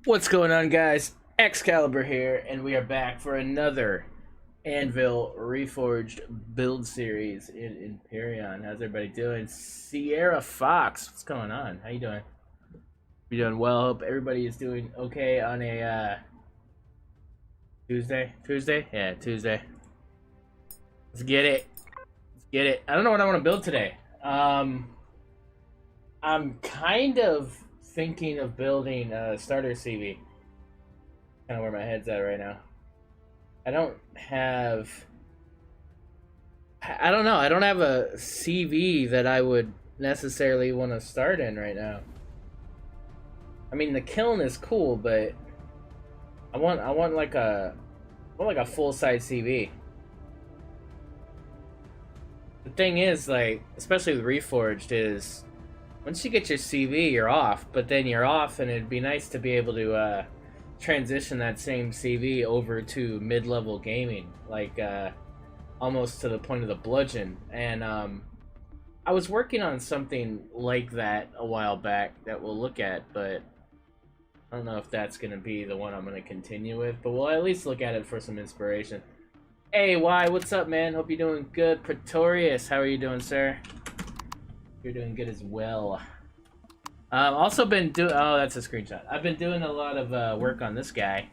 What's going on, guys? XCaliber here, and we are back for another Anvil REFORGED build series in Empyrion. How's everybody doing? Sierra Fox, what's going on? How you doing? You doing well? Hope everybody is doing okay on a Tuesday? Tuesday? Yeah, Tuesday. Let's get it. Let's get it. I don't know what I want to build today. I'm kind of thinking of building a starter CV. Kind of where my head's at right now. I don't know. I don't have a CV that I would necessarily want to start in right now. I mean, the kiln is cool, but I want like a full-size CV. The thing is, like, especially with Reforged, is once you get your CV, you're off. But then you're off, and it'd be nice to be able to transition that same CV over to mid-level gaming, like almost to the point of the bludgeon. And I was working on something like that a while back that we'll look at, but I don't know if that's going to be the one I'm going to continue with, but we'll at least look at it for some inspiration. Hey, Y, what's up, man? Hope you're doing good. Pretorius, how are you doing, sir? You're doing good as well. Also been doing... Oh, that's a screenshot. I've been doing a lot of work on this guy.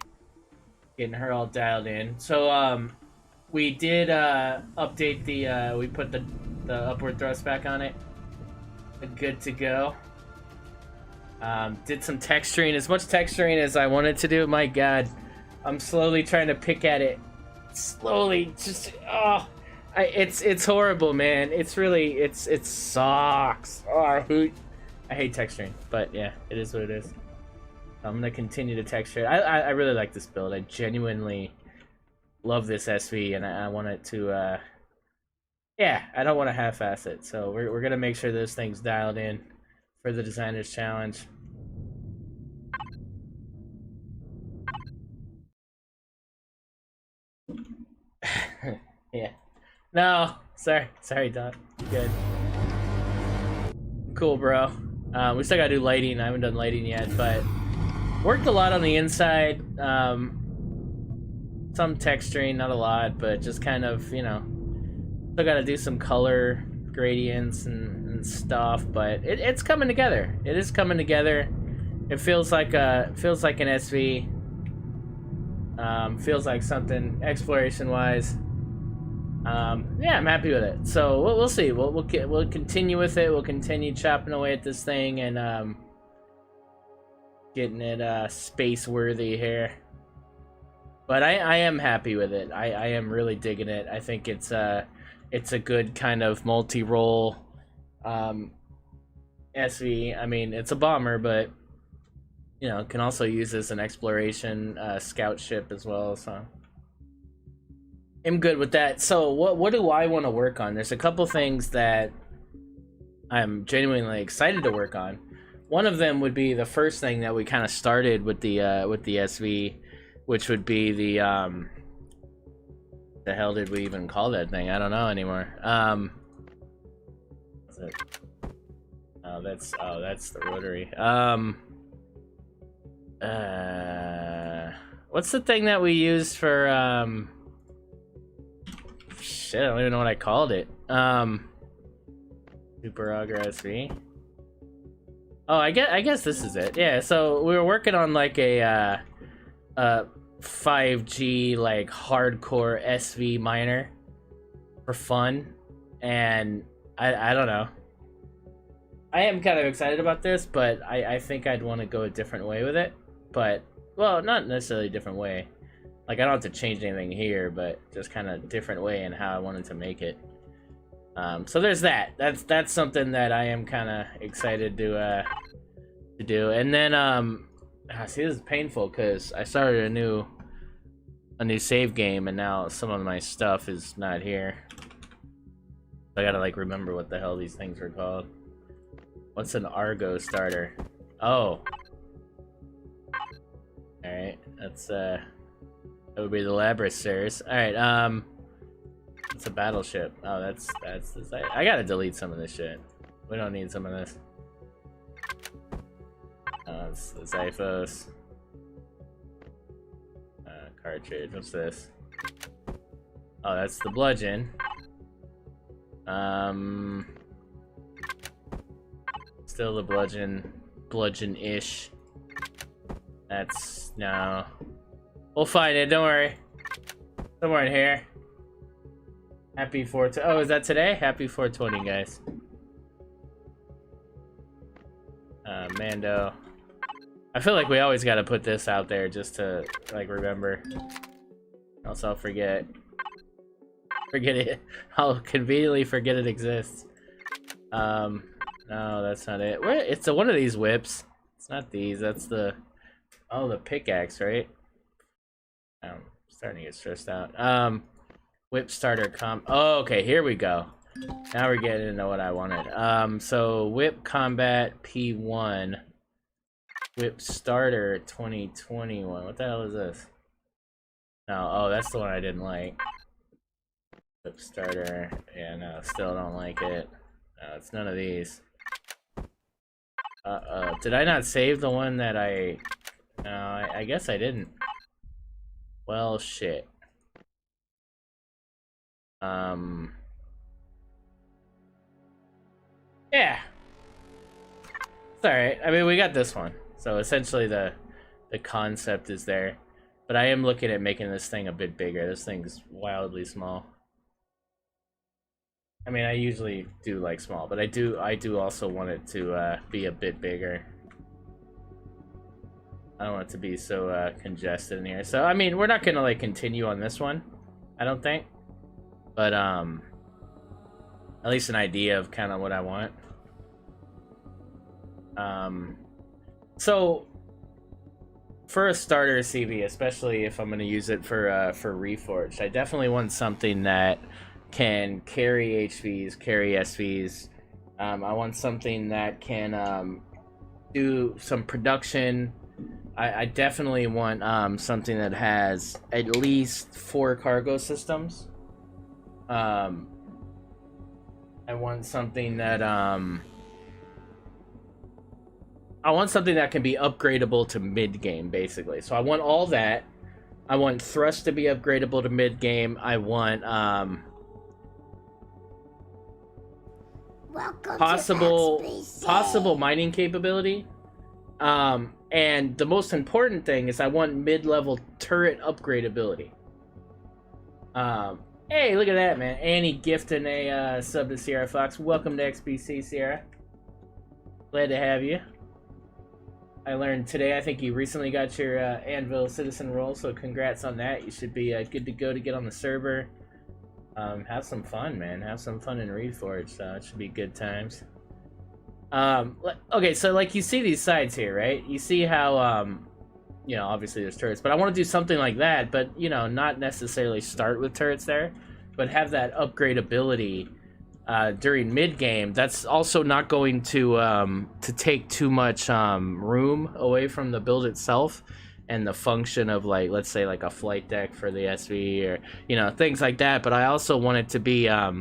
Getting her all dialed in. So, we did update the... we put the upward thrust back on it. Good to go. Did some texturing. As much texturing as I wanted to do. My god. I'm slowly trying to pick at it. Slowly. Just... Oh... It's horrible, man. It's really... It sucks. Oh, I hate texturing. But, yeah. It is what it is. I'm gonna continue to texture it. I really like this build. I genuinely love this SV. And I want it to... yeah, I don't want to half-ass it. So we're gonna make sure this thing's dialed in for the designer's challenge. Yeah. No, sorry, Doc. Good. Cool, bro. We still gotta do lighting. I haven't done lighting yet, but worked a lot on the inside. Some texturing, not a lot, but just kind of, you know, still gotta do some color gradients and stuff. But it's coming together. It is coming together. It feels like an SV. Feels like something exploration-wise. Yeah, I'm happy with it. So we'll see. We'll continue with it. We'll continue chopping away at this thing and getting it space worthy here. But I am happy with it. I am really digging it. I think it's a good kind of multi-role SV. I mean, it's a bomber, but you know, can also use as an exploration scout ship as well. So I'm good with that. So what do I want to work on? There's a couple things that I'm genuinely excited to work on. One of them would be the first thing that we kind of started with the SV, which would be the hell did we even call that thing? I don't know anymore. What's it? Oh, that's the rotary. What's the thing that we used for shit, I don't even know what I called it. Super Auger SV. Oh, I guess this is it. Yeah, so we were working on like a 5G like hardcore SV miner for fun, and I don't know. I am kind of excited about this, but I think I'd want to go a different way with it. But, well, not necessarily a different way. Like, I don't have to change anything here, but just kind of different way in how I wanted to make it. So there's that. That's something that I am kind of excited to do. And then, see, this is painful because I started a new save game, and now some of my stuff is not here. I gotta, like, remember what the hell these things were called. What's an Argo starter? Oh. Alright, that's, that would be the Labristers. Alright, it's a battleship. Oh, that's the site. I gotta delete some of this shit. We don't need some of this. Oh, it's the Xiphos. Cartridge, what's this? Oh, that's the bludgeon. Still the bludgeon-ish. That's, no. We'll find it, don't worry. Somewhere in here. Happy 420. Oh, is that today? Happy 420, guys. Mando. I feel like we always gotta put this out there just to, like, remember. Else I'll forget. Forget it. I'll conveniently forget it exists. No, that's not it. Where? It's one of these whips. It's not these. That's the... Oh, the pickaxe, right? I'm starting to get stressed out. Whip starter comp. Oh, okay, here we go. Now we're getting into what I wanted. So whip combat P1, whip starter 2021. What the hell is this? No, oh, that's the one I didn't like. Whip starter. Yeah, no, still don't like it. No, it's none of these. Did I not save the one that I... No, I guess I didn't. Well, shit. Yeah. It's alright. I mean, we got this one. So essentially the concept is there. But I am looking at making this thing a bit bigger. This thing's wildly small. I mean, I usually do like small, but I do also want it to be a bit bigger. I don't want it to be so congested in here. So I mean, we're not gonna like continue on this one, I don't think. But at least an idea of kind of what I want. So for a starter CV, especially if I'm gonna use it for Reforged, I definitely want something that can carry HVs, carry SVs. I want something that can do some production. I definitely want something that has at least 4 cargo systems. I want something that can be upgradable to mid-game, basically. So I want all that. I want thrust to be upgradable to mid-game. I want possible mining capability. And the most important thing is I want mid-level turret upgradability. Hey, look at that, man. Annie gifting a sub to Sierra Fox. Welcome to XBC, Sierra. Glad to have you. I learned today, I think you recently got your Anvil Citizen role, so congrats on that. You should be good to go to get on the server. Have some fun, man. Have some fun in Reforged, so it should be good times. Okay, so like you see these sides here, right? You see how, you know, obviously there's turrets, but I want to do something like that, but, you know, not necessarily start with turrets there, but have that upgradability during mid-game. That's also not going to take too much room away from the build itself and the function of, like, let's say, like a flight deck for the SV or, you know, things like that. But I also want it to be, I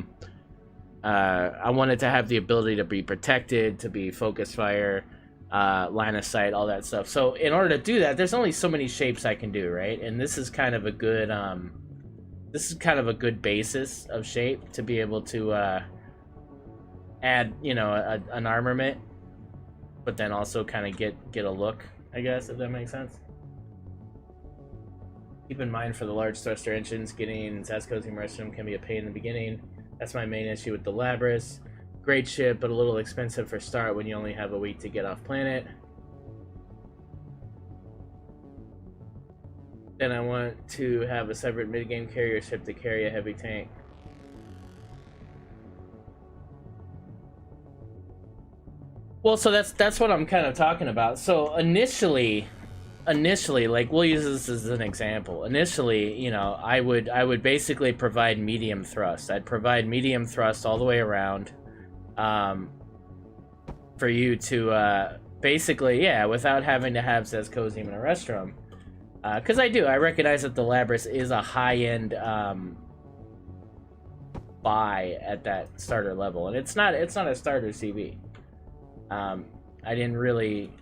want it to have the ability to be protected, to be focus fire, line of sight, all that stuff. So in order to do that, there's only so many shapes I can do, right? And this is kind of a good, basis of shape to be able to add, you know, an armament, but then also kind of get a look, I guess, if that makes sense. Keep in mind for the large thruster engines, getting Zascozy Restroom can be a pain in the beginning. That's my main issue with the Labris. Great ship, but a little expensive for start when you only have a week to get off planet. Then I want to have a separate mid-game carrier ship to carry a heavy tank. Well, so that's what I'm kind of talking about. So initially, like, we'll use this as an example. Initially, you know, I would basically provide medium thrust. I'd provide medium thrust all the way around, for you to basically, yeah, without having to have Zascozy in a restroom. Because I recognize that the Labris is a high-end buy at that starter level, and it's not a starter CV. I didn't really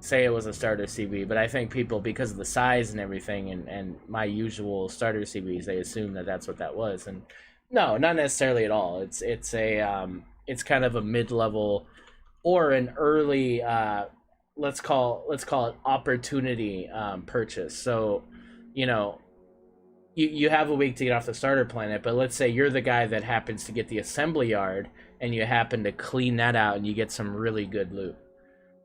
say it was a starter CV, but I think people, because of the size and everything, and my usual starter CVs, they assume that that's what that was, and no, not necessarily at all. It's kind of a mid-level or an early let's call it opportunity purchase. So, you know, you have a week to get off the starter planet, but let's say you're the guy that happens to get the assembly yard and you happen to clean that out and you get some really good loot.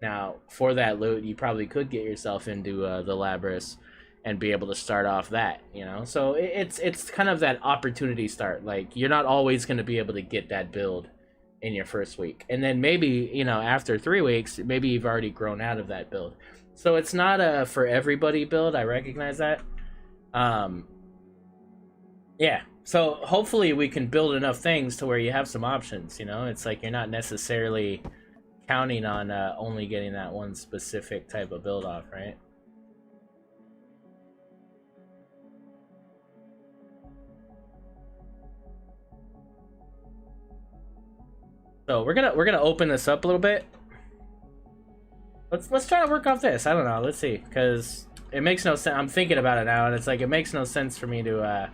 Now, for that loot, you probably could get yourself into the Labris and be able to start off that, you know? So it's kind of that opportunity start. Like, you're not always going to be able to get that build in your first week. And then maybe, you know, after 3 weeks, maybe you've already grown out of that build. So it's not a for everybody build. I recognize that. Yeah, So hopefully we can build enough things to where you have some options, you know? It's like you're not necessarily counting on only getting that one specific type of build off, right? So we're gonna open this up a little bit. Let's try to work off this. I don't know. Let's see, because it makes no sense. I'm thinking about it now, and it's like it makes no sense for me to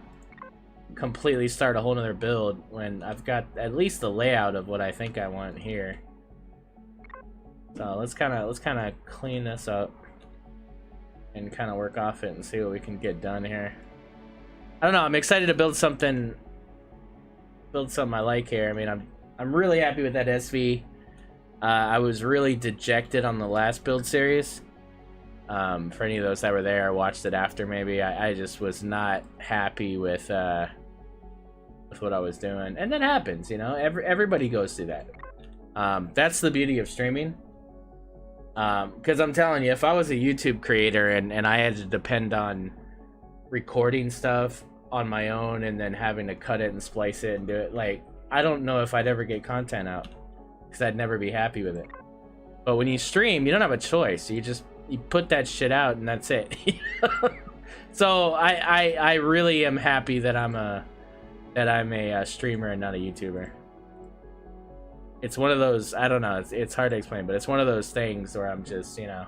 completely start a whole nother build when I've got at least the layout of what I think I want here. So let's kind of clean this up and kind of work off it and see what we can get done here. I don't know. I'm excited to build something I like here. I mean, I'm really happy with that SV. I was really dejected on the last build series. For any of those that were there, I watched it after maybe. I just was not happy with what I was doing, and that happens, you know. Everybody goes through that. That's the beauty of streaming. Because I'm telling you, if I was a YouTube creator and I had to depend on recording stuff on my own and then having to cut it and splice it and do it, like, I don't know if I'd ever get content out, because I'd never be happy with it. But when you stream, you don't have a choice. You put that shit out and that's it. So I really am happy that I'm a streamer and not a YouTuber. It's one of those, I don't know, it's hard to explain, but it's one of those things where I'm just, you know,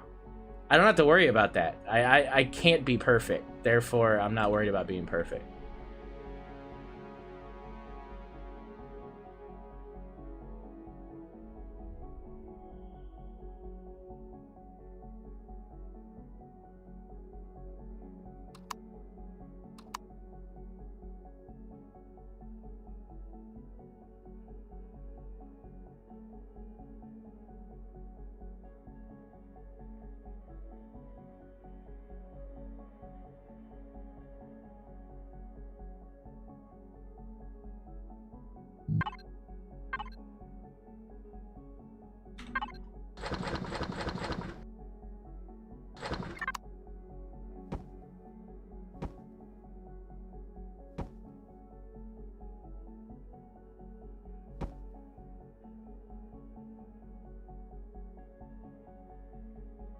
I don't have to worry about that. I can't be perfect, therefore I'm not worried about being perfect.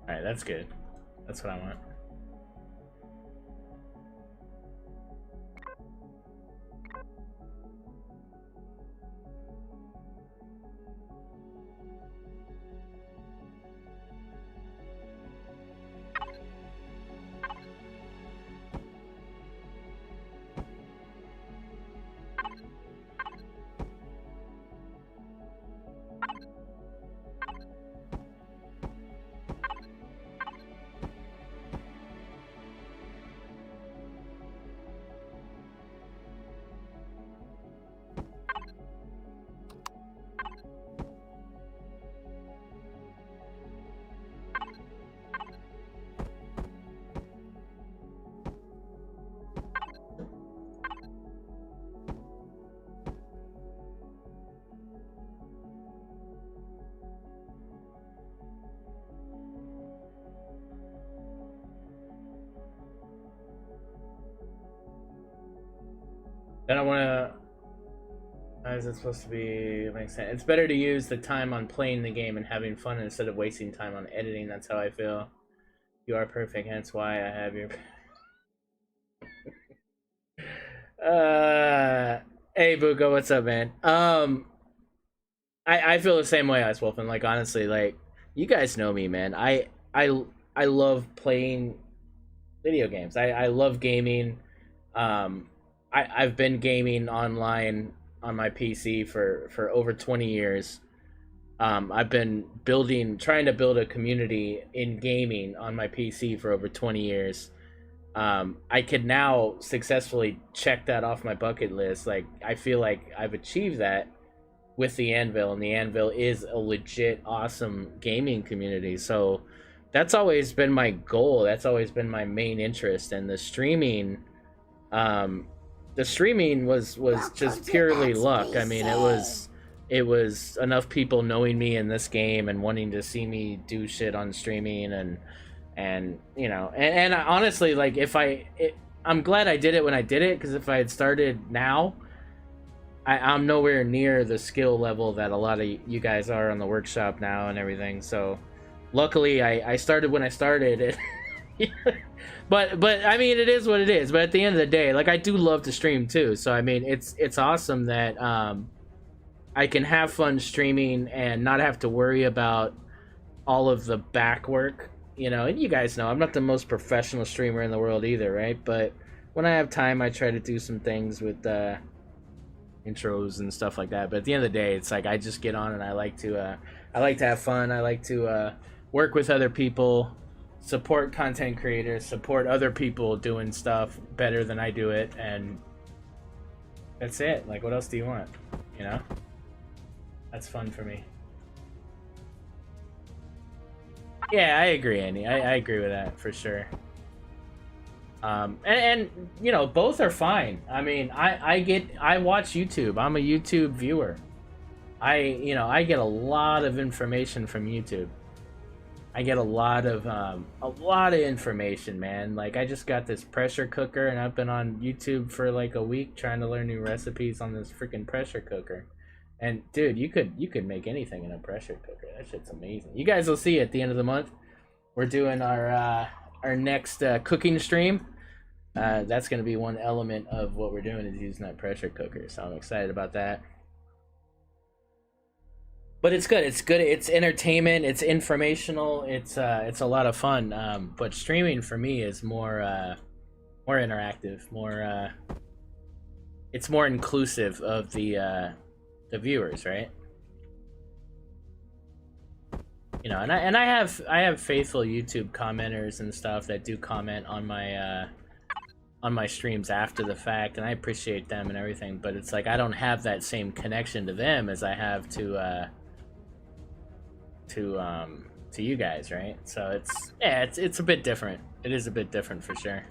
Alright, that's good. That's what I want. Then I want to... How is it supposed to be? Makes sense. It's better to use the time on playing the game and having fun instead of wasting time on editing. That's how I feel. You are perfect, hence why I have your... Hey, Buko, what's up, man? I feel the same way, Ice Wolfen. Like, honestly, like, you guys know me, man. I love playing video games. I love gaming. I've been gaming online on my PC for over 20 years. I've been trying to build a community in gaming on my PC for over 20 years. I could now successfully check that off my bucket list. Like, I feel like I've achieved that with the Anvil, and the Anvil is a legit awesome gaming community. So that's always been my goal. That's always been my main interest. And the streaming was just purely luck. I mean, it was enough people knowing me in this game and wanting to see me do shit on streaming, and you know, and honestly, like, I'm glad I did it when I did it, because if I had started now, I'm nowhere near the skill level that a lot of you guys are on the workshop now and everything. So, luckily, I started when I started. But I mean, it is what it is. But at the end of the day, like, I do love to stream too. So I mean, it's awesome that I can have fun streaming and not have to worry about all of the back work. You know, and you guys know I'm not the most professional streamer in the world either, right? But when I have time, I try to do some things with intros and stuff like that. But at the end of the day, it's like I just get on and I like to have fun. I like to work with other people, support content creators, support other people doing stuff better than I do it, and that's it. Like, what else do you want? You know, that's fun for me. Yeah, I agree, Andy. I agree with that for sure. And you know, both are fine. I mean, I watch YouTube. I'm a YouTube viewer. I get a lot of information from YouTube. I get a lot of information, man. Like, I just got this pressure cooker, and I've been on YouTube for like a week trying to learn new recipes on this freaking pressure cooker. And dude, you could make anything in a pressure cooker. That shit's amazing. You guys will see at the end of the month. We're doing our next cooking stream. That's going to be one element of what we're doing, is using that pressure cooker. So I'm excited about that. But it's good. It's good. It's entertainment. It's informational. It's a lot of fun. But streaming for me is more interactive. It's more inclusive of the viewers, right? You know, and I have faithful YouTube commenters and stuff that do comment on my streams after the fact, and I appreciate them and everything. But it's like I don't have that same connection to them as I have to you guys, right? So it's a bit different. It is a bit different for sure.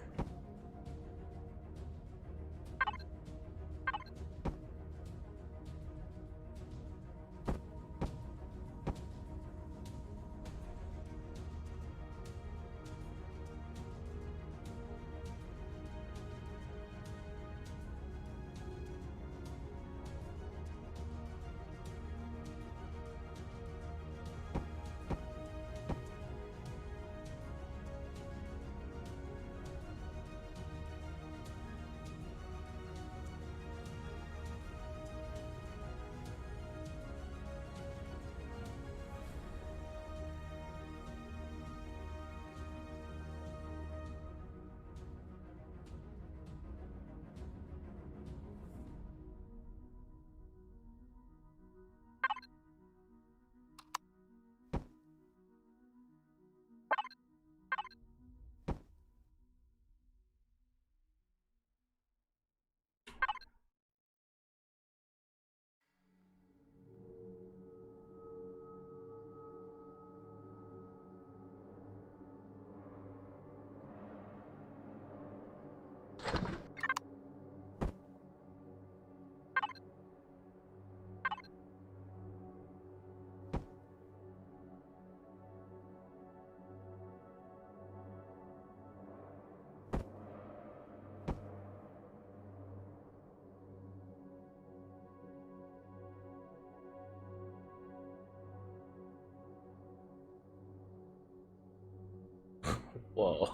Whoa.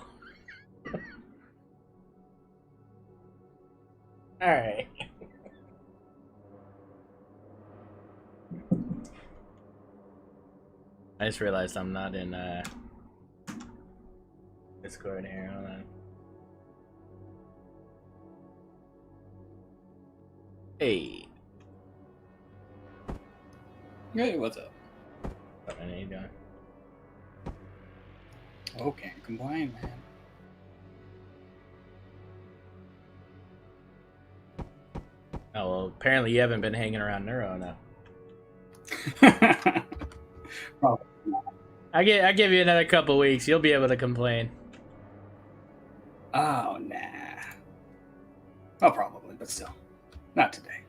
All right. I just realized I'm not in Discord here. Hold on. Hey. Hey, what's up? What are you doing? Oh, can't complain, man. Oh, well, apparently you haven't been hanging around Neuro enough. Probably not. I give you another couple weeks. You'll be able to complain. Oh, nah. Oh, probably, but still. Not today.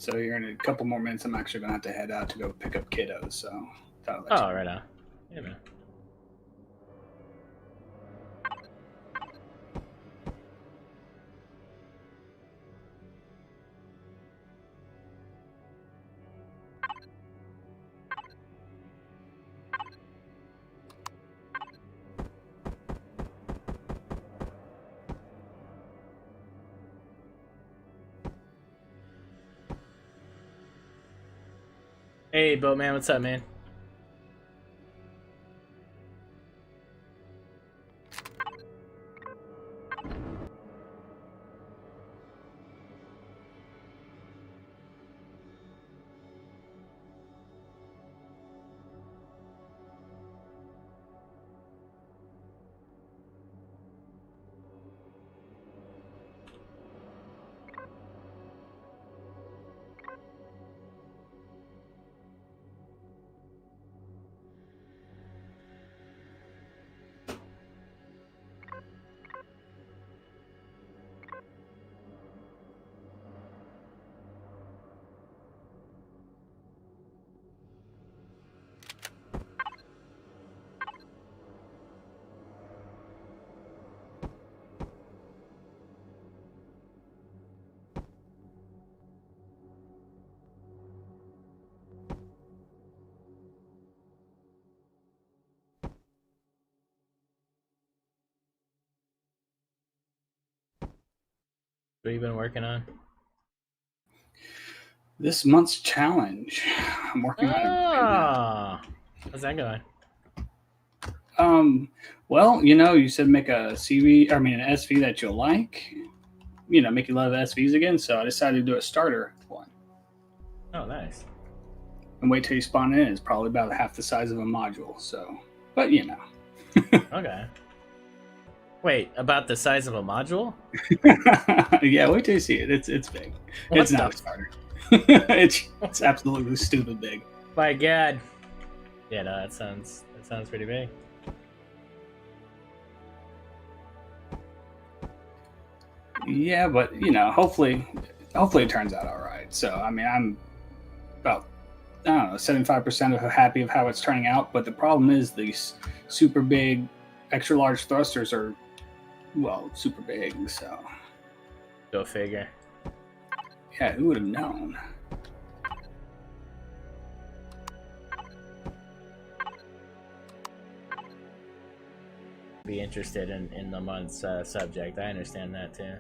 So here in a couple more minutes, I'm actually gonna have to head out to go pick up kiddos. So thought I'd let Oh, you know. right on. Yeah, man. Hey, Boatman, what's up, man? What have you been working on? This month's challenge. I'm working on it right now. How's that going? Well, you said make a CV, I mean an SV that you'll like. Make you love SVs again. So I decided to do a starter one. Oh, nice. And wait till you spawn in. It's probably about half the size of a module. So, but Okay. Wait, about the size of a module? Yeah, wait till you see it. It's big. What it's the- not a starter. it's absolutely stupid big. My God. Yeah, no, that sounds pretty big. Yeah, but hopefully it turns out all right. So I mean, I'm about 75% happy of how it's turning out. But the problem is these super big, extra large thrusters are super big. So Go figure. yeah, who would have known? Be interested in the month's subject. I understand that too.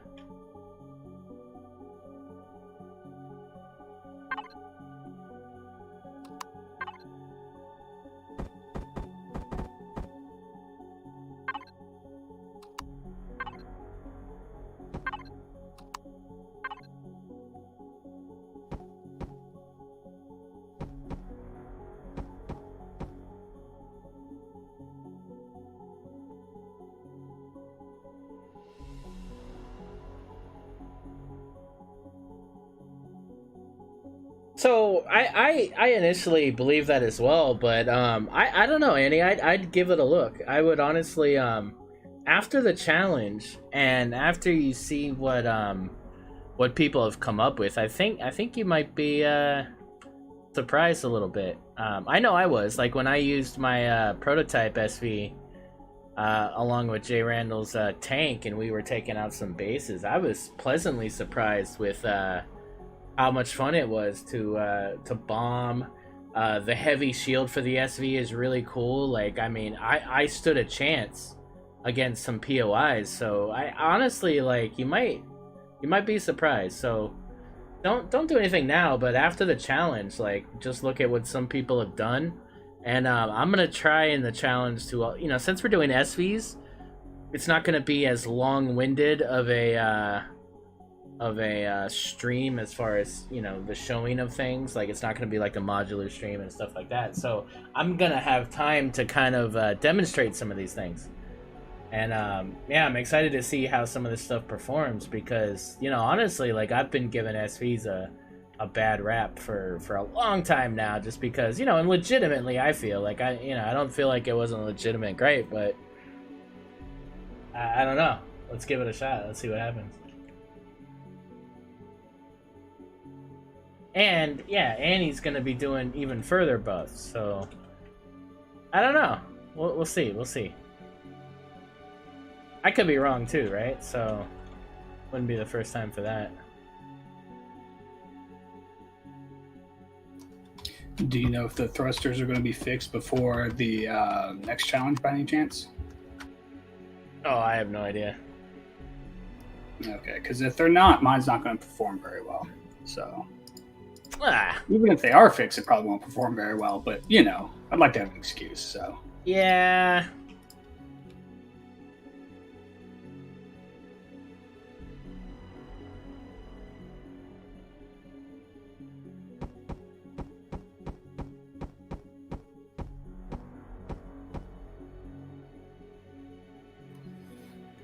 So I initially believed that as well, but I don't know, Annie. I'd give it a look. I would honestly after the challenge and after you see what people have come up with, I think you might be surprised a little bit. I know I was, like, when I used my prototype SV along with Jay Randall's tank, and we were taking out some bases. I was pleasantly surprised with how much fun it was to bomb. The heavy shield for the SV is really cool. Like, I mean, I stood a chance against some POIs, so I honestly, like, you might be surprised. So don't do anything now, but after the challenge, like, just look at what some people have done, and I'm gonna try in the challenge to since we're doing SVs, it's not gonna be as long-winded of a stream as far as the showing of things. Like, it's not going to be like a modular stream and stuff like that, so I'm gonna have time to kind of demonstrate some of these things. And yeah, I'm excited to see how some of this stuff performs, because honestly, like, I've been giving SVs a bad rap for a long time now, just because and legitimately I feel like I don't feel like it wasn't legitimate great, but I don't know. Let's give it a shot. Let's see what happens. And yeah, Annie's gonna be doing even further buffs. So I don't know. We'll see. We'll see. I could be wrong too, right? So wouldn't be the first time for that. Do you know if the thrusters are going to be fixed before the next challenge by any chance? Oh, I have no idea. Okay, because if they're not, mine's not going to perform very well. So even if they are fixed, it probably won't perform very well. But you know, I'd like to have an excuse. So yeah.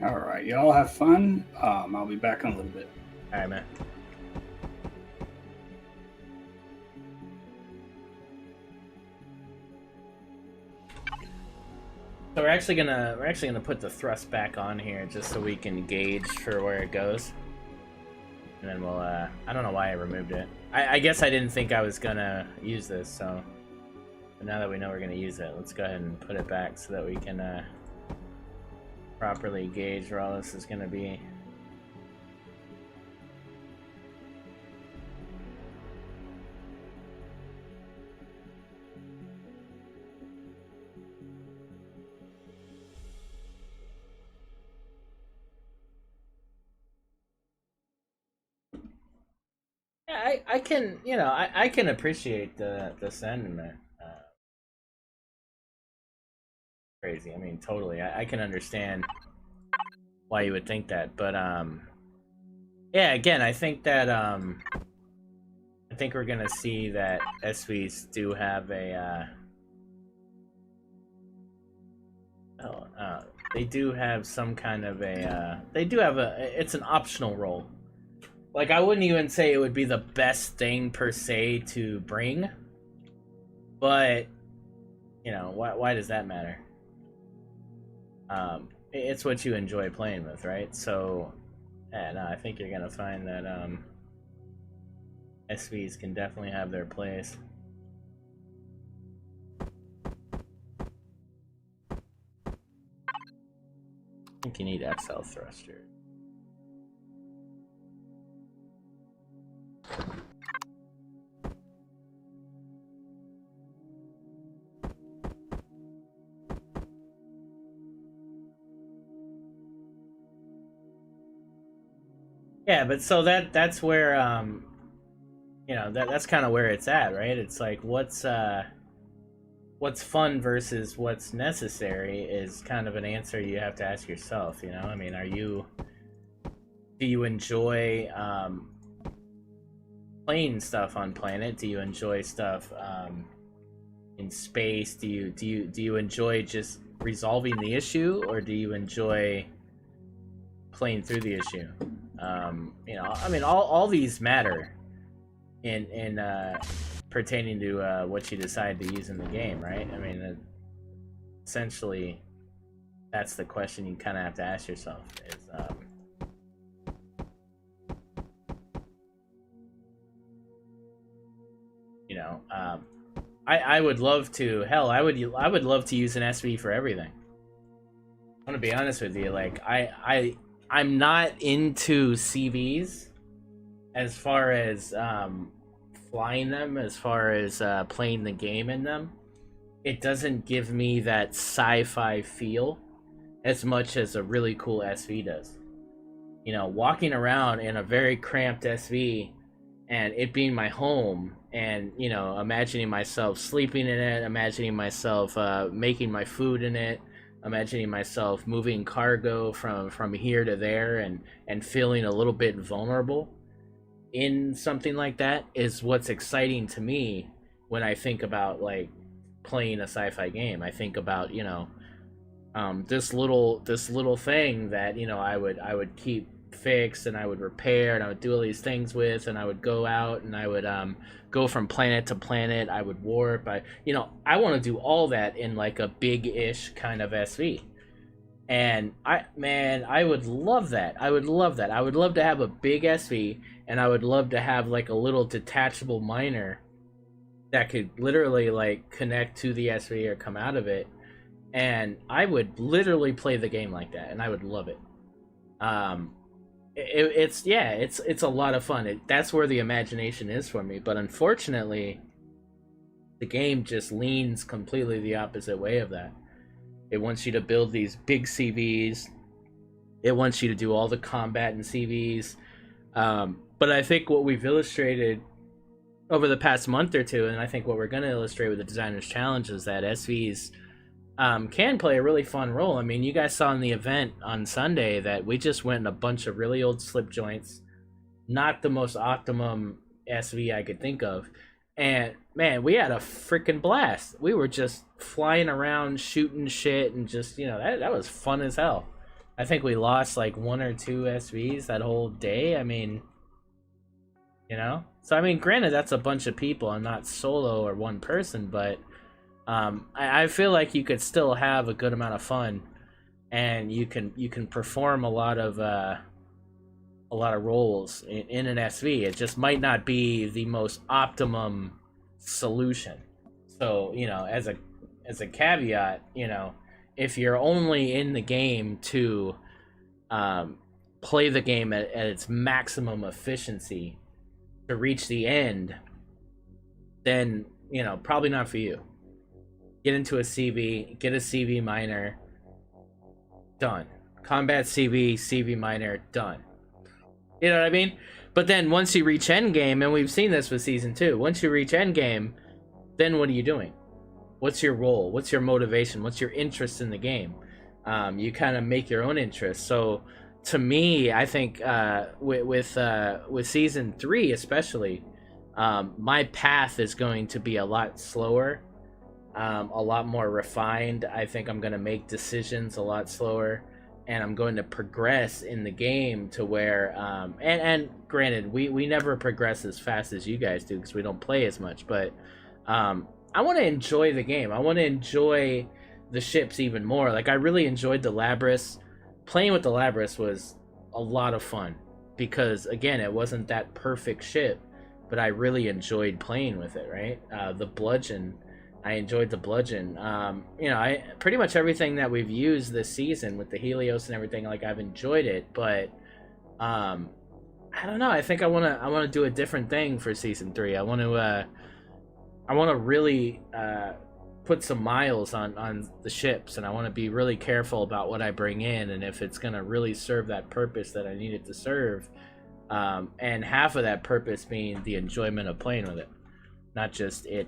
all right, y'all have fun. I'll be back in a little bit. All right, man. So we're actually gonna put the thrust back on here just so we can gauge for where it goes, and then we'll I don't know why I removed it. I guess I didn't think I was gonna use this, so but now that we know we're gonna use it, let's go ahead and put it back so that we can properly gauge where all this is gonna be. Yeah, I can, you know, I can appreciate the sentiment. Crazy. I mean, totally. I can understand why you would think that, but yeah. Again, I think that I think we're gonna see that SVs do have a they do have some kind of a they do have a it's an optional role. Like, I wouldn't even say it would be the best thing per se to bring, but you know, why does that matter? It's what you enjoy playing with, right? So yeah, no, I think you're gonna find that SVs can definitely have their place. I think you need XL thruster. Yeah, but so that's where you know, that's kind of where it's at, right? It's like what's fun versus what's necessary is kind of an answer you have to ask yourself, you know? I mean, do you enjoy playing stuff on planet? Do you enjoy stuff in space? Do you enjoy just resolving the issue, or do you enjoy playing through the issue? You know, I mean, all these matter in pertaining to what you decide to use in the game, right? I mean, essentially, that's the question you kind of have to ask yourself. Is you know, I would love to. Hell, I would love to use an SV for everything. I'm gonna be honest with you. Like, I'm not into CVs as far as flying them, as far as playing the game in them. It doesn't give me that sci-fi feel as much as a really cool SV does. You know, walking around in a very cramped SV and it being my home, and you know, imagining myself sleeping in it, imagining myself making my food in it, imagining myself moving cargo from here to there, and feeling a little bit vulnerable in something like that is what's exciting to me when I think about like playing a sci-fi game. I think about, you know, this little thing that, you know, I would keep fixed, and I would repair, and I would do all these things with, and I would go out and I would go from planet to planet. I would warp. I want to do all that in like a big-ish kind of SV. And I would love that. I would love that. I would love to have a big SV, and I would love to have like a little detachable miner that could literally like connect to the SV or come out of it, and I would literally play the game like that, and I would love it. It's a lot of fun. That's where the imagination is for me, but unfortunately, the game just leans completely the opposite way of that. It wants you to build these big CVs. It wants you to do all the combat and CVs. But I think what we've illustrated over the past month or two, and I think what we're going to illustrate with the Designer's Challenge, is that SVs can play a really fun role. I mean, you guys saw in the event on Sunday that we just went in a bunch of really old slip joints. Not the most optimum SV I could think of. And man, we had a freaking blast. We were just flying around, shooting shit, and just, that was fun as hell. I think we lost like 1 or 2 SVs that whole day. I mean, So, I mean, granted, that's a bunch of people and not solo or one person, but I feel like you could still have a good amount of fun, and you can perform a lot of roles in an SV. It just might not be the most optimum solution. So, as a caveat, if you're only in the game to play the game at its maximum efficiency to reach the end, then, probably not for you. Get into a CV, get a CV miner, done. Combat CV miner, done. You know what I mean? But then once you reach endgame, and we've seen this with Season 2, once you reach endgame, then what are you doing? What's your role? What's your motivation? What's your interest in the game? You kind of make your own interest. So to me, I think with Season 3 especially, my path is going to be a lot slower, a lot more refined. I think I'm going to make decisions a lot slower, and I'm going to progress in the game to where and granted, we never progress as fast as you guys do because we don't play as much, but I want to enjoy the game. I want to enjoy the ships even more. Like, I really enjoyed the Labris. Playing with the Labris was a lot of fun because, again, it wasn't that perfect ship, but I really enjoyed playing with it, right? The Bludgeon, I enjoyed the Bludgeon. I pretty much everything that we've used this season with the Helios and everything, like, I've enjoyed it, but I don't know. I think I want to do a different thing for Season 3. I want to really put some miles on the ships, and I want to be really careful about what I bring in and if it's going to really serve that purpose that I need it to serve. And half of that purpose being the enjoyment of playing with it, not just it,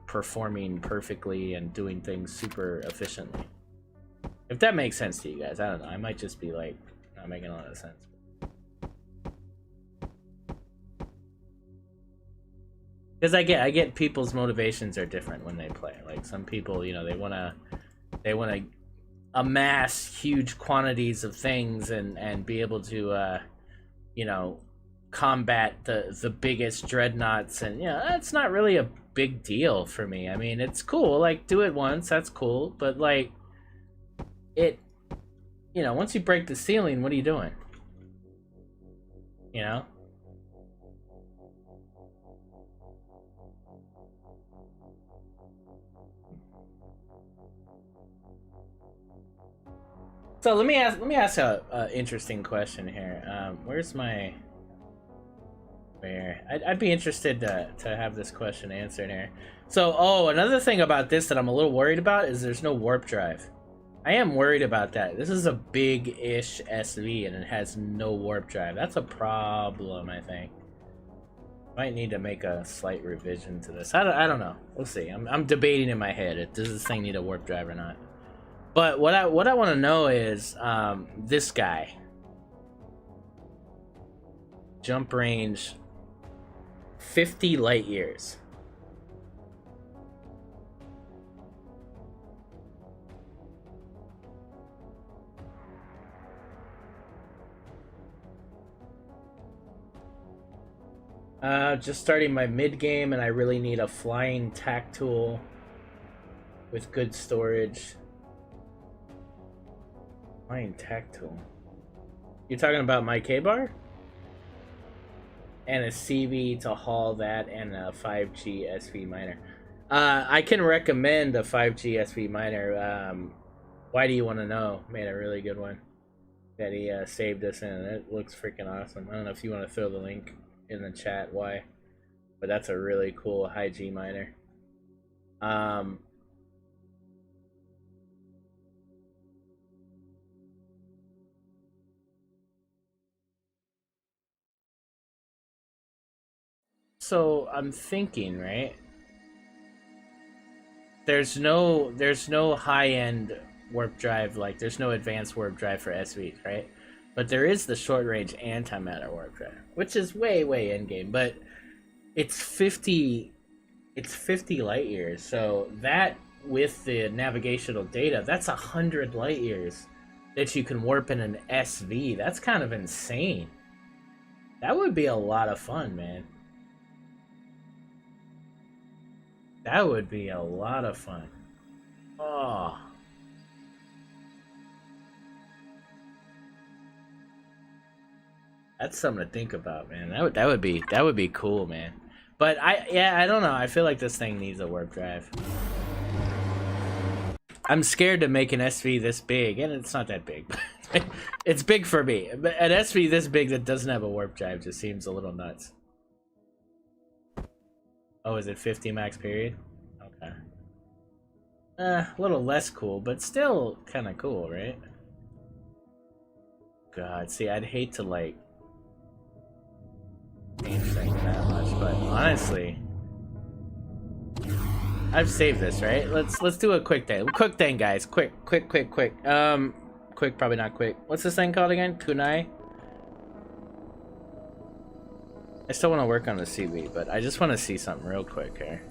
performing perfectly and doing things super efficiently. If that makes sense to you guys, I don't know. I might just be like not making a lot of sense. Because I get people's motivations are different when they play. Like, some people, they wanna amass huge quantities of things and be able to combat the biggest dreadnoughts, and that's not really a big deal for me. I mean, it's cool, like, do it once, that's cool, but like once you break the ceiling, what are you doing? So let me ask a interesting question here. Where's my where? I'd be interested to have this question answered here. So, another thing about this that I'm a little worried about is there's no warp drive. I am worried about that. This is a big-ish SV and it has no warp drive. That's a problem, I think. Might need to make a slight revision to this. I don't know. We'll see. I'm debating in my head. Does this thing need a warp drive or not? But what I want to know is this guy. Jump range 50 light years. Just starting my mid game, and I really need a flying tack tool with good storage. Fine tech tool. You're talking about my K-bar? And a CV to haul that and a 5G SV miner. I can recommend a 5G SV miner. Why do you want to know? Made a really good one that he saved us in. It looks freaking awesome. I don't know if you want to throw the link in the chat why, but that's a really cool high G miner. So I'm thinking, right? There's no high-end warp drive, like there's no advanced warp drive for SVs, right? But there is the short-range antimatter warp drive, which is way in game, but it's 50 light years. So that with the navigational data, that's 100 light years that you can warp in an SV. That's kind of insane. That would be a lot of fun, man. That would be a lot of fun. Oh. That's something to think about, man. That would be cool, man. But I don't know. I feel like this thing needs a warp drive. I'm scared to make an SV this big, and it's not that big. It's big for me. But an SV this big that doesn't have a warp drive just seems a little nuts. Oh, is it 50 max period? Okay. A little less cool, but still kind of cool, right? God, see, I'd hate to like change things that much, but honestly, I've saved this, right? Let's do a quick thing. Quick thing, guys. Quick. Quick, probably not quick. What's this thing called again? Kunai? I still want to work on the CV, but I just want to see something real quick here.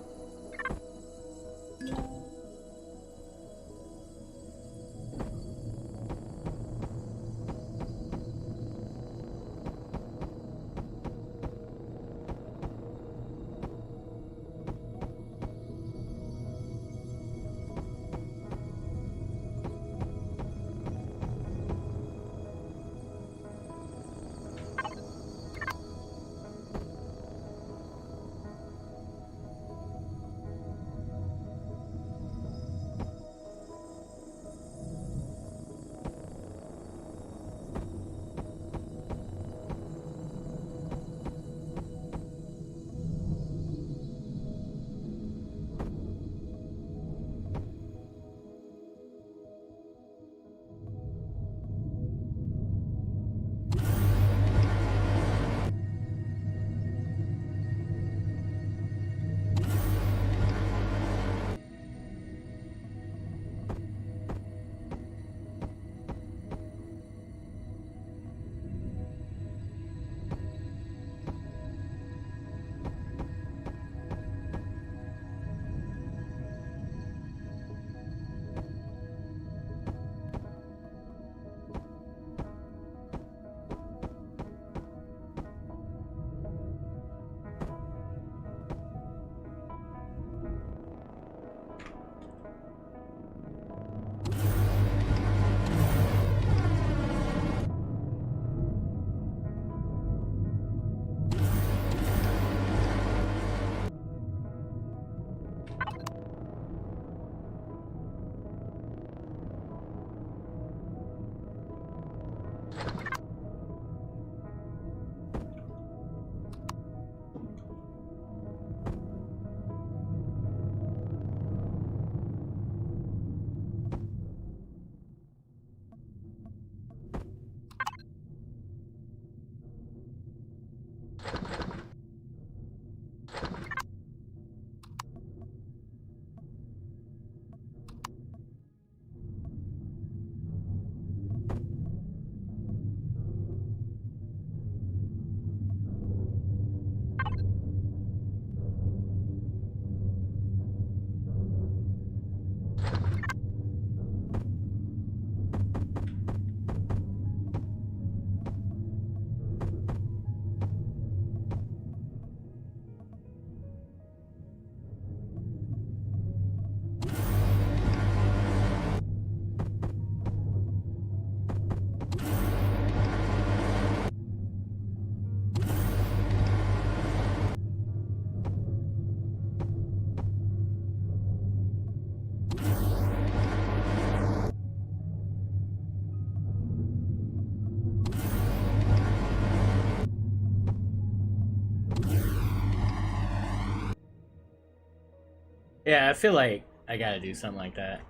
Yeah, I feel like I gotta do something like that.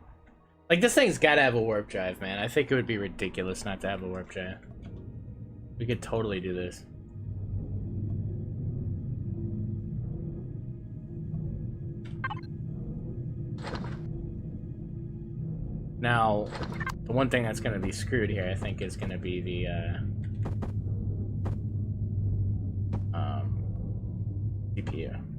Like, this thing's gotta have a warp drive, man. I think it would be ridiculous not to have a warp drive. We could totally do this. Now, the one thing that's gonna be screwed here, I think, is gonna be the, CPU.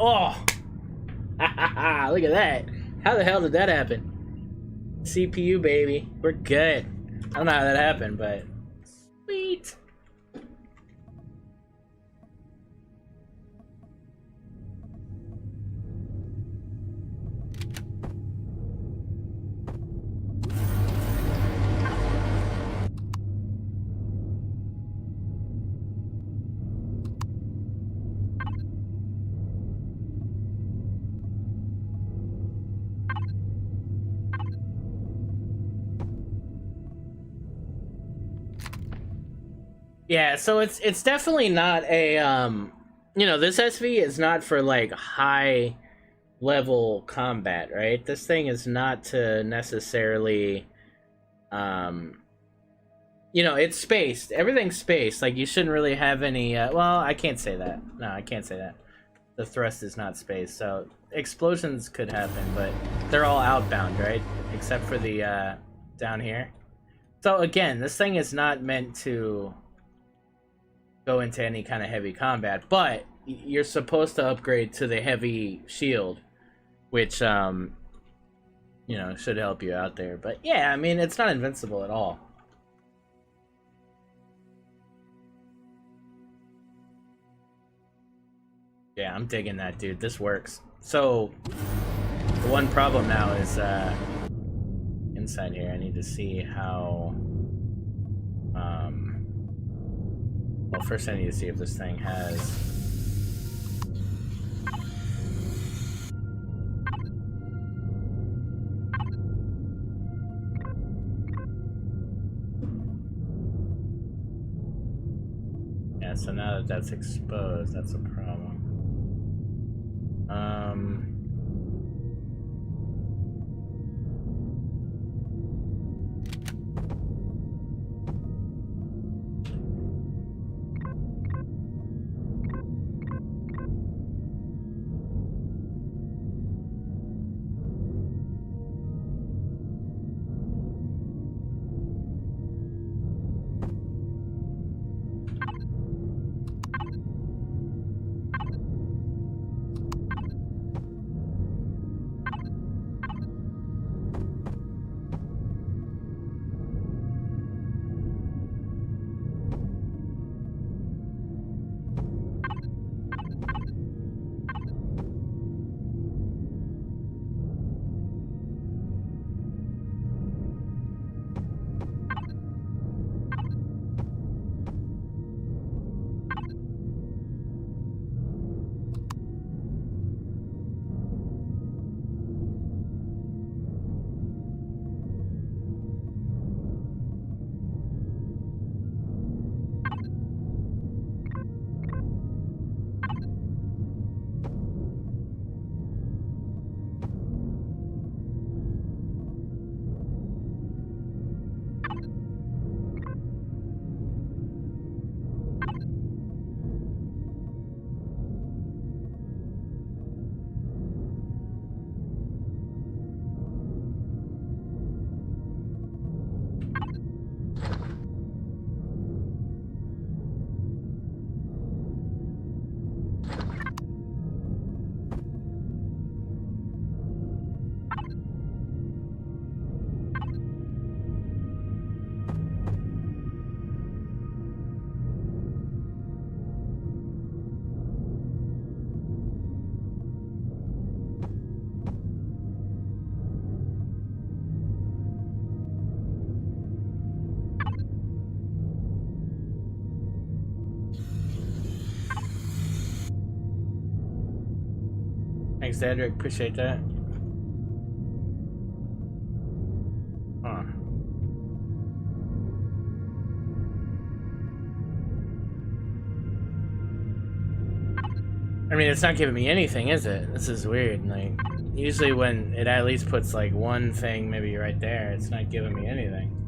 Oh! Look at that. How the hell did that happen? CPU, baby. We're good. I don't know how that happened, but... Sweet! Yeah, so it's definitely not a you know, this SV is not for like high level combat, right? This thing is not to necessarily you know, it's spaced. Everything's spaced. Like, you shouldn't really have any well, I can't say that. No, I can't say that. The thrust is not spaced. So explosions could happen, but they're all outbound, right? Except for the down here. So again, this thing is not meant to go into any kind of heavy combat, but you're supposed to upgrade to the heavy shield, which you know, should help you out there. But yeah, I mean, it's not invincible at all. Yeah, I'm digging that, dude. This works. So, the one problem now is, inside here, I need to see how, well, first I need to see if this thing has... Yeah, so now that that's exposed, that's a problem. Thanks, Dedrick. Appreciate that. Huh. I mean, it's not giving me anything, is it? This is weird. Like, usually when it at least puts, like, one thing maybe right there, it's not giving me anything.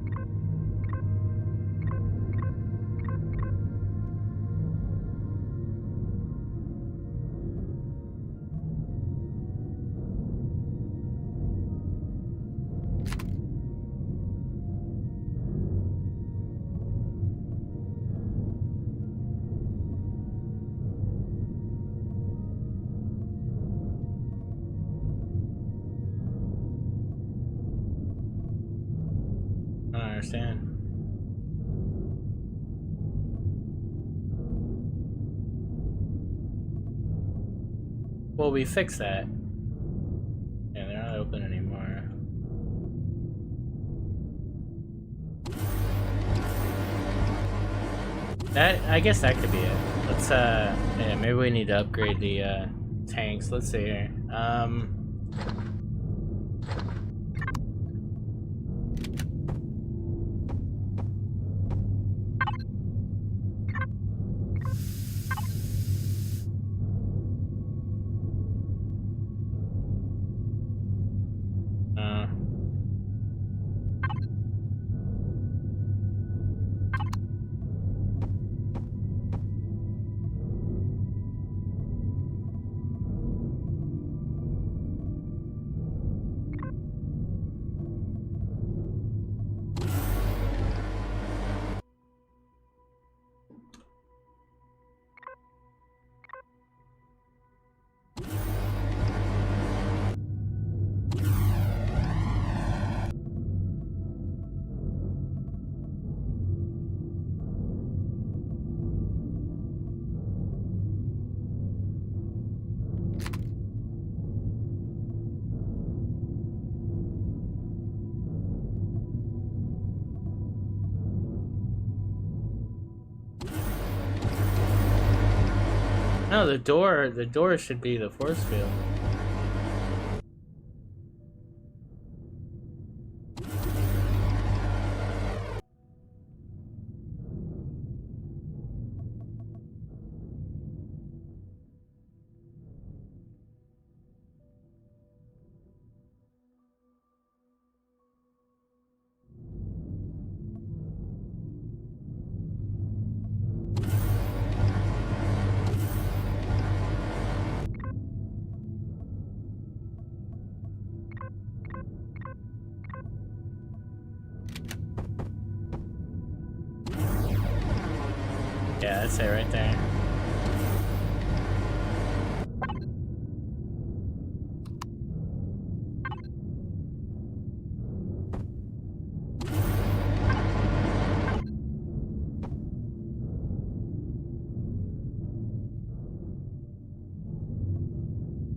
I don't understand. Well, we fixed that. Yeah, they're not open anymore. I guess that could be it. Let's, yeah, maybe we need to upgrade the, tanks. Let's see here. No, the door should be the force field. Yeah, that's it right there.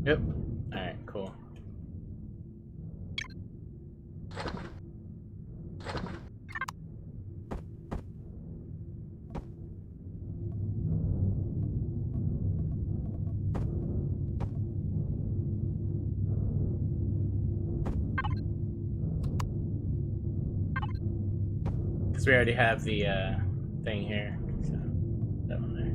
Yep. Alright, cool. Because we already have the thing here. So, that one there.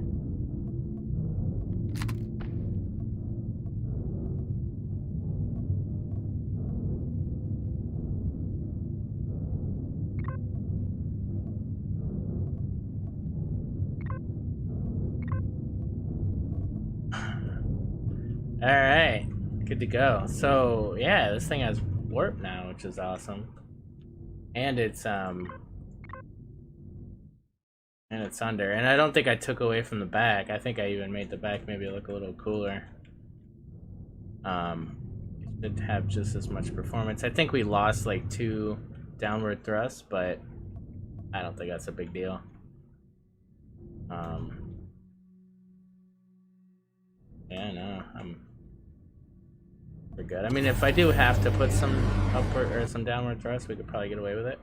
Alright, good to go. So, yeah, this thing has warp now, which is awesome. And it's under. And I don't think I took away from the back. I think I even made the back maybe look a little cooler. It should have just as much performance. I think we lost like 2 downward thrusts, but I don't think that's a big deal. Yeah, no, we're good. I mean, if I do have to put some upward or some downward thrust, we could probably get away with it.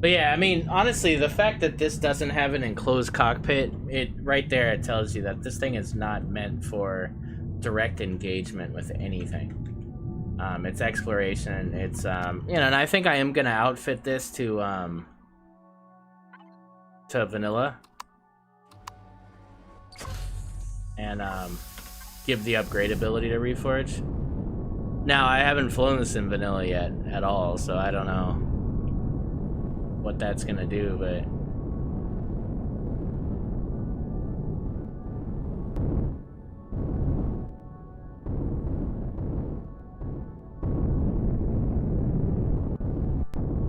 But yeah, I mean, honestly, the fact that this doesn't have an enclosed cockpit, right there, it tells you that this thing is not meant for direct engagement with anything. It's exploration. It's you know, and I think I am gonna outfit this to vanilla, and give the upgrade ability to Reforge. Now, I haven't flown this in vanilla yet at all, so I don't know what that's gonna do, but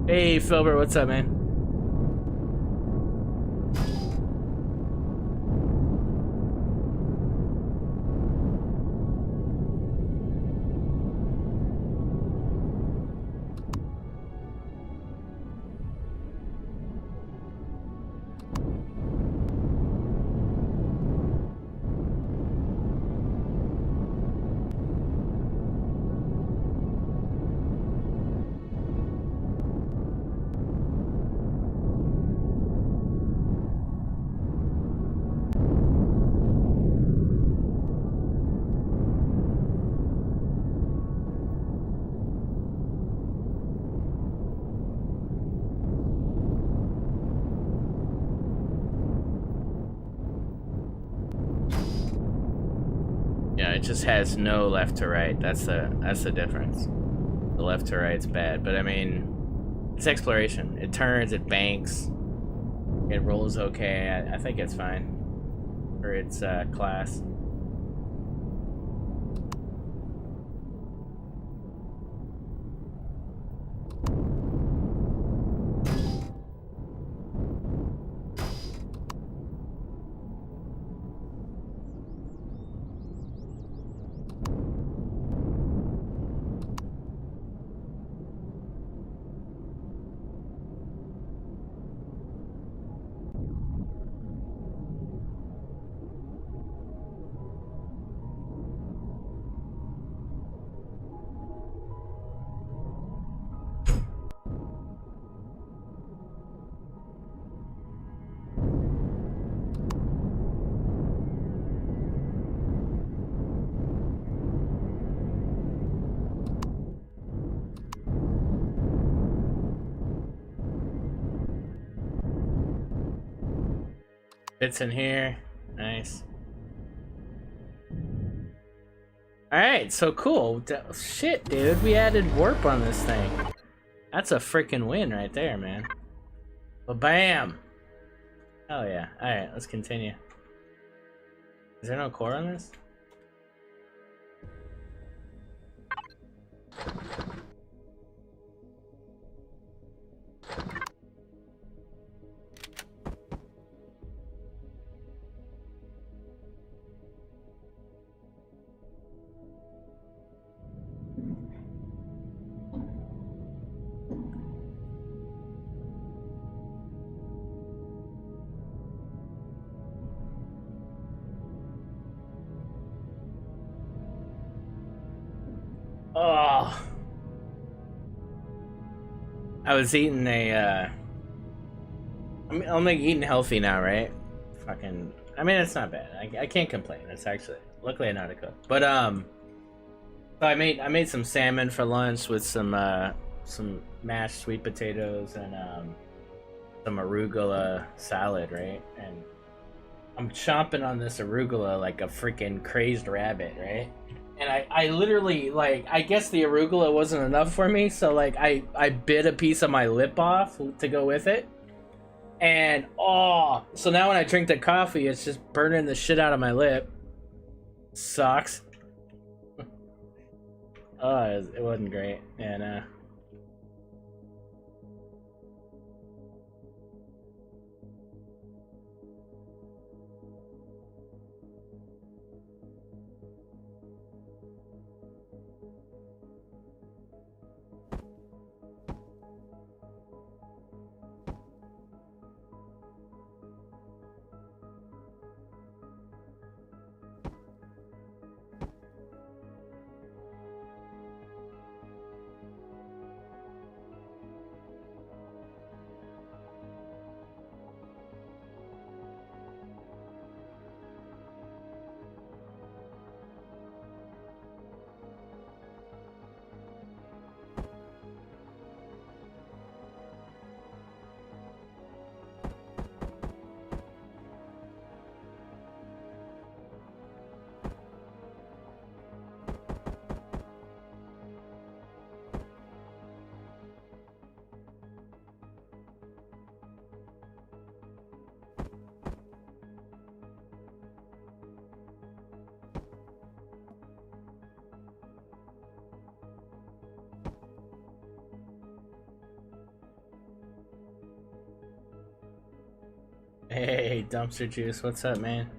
hey, Filbert, what's up, man? It just has no left to right. That's the difference. The left to right's bad, but I mean, it's exploration. It turns, it banks, it rolls okay. I think it's fine for its class. Fits in here. Nice. Alright, so cool. Shit, dude. We added warp on this thing. That's a freaking win right there, man. But bam! Oh yeah. Alright, let's continue. Is there no core on this? Oh, I was eating a. I'm like eating healthy now, right? Fucking. I mean, it's not bad. I can't complain. It's actually luckily I know how to cook. But so I made some salmon for lunch with some mashed sweet potatoes and some arugula salad, right? And I'm chomping on this arugula like a freaking crazed rabbit, right? And I literally, like, I guess the arugula wasn't enough for me, so, like, I bit a piece of my lip off to go with it. And, oh, so now when I drink the coffee, it's just burning the shit out of my lip. Sucks. Oh, it wasn't great. And, hey, Dumpster Juice, what's up, man?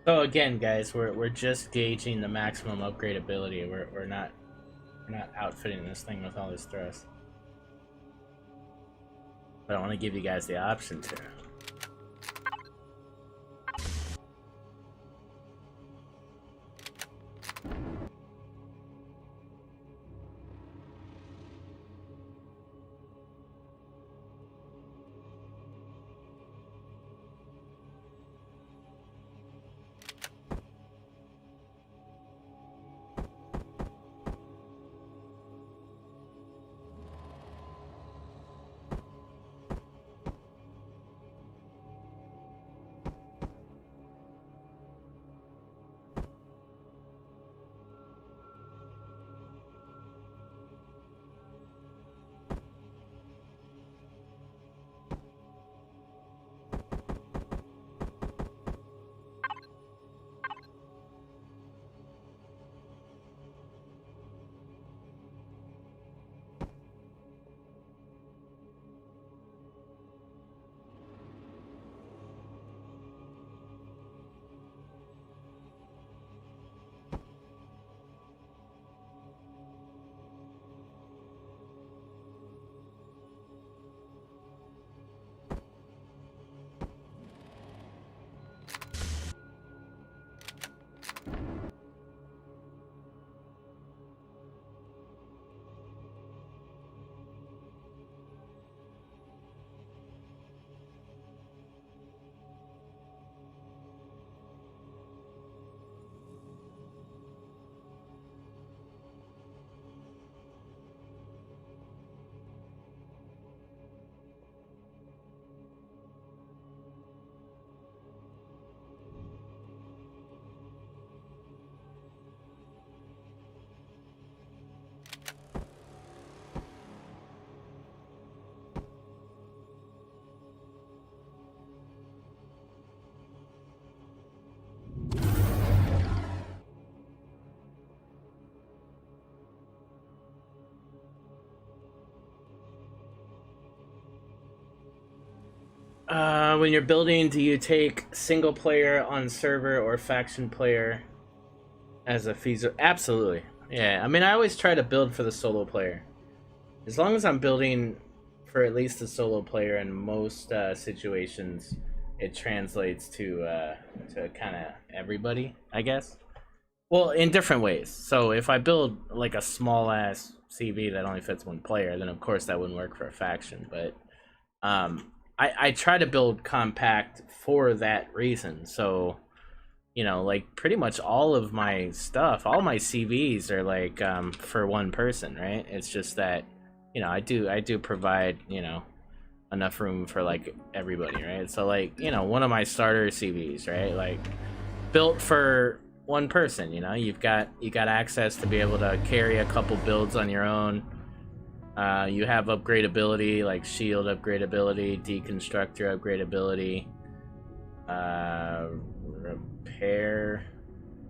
So again, guys, we're just gauging the maximum upgrade ability. We're not outfitting this thing with all this thrust. But I want to give you guys the option to. When you're building, do you take single player on server or faction player as a feasible? Absolutely. Yeah, I mean, I always try to build for the solo player. As long as I'm building for at least the solo player in most situations, it translates to kind of everybody, I guess. Well, in different ways. So if I build like a small ass CV that only fits one player, then of course that wouldn't work for a faction. But I try to build compact for that reason. So like pretty much all of my stuff, all my CVs are like for one person, right? It's just that I do provide enough room for like everybody, right? So like one of my starter CVs, right? Like built for one person. You've got access to be able to carry a couple builds on your own. You have upgradability, like shield upgradability, deconstructor upgradability,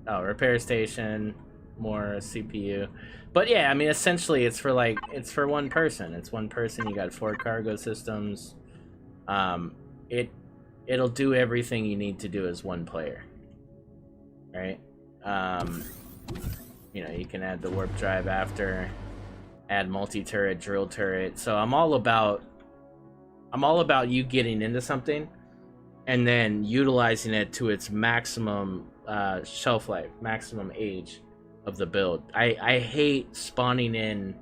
repair station, more CPU. But yeah, I mean, essentially, it's for one person. It's one person. You got 4 cargo systems. It it'll do everything you need to do as one player, right? You can add the warp drive after, add multi-turret, drill turret. So I'm all about you getting into something and then utilizing it to its maximum shelf life, maximum age of the build. I hate spawning in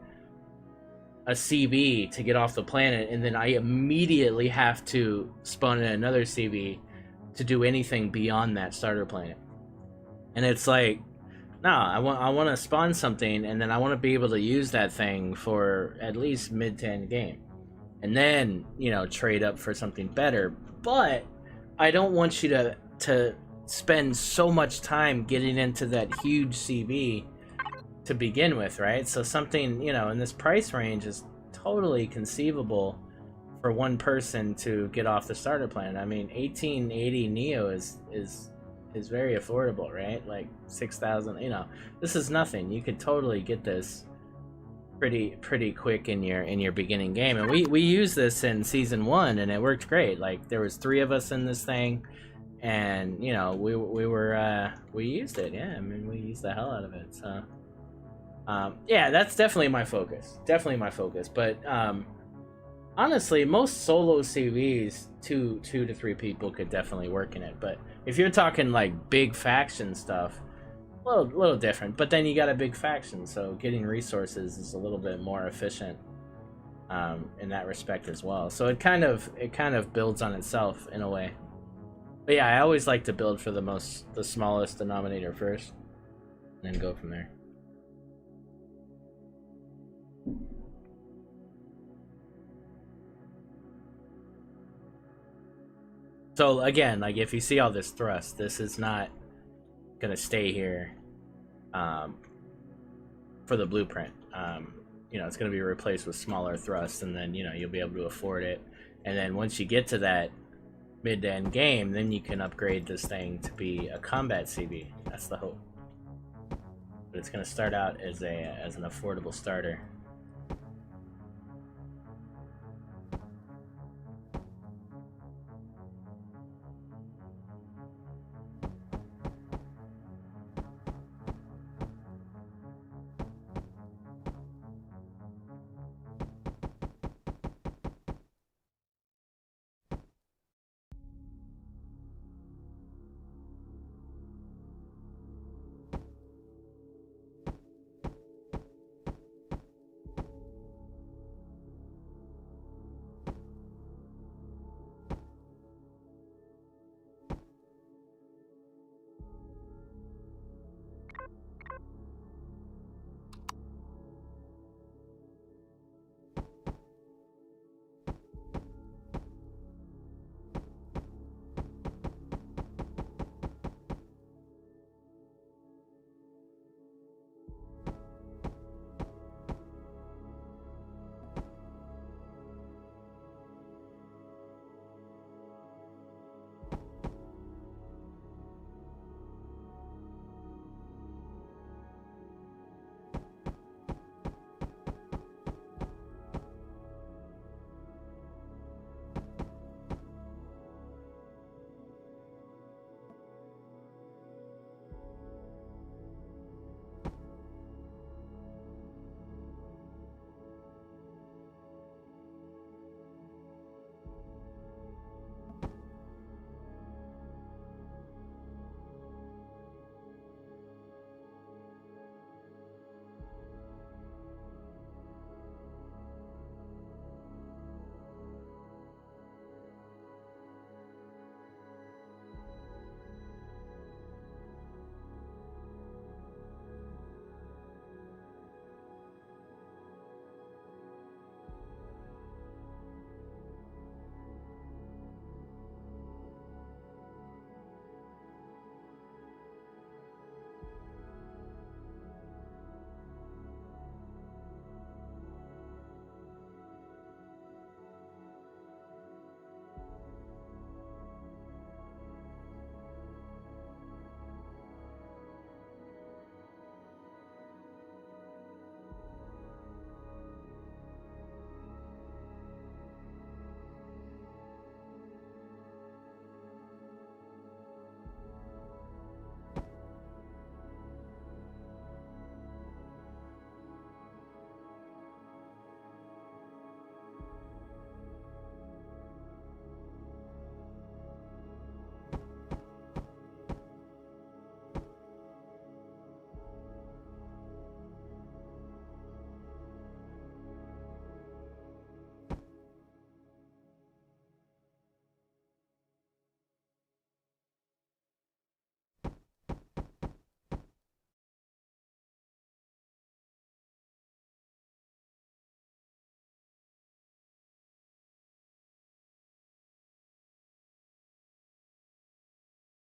a CB to get off the planet and then I immediately have to spawn in another CB to do anything beyond that starter planet. And it's like, no, I want to spawn something and then I want to be able to use that thing for at least mid to end game. And then, trade up for something better. But I don't want you to spend so much time getting into that huge CV to begin with, right? So something, in this price range is totally conceivable for one person to get off the starter plan. I mean, 1880 Neo is very affordable, right? Like 6,000, this is nothing. You could totally get this pretty quick in your beginning game. And we used this in season 1 and it worked great. Like there was 3 of us in this thing and we used it. Yeah, I mean, we used the hell out of it. So yeah, that's definitely my focus. But honestly, most solo CVs, 2 to 3 people could definitely work in it. But if you're talking like big faction stuff, little different. But then you got a big faction, so getting resources is a little bit more efficient in that respect as well. So it kind of builds on itself in a way. But yeah, I always like to build for the smallest denominator first, and then go from there. So again, like if you see all this thrust, this is not gonna stay here for the blueprint. It's gonna be replaced with smaller thrust, and then you'll be able to afford it. And then once you get to that mid to end game, then you can upgrade this thing to be a combat CB. That's the hope. But it's gonna start out as an affordable starter.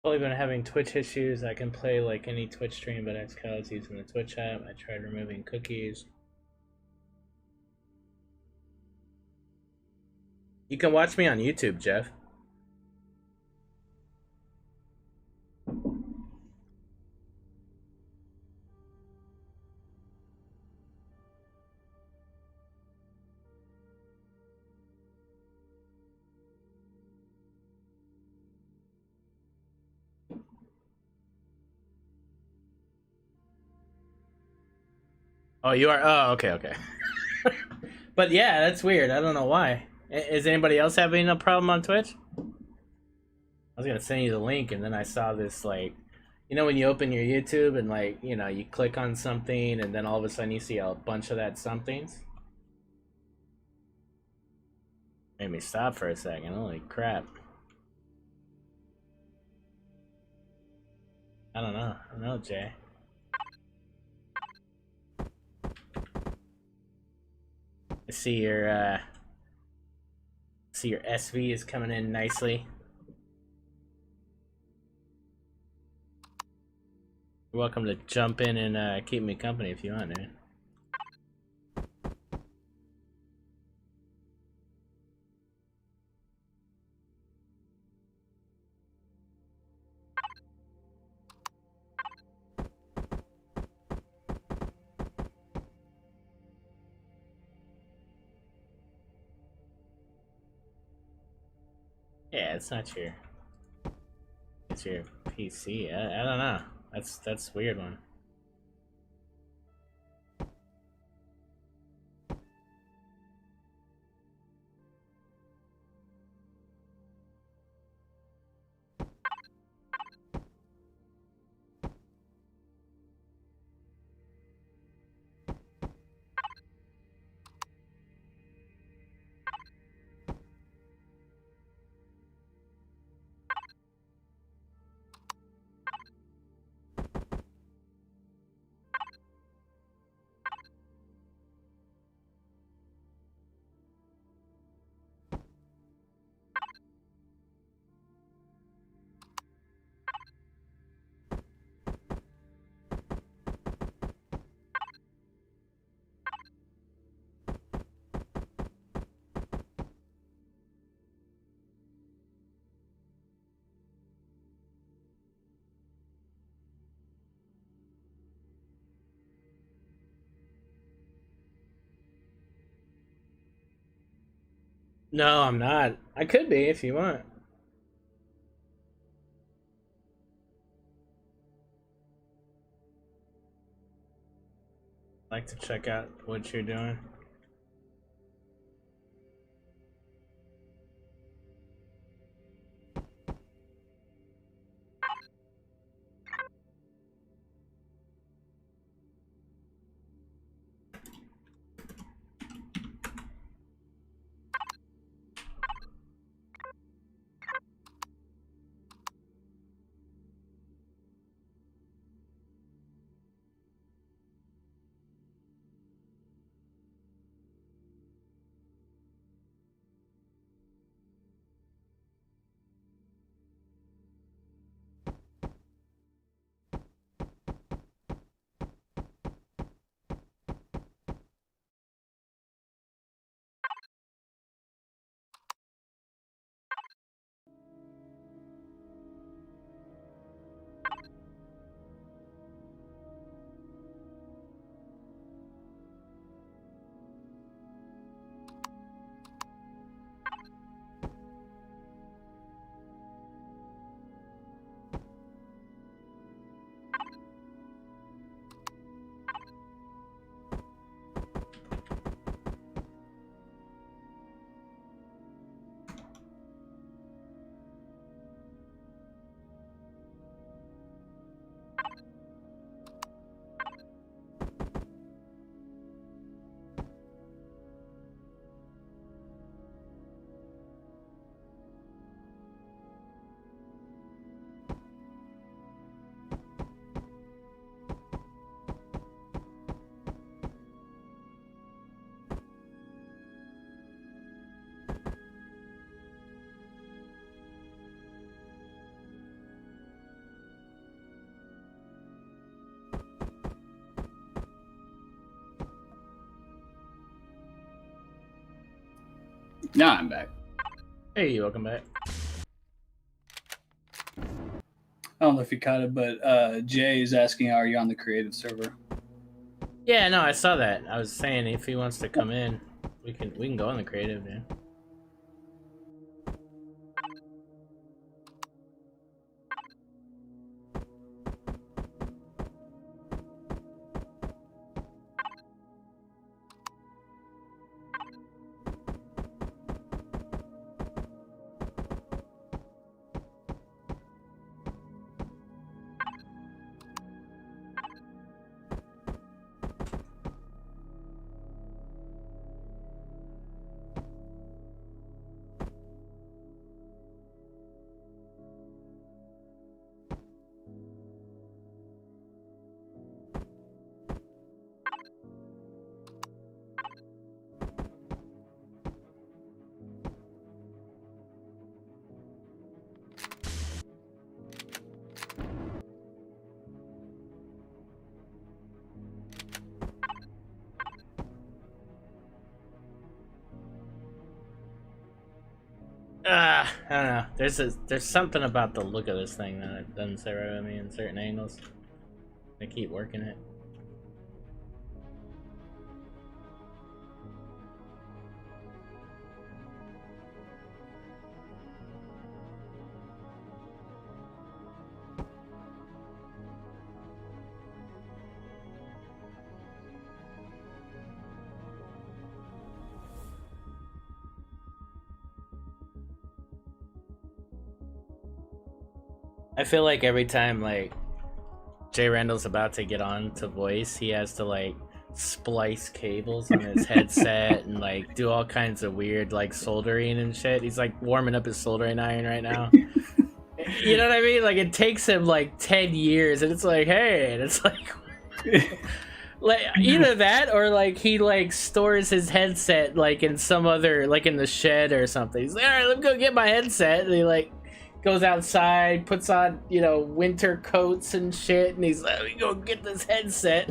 Only been having Twitch issues. I can play like any Twitch stream, but XCalibers using the Twitch app. I tried removing cookies. You can watch me on YouTube, Jeff. Oh, you are? Oh, okay, okay. But yeah, that's weird. I don't know why. Is anybody else having a problem on Twitch? I was gonna send you the link, and then I saw this, like, you know, when you open your YouTube and, like, you know, you click on something, and then all of a sudden you see a bunch of that somethings. Made me stop for a second. Holy crap. I don't know, Jay. I see your SV is coming in nicely. You're welcome to jump in and keep me company if you want, dude. Yeah, it's not your. It's your PC. I don't know. That's a weird one. No, I'm not. I could be if you want. Like to check out what you're doing. Now I'm back. Hey, welcome back. I don't know if you caught it, but Jay is asking, are you on the creative server? Yeah, no, I saw that. I was saying if he wants to come in, we can go on the creative, man. I don't know. There's something about the look of this thing that it doesn't sit right with me in certain angles. I keep working it. I feel like every time like Jay Randall's about to get on to voice, he has to like splice cables on his headset and like do all kinds of weird like soldering and shit. He's like warming up his soldering iron right now. You know what I mean? Like it takes him like 10 years and it's like, hey, and it's like like either that or like he like stores his headset like in some other like in the shed or something. He's like, all right, let me go get my headset, and he like goes outside, puts on, you know, winter coats and shit, and he's like, let me go get this headset.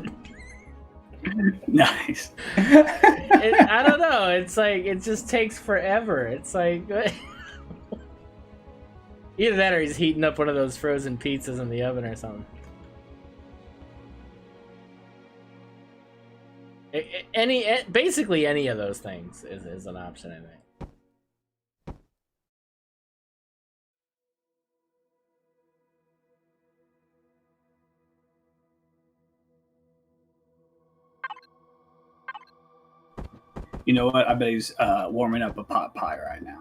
Nice. I don't know. It's like it just takes forever. It's like either that or he's heating up one of those frozen pizzas in the oven or something. Basically any of those things is an option, I think. You know what? I bet he's warming up a pot pie right now.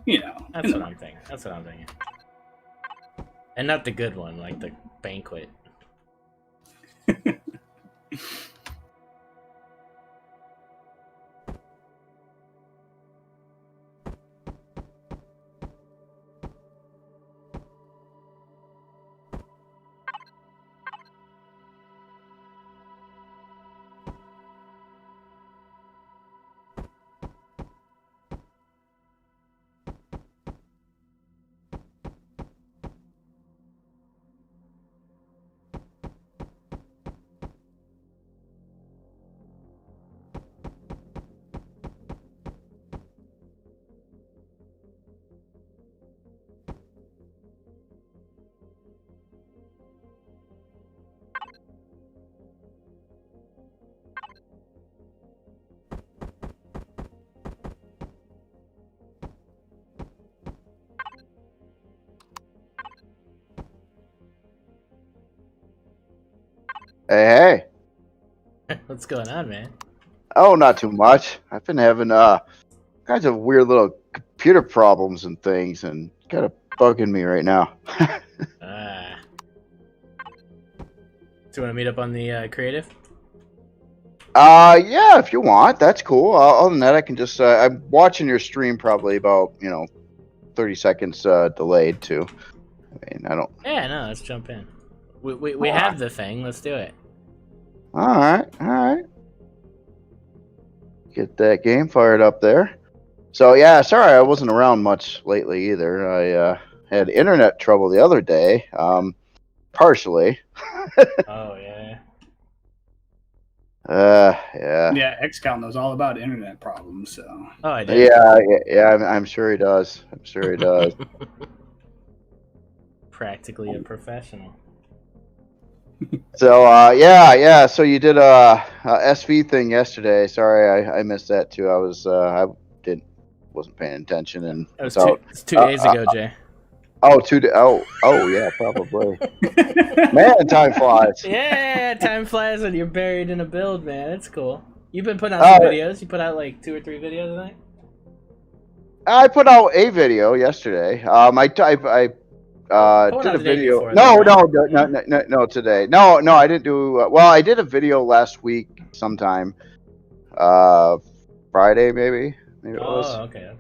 You know. That's what I'm thinking. That's what I'm thinking. And not the good one, like the banquet. Hey, hey. What's going on, man? Oh, not too much. I've been having kinds of weird little computer problems and things, and kind of bugging me right now. Do you want to meet up on the creative? Yeah, if you want, that's cool. Other than that, I can just I'm watching your stream probably about 30 seconds delayed too. I mean, I don't. Yeah, no, let's jump in. We have the thing. Let's do it. All right. Get that game fired up there. So yeah, sorry I wasn't around much lately either. I had internet trouble the other day, partially. Oh yeah. Yeah. Yeah, XCal knows all about internet problems. So Oh, I did. Yeah. I'm sure he does. I'm sure he does. Practically a professional. So yeah. So you did a SV thing yesterday. Sorry, I missed that too. I wasn't paying attention and It was was out. two days ago, Jay. Oh yeah, probably. Man, time flies. Yeah, time flies when you're buried in a build, man. It's cool. You've been putting out some videos. You put out like 2 or 3 videos a night. I put out a video yesterday. I did a video. Before, No, right? no, today. No, I didn't do. Well, I did a video last week sometime. Friday maybe it was. Okay.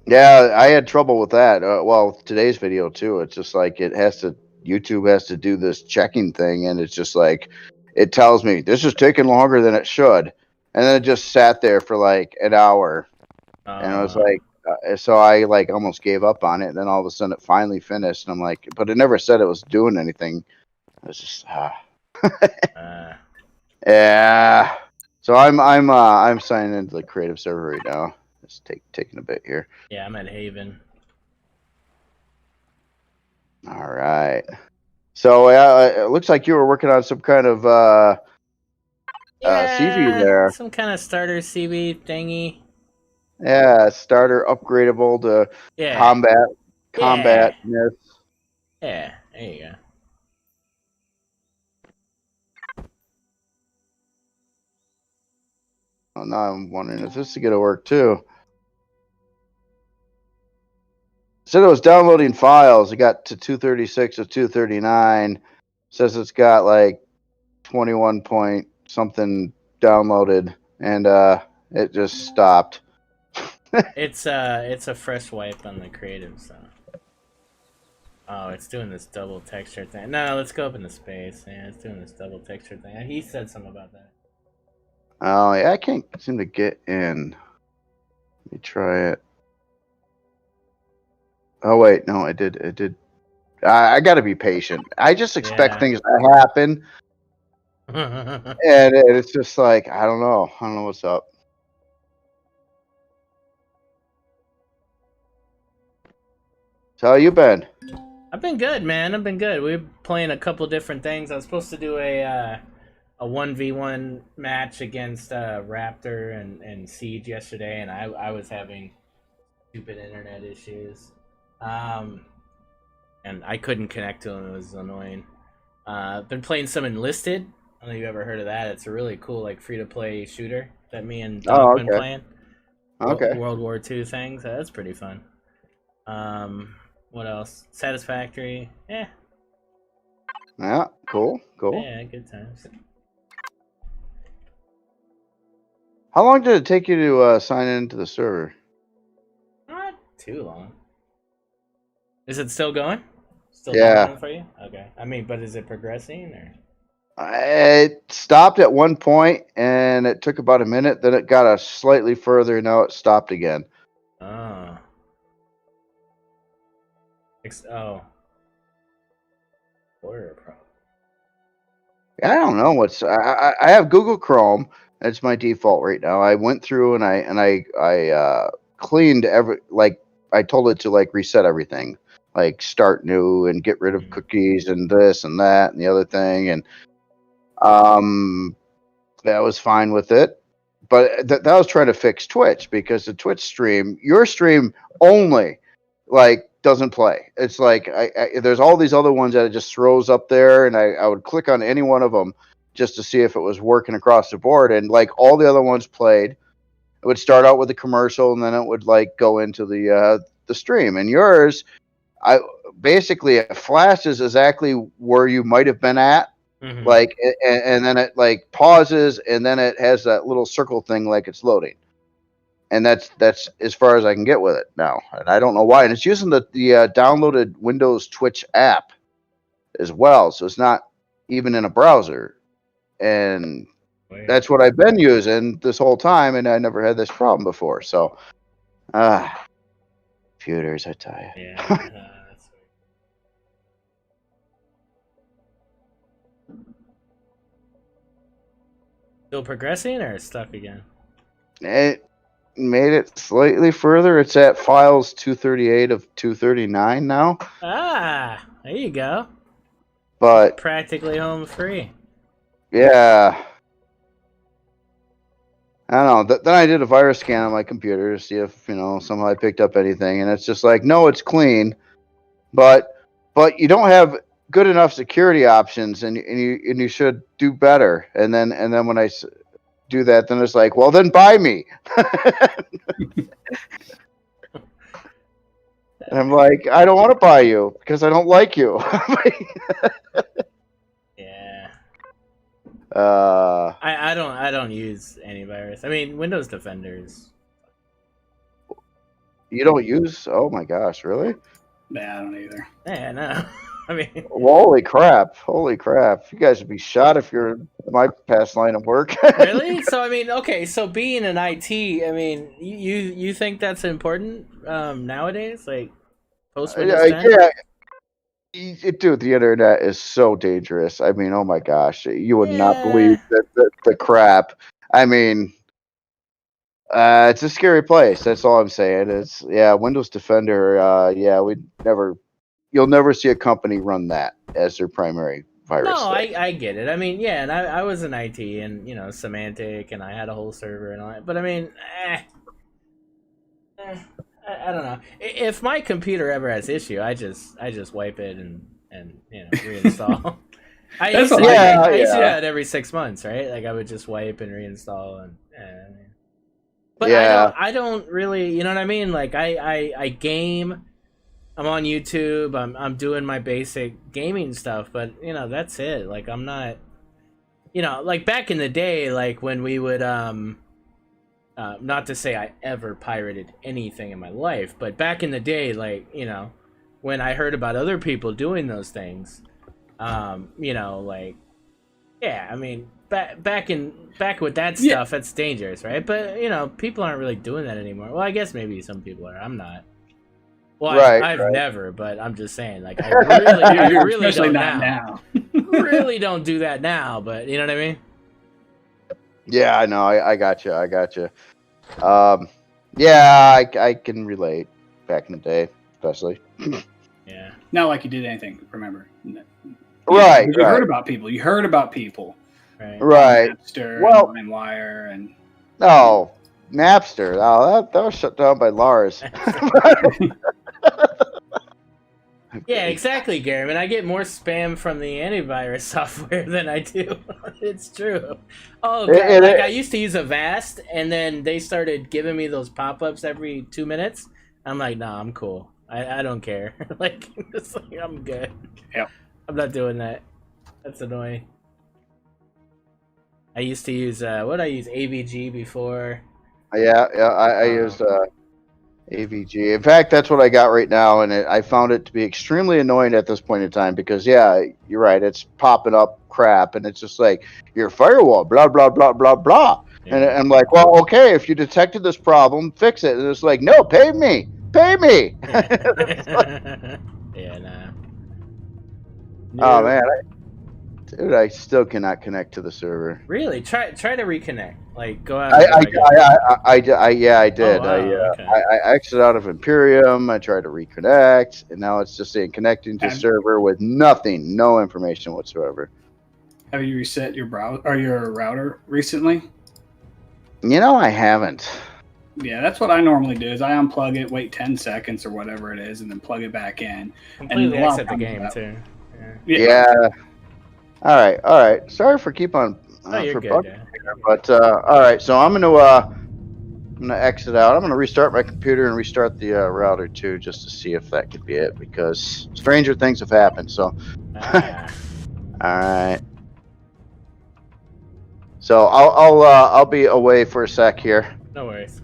Yeah, I had trouble with that. Well, today's video too. It's just like YouTube has to do this checking thing, and it's just like it tells me this is taking longer than it should, and then it just sat there for like an hour, and I was like, so I like almost gave up on it. And then all of a sudden, it finally finished, and I'm like, but it never said it was doing anything. It was just yeah. So I'm signing into the creative server right now. It's taking a bit here. Yeah, I'm at Haven. All right. So it looks like you were working on some kind of CV there. Some kind of starter CV thingy. Yeah, starter upgradable to combat. Yeah, there you go. Oh, now I'm wondering if this is gonna work too. Said it was downloading files. It got to 236 or 239. Says it's got like 21 point something downloaded, and it just stopped. It's a fresh wipe on the creative stuff. Oh, it's doing this double texture thing. No, let's go up into space. Yeah, it's doing this double texture thing. He said something about that. Oh yeah, I can't seem to get in. Let me try it. Oh wait, no, I did. I got to be patient. I just expect things to happen, and it's just like I don't know what's up. So how you been? I've been good, man. I've been good. We've been playing a couple different things. I was supposed to do a 1v1 match against Raptor and Siege yesterday, and I was having stupid internet issues. And I couldn't connect to him. It was annoying. Been playing some Enlisted. I don't know if you've ever heard of that. It's a really cool, like, free-to-play shooter that me and Doug been playing. Okay. World War II things. That's pretty fun. What else? Satisfactory. Yeah. Yeah. Cool. Yeah, good times. How long did it take you to sign into the server? Not too long. Is it still going? Still going for you? Okay. I mean, but is it progressing or? It stopped at one point, and it took about a minute. Then it got slightly further. Now it stopped again. Oh. Order problem. I don't know what's. I have Google Chrome. That's my default right now. I went through and I cleaned I told it to like reset everything, like start new and get rid of cookies and this and that and the other thing, and that was fine with it. But that was trying to fix Twitch, because the Twitch stream, your stream only, like, doesn't play. It's like there's all these other ones that it just throws up there, and I would click on any one of them just to see if it was working across the board, and like all the other ones played. It would start out with a commercial, and then it would like go into the stream. And yours, basically it flashes exactly where you might have been at. Mm-hmm. Like, and then it like pauses, and then it has that little circle thing like it's loading. And that's as far as I can get with it now. And I don't know why. And it's using the downloaded Windows Twitch app as well. So it's not even in a browser. And that's what I've been using this whole time. And I never had this problem before. So, computers, I tell you. Yeah. That's weird. Still progressing or stuck again? It made it slightly further. It's at files 238 of 239 now. Ah, there you go. But Practically home free. yeah, I don't know. Then I did a virus scan on my computer to see if somehow I picked up anything, and it's just like, no, it's clean, but you don't have good enough security options, and you should do better. And then when I do that, then it's like, well, then buy me. And I'm like, I don't want to buy you because I don't like you. Yeah. uh, I don't use antivirus. I mean, Windows Defenders. you don't use? Oh my gosh, really? Nah, I don't either. Yeah, no. I mean, Holy crap! Holy crap! You guys would be shot if you're my past line of work. really? So I mean, okay. So being an IT, I mean, you think that's important nowadays, like post Windows 10? Yeah. Dude, the internet is so dangerous. I mean, oh my gosh, you would not believe the crap. I mean, it's a scary place. That's all I'm saying. It's Windows Defender. You'll never see a company run that as their primary virus. No, thing. I get it. I mean, yeah, and I was in IT and Symantec, and I had a whole server and all that. But I mean, I don't know. If my computer ever has issue, I just wipe it and reinstall. I used to do that every 6 months, right? Like I would just wipe and reinstall but I don't really, you know what I mean? Like I game. I'm on YouTube. I'm doing my basic gaming stuff, but that's it. Like I'm not, like back in the day, like when we would not to say I ever pirated anything in my life, but back in the day, like when I heard about other people doing those things, like I mean back with that stuff, that's dangerous, right? But people aren't really doing that anymore. Well, I guess maybe some people are. I'm not. Well, I've never, but I'm just saying, like, I really don't now. Really don't do that now, but you know what I mean? Yeah, I know. I got you. I can relate. Back in the day, especially. Yeah. Not like you did anything. Remember? Right. You heard about people. You heard about people. Right. Napster, and LimeWire, and no. Napster. Oh, that was shut down by Lars. Yeah, exactly, Gary. And I get more spam from the antivirus software than I do. It's true. Oh, God. I used to use Avast, and then they started giving me those pop-ups every 2 minutes. I'm like, nah, I'm cool. I don't care. Like, I'm good. Yep. I'm not doing that. That's annoying. I used to use AVG before. I used AVG. In fact, that's what I got right now, and I found it to be extremely annoying at this point in time because, you're right, it's popping up crap, and it's just like, your firewall, blah, blah, blah, blah, blah. Yeah. And I'm like, well, okay, if you detected this problem, fix it. And it's like, no, pay me. Pay me. Yeah, nah. Oh, man. Dude, I still cannot connect to the server. Really? Try to reconnect. Like go out. I did. Oh, wow, okay. I exited out of Empyrion. I tried to reconnect, and now it's just saying connecting to server with nothing, no information whatsoever. Have you reset your browser or your router recently? I haven't. Yeah, that's what I normally do. Is I unplug it, wait 10 seconds or whatever it is, and then plug it back in. Completely exit the game too. Yeah. All right. Sorry for keep on. You're good. But all right. So I'm gonna exit out. I'm gonna restart my computer and restart the router too, just to see if that could be it, because stranger things have happened. So. All right. So I'll be away for a sec here. No worries.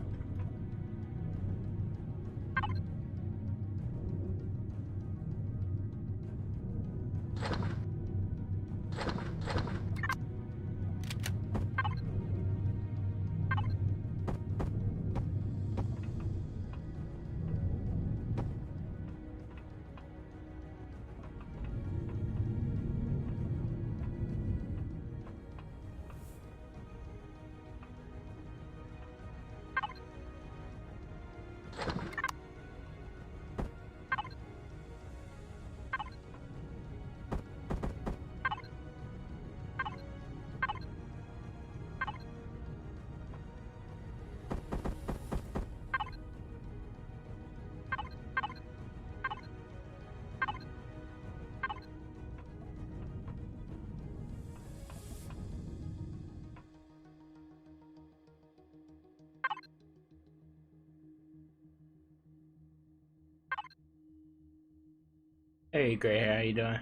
Hey, gray hair, how you doing?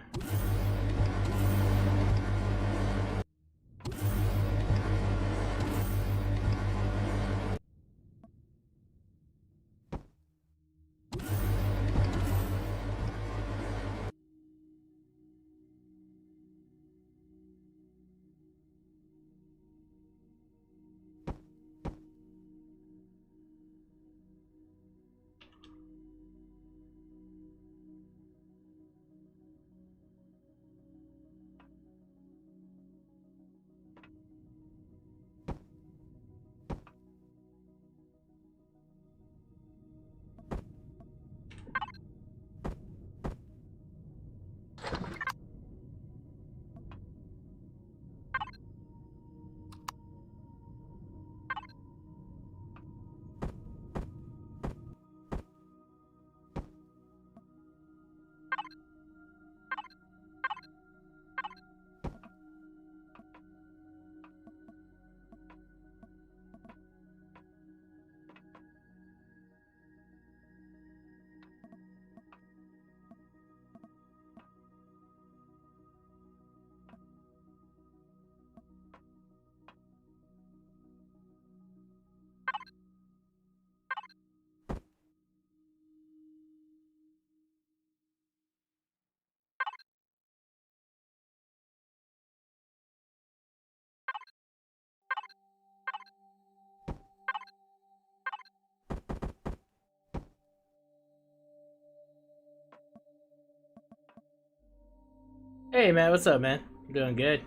Hey, man, what's up, man? I'm doing good.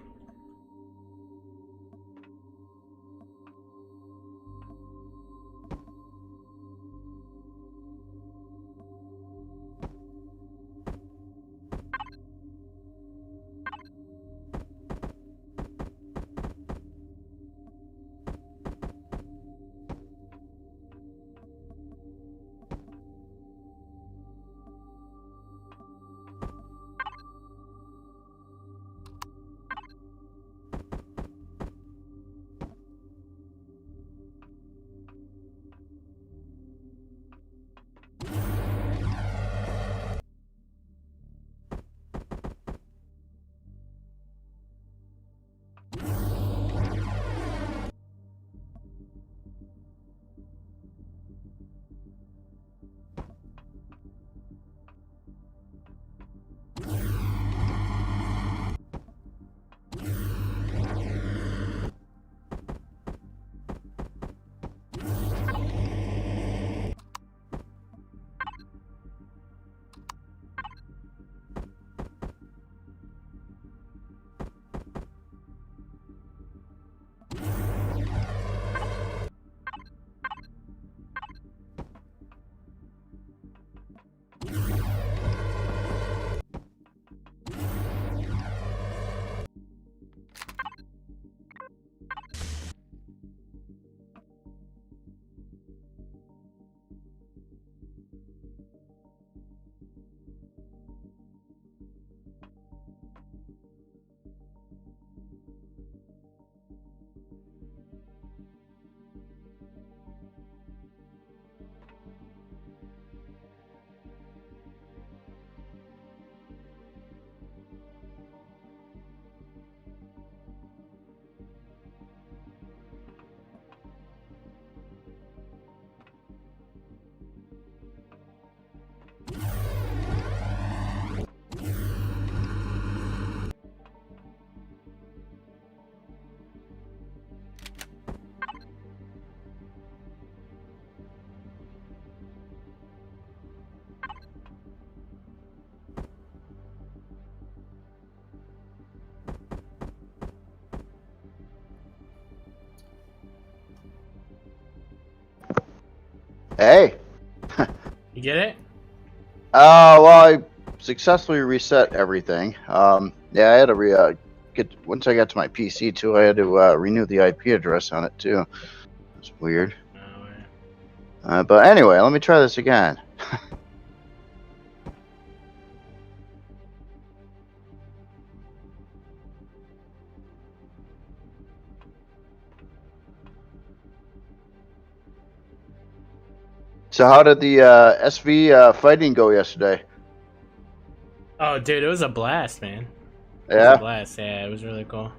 Hey. You get it? Well, I successfully reset everything. Yeah, I had to once I got to my PC too, I had to renew the IP address on it too. It's weird. Oh, yeah. But anyway, let me try this again. So how did the SV fighting go yesterday? Oh, dude, it was a blast, man. It was a Yeah. blast. Yeah, it was really cool.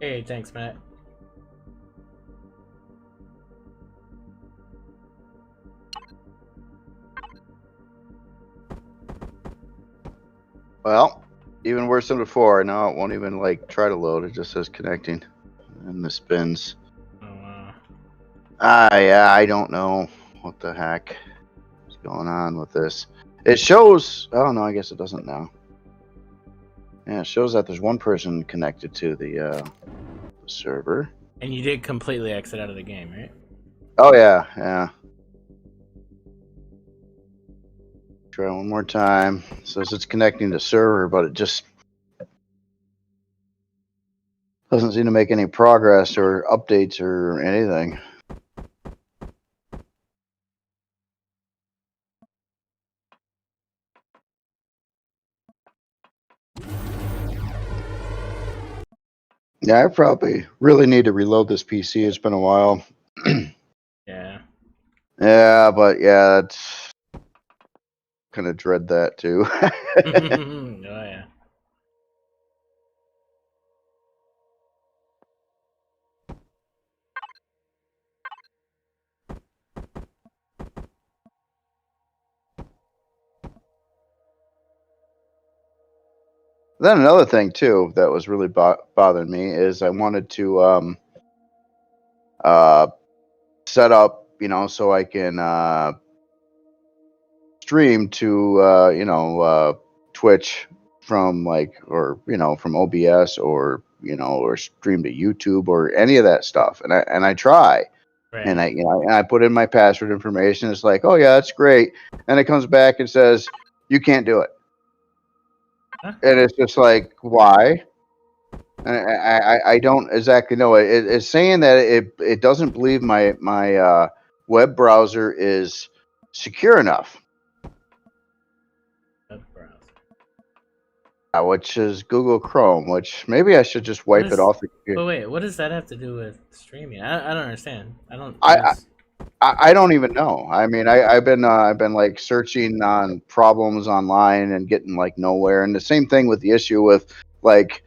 Hey, thanks, Matt. Well, even worse than before. Now it won't even like try to load. It just says connecting, and the spins. Oh, wow. Yeah, I don't know what the heck is going on with this. It shows. Oh no, I guess it doesn't now. Yeah, it shows that there's one person connected to the server. And you did completely exit out of the game, right? Oh yeah, yeah. Try one more time. It says it's connecting to server, but it just doesn't seem to make any progress or updates or anything. Yeah, I probably really need to reload this PC. It's been a while. Yeah. Yeah, but yeah, it's kind of dread that too. Oh, yeah. Then another thing too that was really bothering me is I wanted to set up, so I can stream to Twitch from from OBS or stream to YouTube or any of that stuff. And I try. Right. And I put in my password information. It's like, oh yeah, that's great. And it comes back and says you can't do it. Huh? And it's just like, why? And I don't exactly know. It's saying that it doesn't believe my web browser is secure enough, Web browser. which is Google Chrome. Which maybe I should just wipe it off the computer. But wait, what does that have to do with streaming? I don't understand. I don't. I don't even know. I mean, I've been like searching on problems online and getting like nowhere. And the same thing with the issue with like,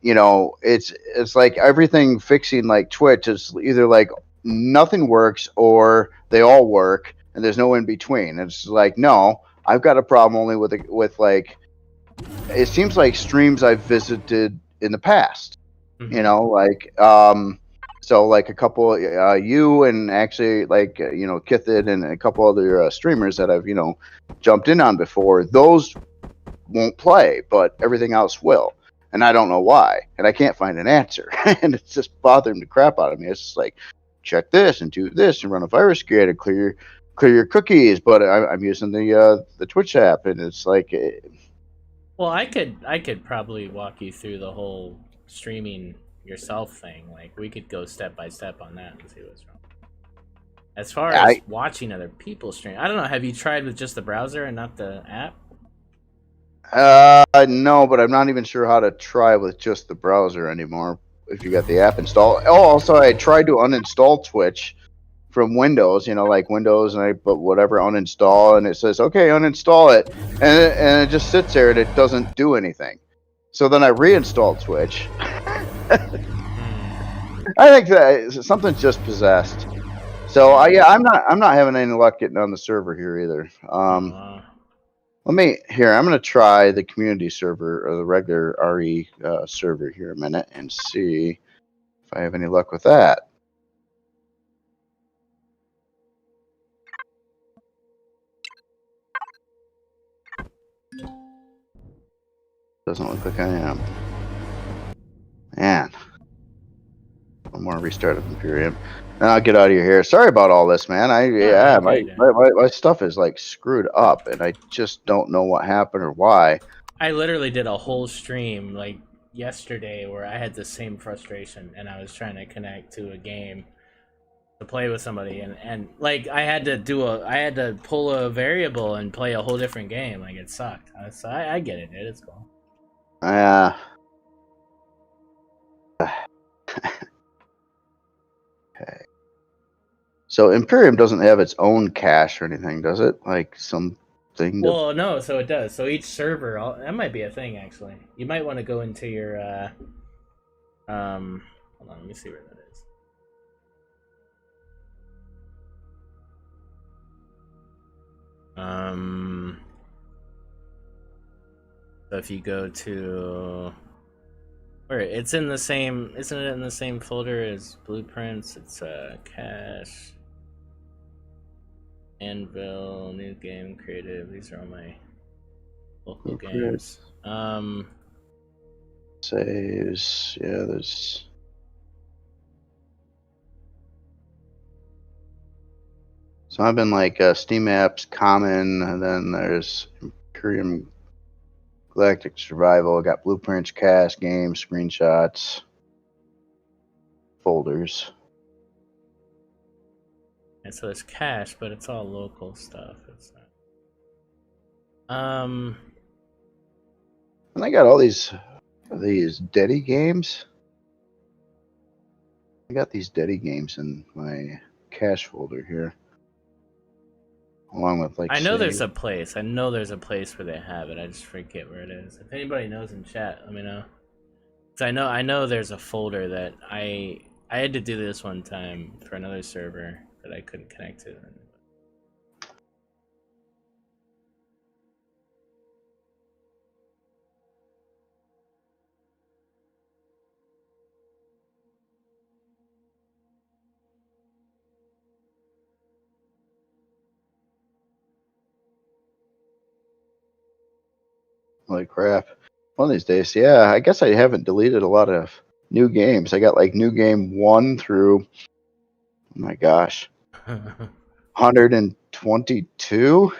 it's like everything fixing like Twitch is either like nothing works or they all work and there's no in between. It's like, no, I've got a problem only with like, it seems like streams I've visited in the past. Mhm. So like a couple, you and actually like Kithid and a couple other streamers that I've jumped in on before, those won't play, but everything else will, and I don't know why, and I can't find an answer, and it's just bothering the crap out of me. It's just like, check this and do this and run a virus scan and clear your cookies, but I'm using the Twitch app, and it's like, Well, I could probably walk you through the whole streaming yourself thing. Like, we could go step by step on that and see what's wrong. As far as watching other people stream, I don't know. Have you tried with just the browser and not the app? no, but I'm not even sure how to try with just the browser anymore if you got the app installed. Oh, also I tried to uninstall Twitch from Windows, like Windows, and I put whatever uninstall, and it says okay, uninstall it, and it just sits there and it doesn't do anything. So then I reinstalled Twitch. I think that something's just possessed. So I'm not having any luck getting on the server here either. I'm gonna try the community server or the regular RE server here a minute and see if I have any luck with that. Doesn't look like I am. Man. One more restart of Empyrion. Now I'll get out of your hair. Sorry about all this, man. My stuff is like screwed up, and I just don't know what happened or why. I literally did a whole stream like yesterday where I had the same frustration, and I was trying to connect to a game to play with somebody, and like I had to pull a variable and play a whole different game. Like, it sucked. So I get it, dude. It's cool. Okay. So Empyrion doesn't have its own cache or anything, does it? Like something. Well, no. So it does. So each server, that might be a thing actually. You might want to go into your hold on. Let me see where that is. So if you go to where it's in the same, isn't it in the same folder as blueprints? It's cache, Anvil, new game, creative. These are all my local games. Saves. Yeah, there's. So I've been like Steam apps, common, and then there's Empyrion Galactic Survival. I got blueprints, cast, games, screenshots, folders. And so it's cache, but it's all local stuff. It's not. And I got all these Deddy games. I got these Deddy games in my cache folder here. Along with like I know there's a place. I know there's a place where they have it. I just forget where it is. If anybody knows in chat, let me know. 'Cause I know there's a folder that I had to do this one time for another server that I couldn't connect to. Holy crap. One of these days, yeah, I guess I haven't deleted a lot of new games. I got like new game 1 through, oh my gosh, 122.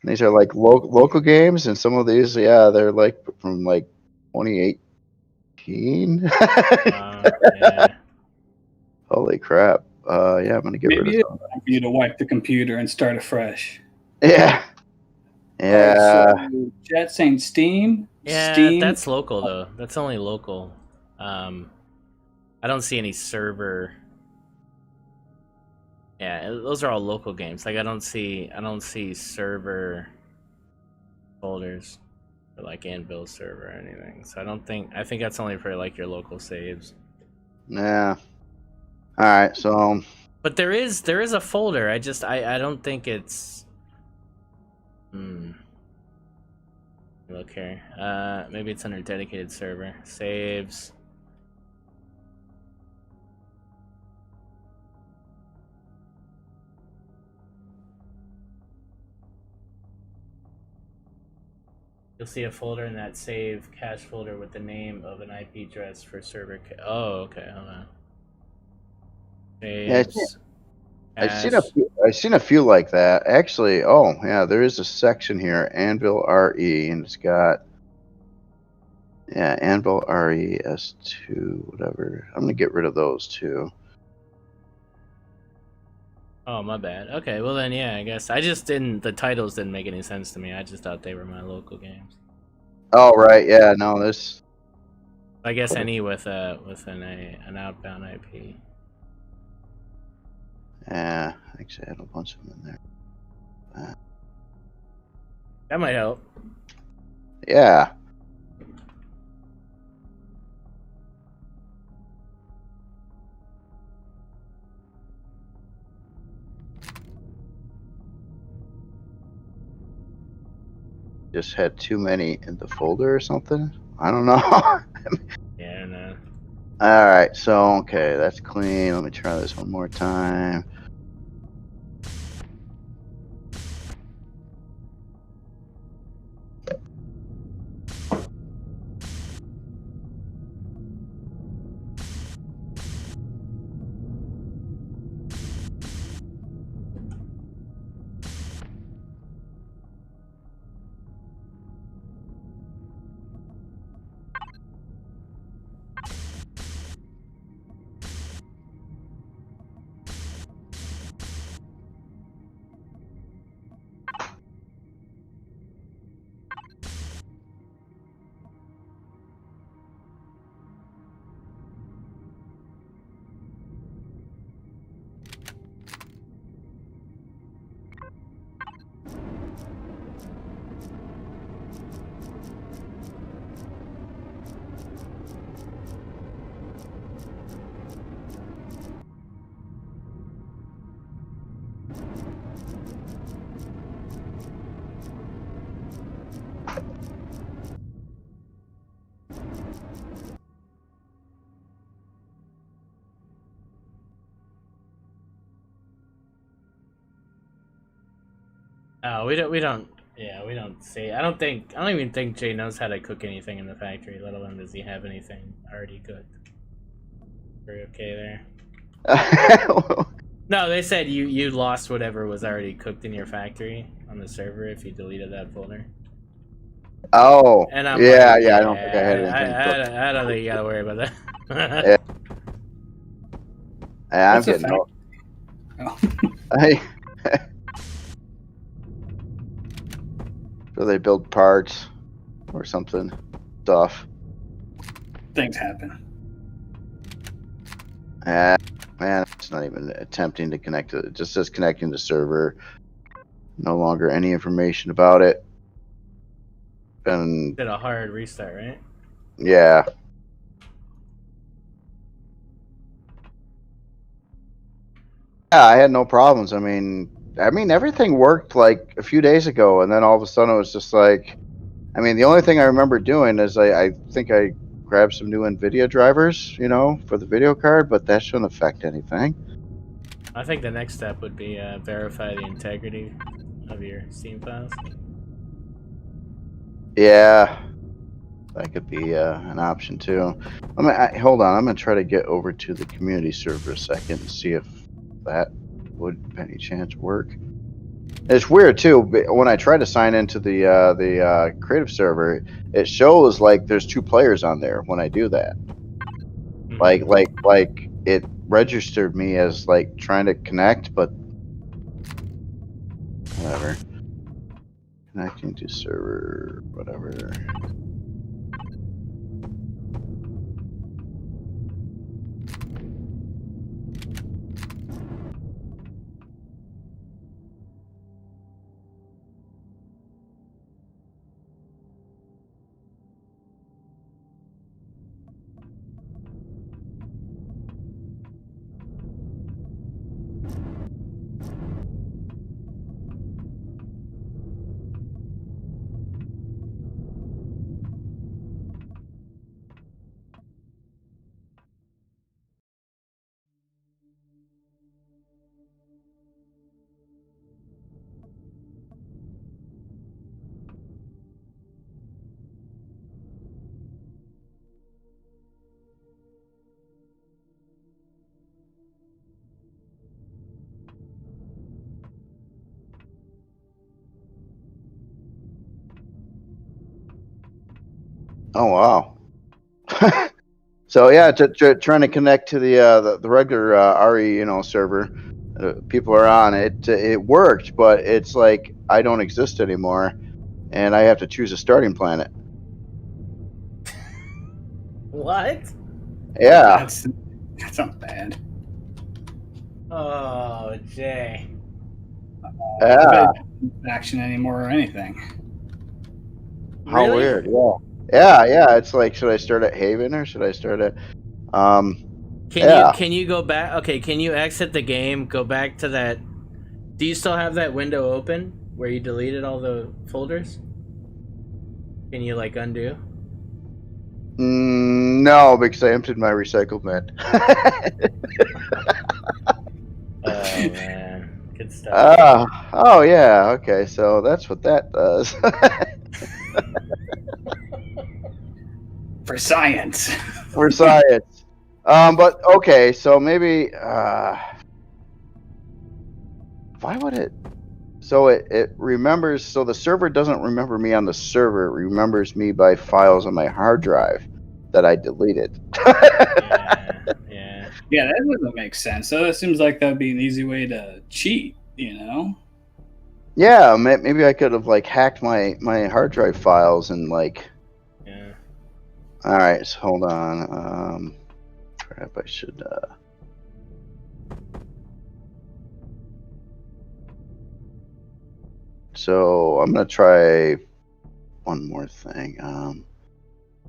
These are like local games, and some of these, yeah, they're like from like 2018. Yeah. Holy crap. Yeah, I'm going to get rid of some. Time for you to wipe the computer and start afresh. Yeah. Yeah. So chat saying Steam. Yeah, Steam. that's local though. That's only local. I don't see any server. Yeah, those are all local games. Like I don't see server folders for like Anvil server or anything. So I think that's only for like your local saves. Yeah. All right. So. But there is a folder. I don't think it's. Look here. Maybe it's under dedicated server. Saves. You'll see a folder in that save cache folder with the name of an IP address for server. Oh, okay. Hold on. Yeah, Saves. I've seen a few like that. Actually, oh yeah, there is a section here, Anvil RE, and it's got Anvil RE S2, whatever. I'm gonna get rid of those too. Oh, my bad. Okay, well then, yeah, I guess I just didn't. The titles didn't make any sense to me. I just thought they were my local games. Oh right, yeah, no, this. I guess any with an outbound IP. Yeah, actually, I had a bunch of them in there. That might help. Yeah. Just had too many in the folder or something. I don't know. Yeah, no. All right, so okay, that's clean. Let me try this one more time. Oh, we don't. Yeah, we don't see. I don't even think Jay knows how to cook anything in the factory. Let alone does he have anything already cooked. We're okay there. No, they said you lost whatever was already cooked in your factory on the server if you deleted that folder. Oh, And I'm yeah, like, yeah. I don't think I had anything. I don't think you gotta worry about that. Yeah. Yeah, I'm getting old. Oh. Hey. So they build parts or something, stuff. Things happen. Man, it's not even attempting to connect to it. It just says connecting to server. No longer any information about it. And Did a hard restart, right? yeah. Yeah, I had no problems. I mean, everything worked like a few days ago, and then all of a sudden it was just like, I mean, the only thing I remember doing is I think I grabbed some new NVIDIA drivers, for the video card, but that shouldn't affect anything. I think the next step would be verify the integrity of your Steam files. Yeah, that could be an option too. Hold on, I'm gonna try to get over to the community server a second and see if that would, by any chance, work. It's weird too. When I try to sign into the creative server, it shows like there's 2 players on there. When I do that, like it registered me as like trying to connect, but whatever. Connecting to server, whatever. Oh wow. So yeah, trying to connect to the regular RE server. People are on it. It worked, but it's like I don't exist anymore, and I have to choose a starting planet. What? Yeah. That's not bad. Oh, Jay. Yeah. Action anymore or anything. How Really? weird. Yeah. It's like, should I start at Haven or should I start at Can you go back? Okay, can you exit the game? Go back to that. Do you still have that window open where you deleted all the folders? Can you like undo? No, because I emptied my recycled bin. Oh man, good stuff. Oh yeah. Okay, so that's what that does. For science. For science. But okay, so maybe why would it? So it remembers. So the server doesn't remember me on the server. It remembers me by files on my hard drive that I deleted. Yeah. Yeah, that doesn't make sense. So it seems like that'd be an easy way to cheat, you know? Yeah, maybe I could have like hacked my hard drive files and like. Yeah. All right, so hold on. Crap, I should. So I'm gonna try one more thing.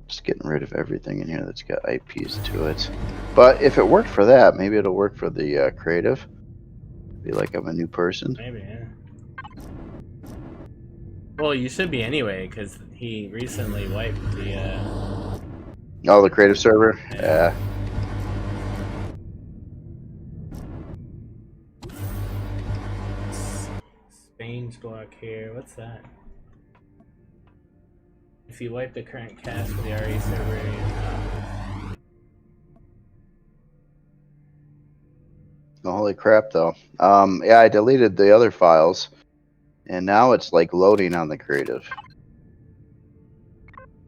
Just getting rid of everything in here that's got IPs to it. But if it worked for that, maybe it'll work for the creative. Be like I'm a new person. Maybe, yeah. Well, you should be anyway, because he recently wiped the. Oh, the creative server. Yeah. Spain's block here. What's that? If you wipe the current cache for the RE server, Holy crap, though. Yeah, I deleted the other files, and now it's like loading on the creative.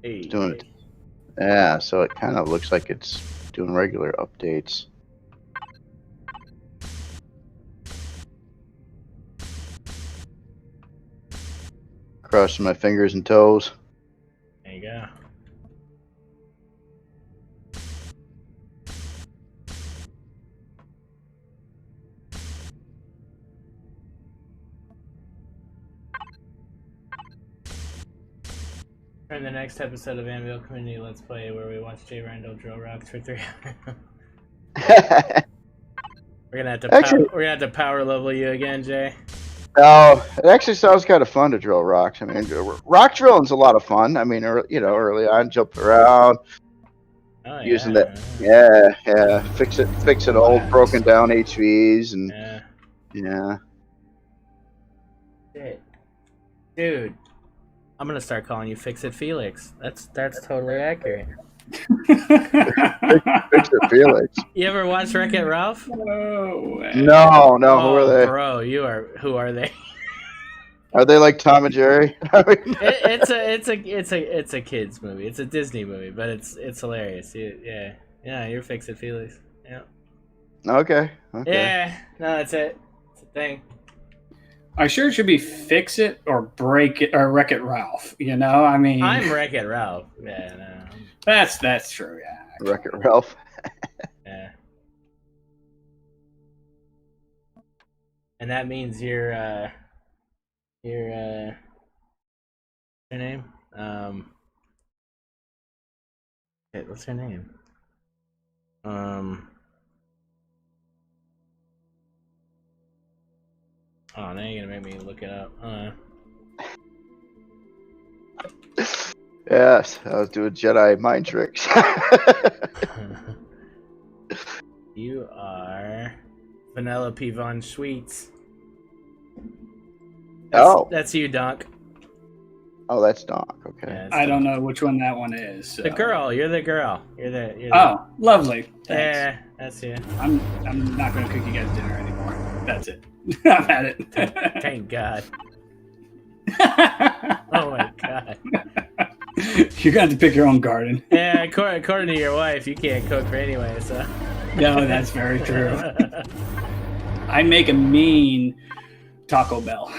hey, Doing it. Yeah, so it kind of looks like it's doing regular updates. Crossing my fingers and toes. There you go. In the next episode of Anvil Community Let's Play, where we watch Jay Randall drill rocks for 3 hours. We're gonna have to power level you again, Jay. Oh, it actually sounds kind of fun to drill rocks. I mean, rock drilling's a lot of fun. I mean, early on, jump around, using that. Yeah, fixing old broken down HVs and yeah. Shit. Dude, I'm gonna start calling you Fix It Felix. That's totally accurate. Fix it, Felix. You ever watch Wreck-It Ralph? No. No. Oh, Who are they? Bro, who are they? Are they like Tom and Jerry? I mean, it's a kids movie. It's a Disney movie, but it's hilarious. Yeah, you're Fix It Felix. Yeah. Okay. Yeah. No, that's it. It's a thing. I sure it should be Fix It or Break It or Wreck It Ralph. You know, I mean, I'm Wreck-It Ralph. Yeah, no. That's true. Yeah. Wreck-It Ralph. Yeah. And that means your name? What's her name? Oh, now you're gonna make me look it up. Yes, I was doing Jedi mind tricks. You are Vanellope von Schweetz. That's you, Donk. Oh, that's Donk. Okay. Yeah, I don't know which one that one is. So. The girl. You're the girl. You're the. Oh, lovely. Thanks. Yeah, that's you. I'm not going to cook you guys dinner anymore. That's it. I've had it. Thank God. Oh my God. You're gonna have to pick your own garden. Yeah, according to your wife, you can't cook anyway, so. No, that's very true. I make a mean Taco Bell.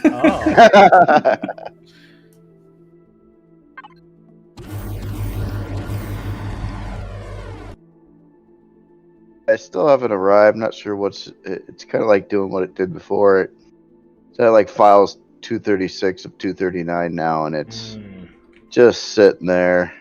Oh. I still haven't arrived. Not sure what's. It's kind of like doing what it did before. It's at like files 236 of 239 now, and it's just sitting there.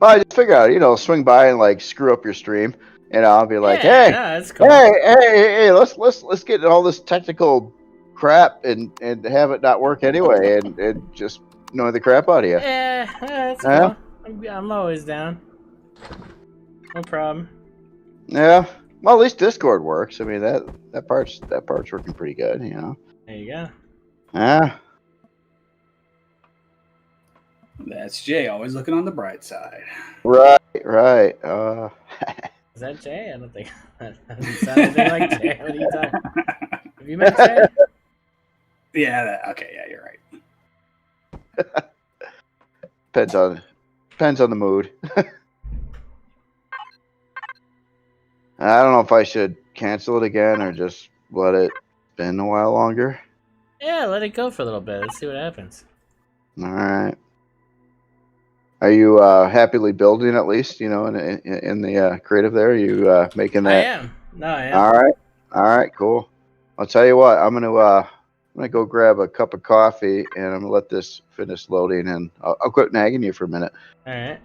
Well, I just figure out, swing by and like screw up your stream, and I'll be like, Yeah, hey, no, that's cool. hey, let's get all this technical crap and have it not work anyway, and just annoy the crap out of you. Yeah, that's Yeah. cool. I'm always down. No problem. Yeah. Well, at least Discord works. I mean that part's working pretty good, There you go. Yeah. That's Jay, always looking on the bright side. Right. Is that Jay? I don't think that doesn't sound anything like Jay. What are you talking? Have you met Jay? Yeah. Okay. Yeah, you're right. Depends on the mood. I don't know if I should cancel it again or just let it spin a while longer. Yeah, let it go for a little bit. Let's see what happens. All right. Are you happily building at least? In the creative there. Are you making that? I am. No, I am. All right, cool. I'll tell you what. I'm gonna go grab a cup of coffee and I'm gonna let this finish loading, and I'll quit nagging you for a minute. All right.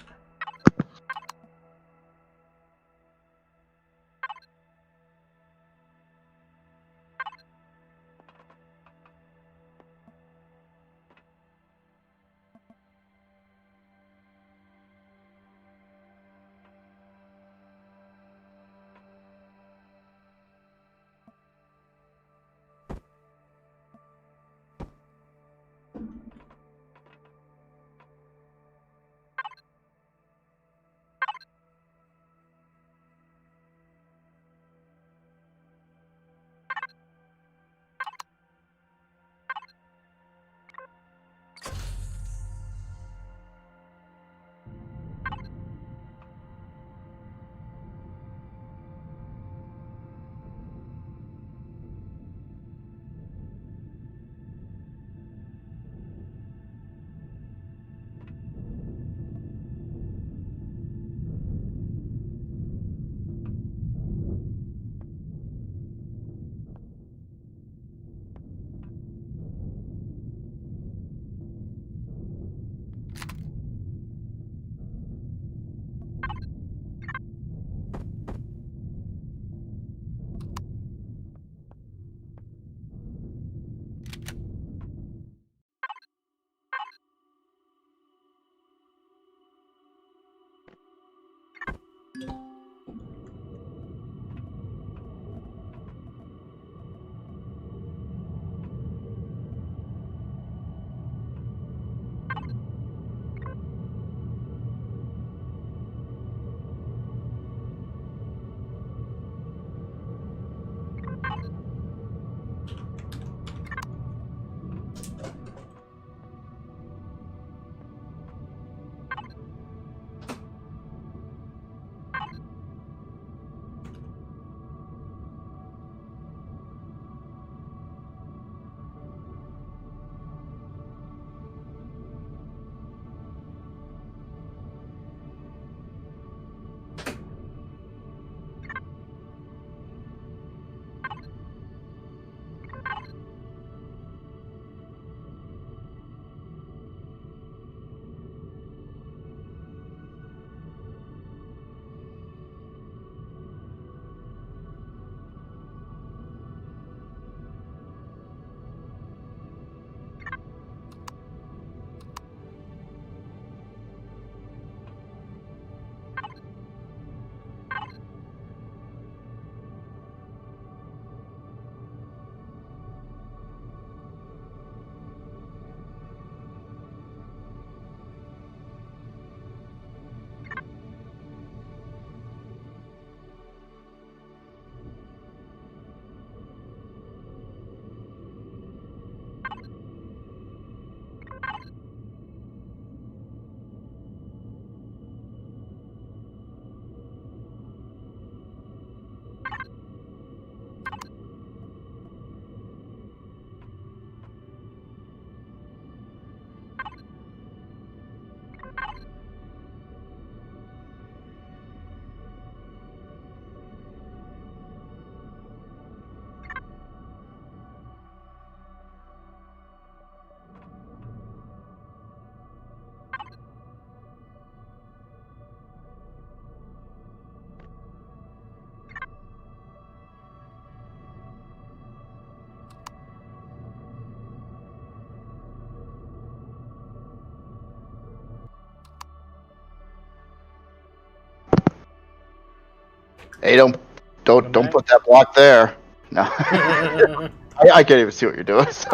Hey, don't back. put that block there. No, I can't even see what you're doing. So.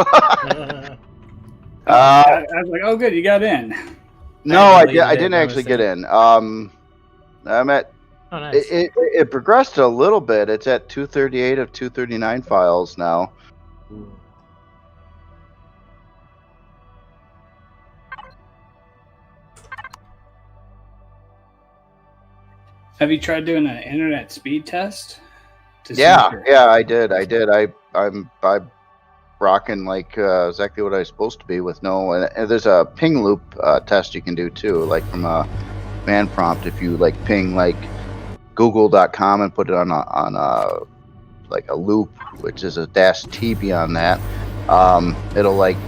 I was like, oh, good, you got in. No, I didn't actually get in. I'm at. Oh, nice. It progressed a little bit. It's at 238 of 239 files now. Ooh. Have you tried doing an internet speed test? Yeah, I did. I'm rocking like exactly what I was supposed to be with no. And there's a ping loop test you can do too, like from a man prompt. If you like ping like Google.com and put it on a like a loop, which is a -T beyond that, it'll like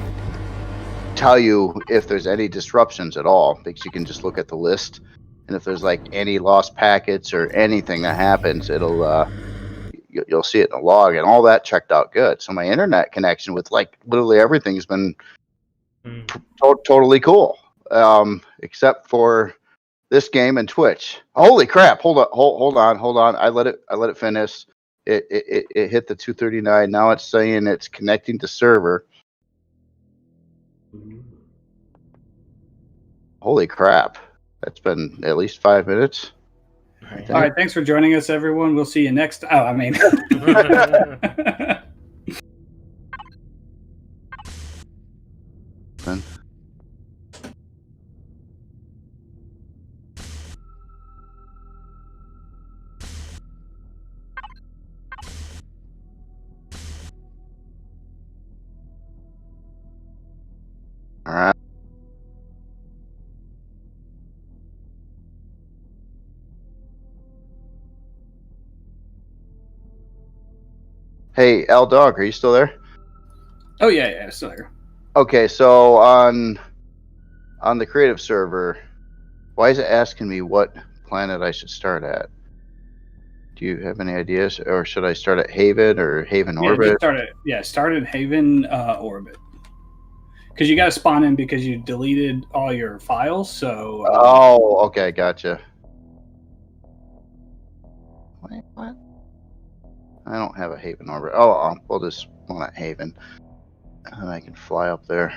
tell you if there's any disruptions at all, because you can just look at the list, and if there's like any lost packets or anything that happens, it'll you'll see it in the log, and all that checked out good. So my internet connection with like literally everything has been totally cool, except for this game and Twitch. Holy crap! Hold on. I let it finish. It hit the 239. Now it's saying it's connecting to server. Holy crap! That's been at least 5 minutes. All right, thanks for joining us, everyone. We'll see you next. Oh, I mean. All right. Hey, L Dog, are you still there? Oh yeah, still here. Okay, so on the creative server, why is it asking me what planet I should start at? Do you have any ideas, or should I start at Haven or Haven Orbit? Start at Haven Orbit, because you got to spawn in because you deleted all your files. So. Oh, okay, gotcha. Wait, what? I don't have a Haven Orbit. Oh, we'll just spawn at Haven, and I can fly up there.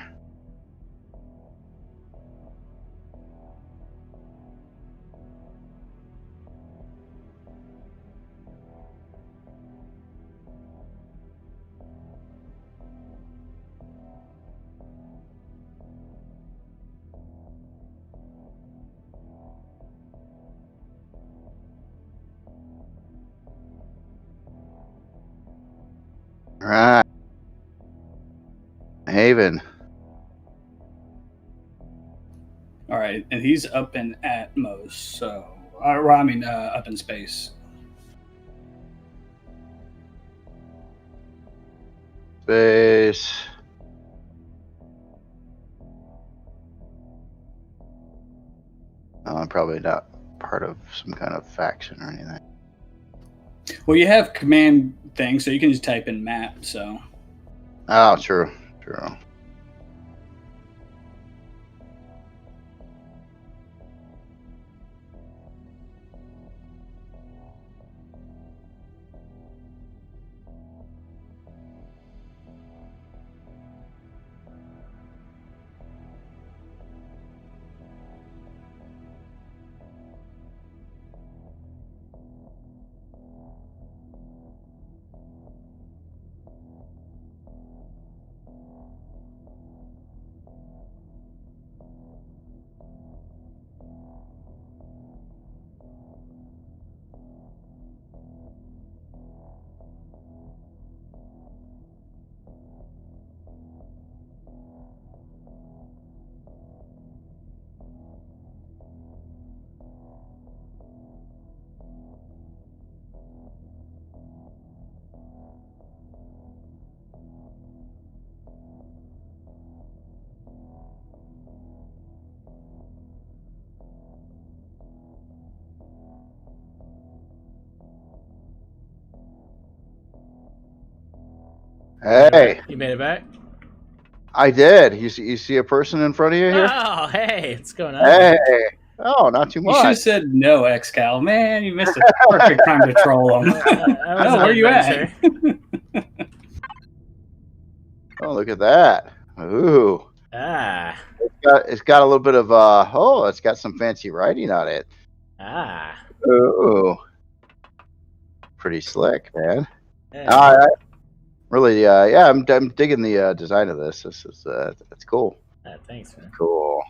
All right, Haven. All right, and he's up in Atmos, so I mean up in space. Space. I'm probably not part of some kind of faction or anything. Well, you have command thing, so you can just type in map. So. Oh, true. Hey, You made it back? I did. You see a person in front of you here? Oh, hey, what's going on? Hey, Oh, not too You should have much. said no, XCal. Man, you missed a perfect time to troll him. Oh, where you at? Oh, look at that. Ooh. Ah. It's got a little bit of it's got some fancy writing on it. Ah. Ooh. Pretty slick, man. Yeah. Really, yeah, I'm digging the design of this. This is that's cool. Thanks, man. Cool.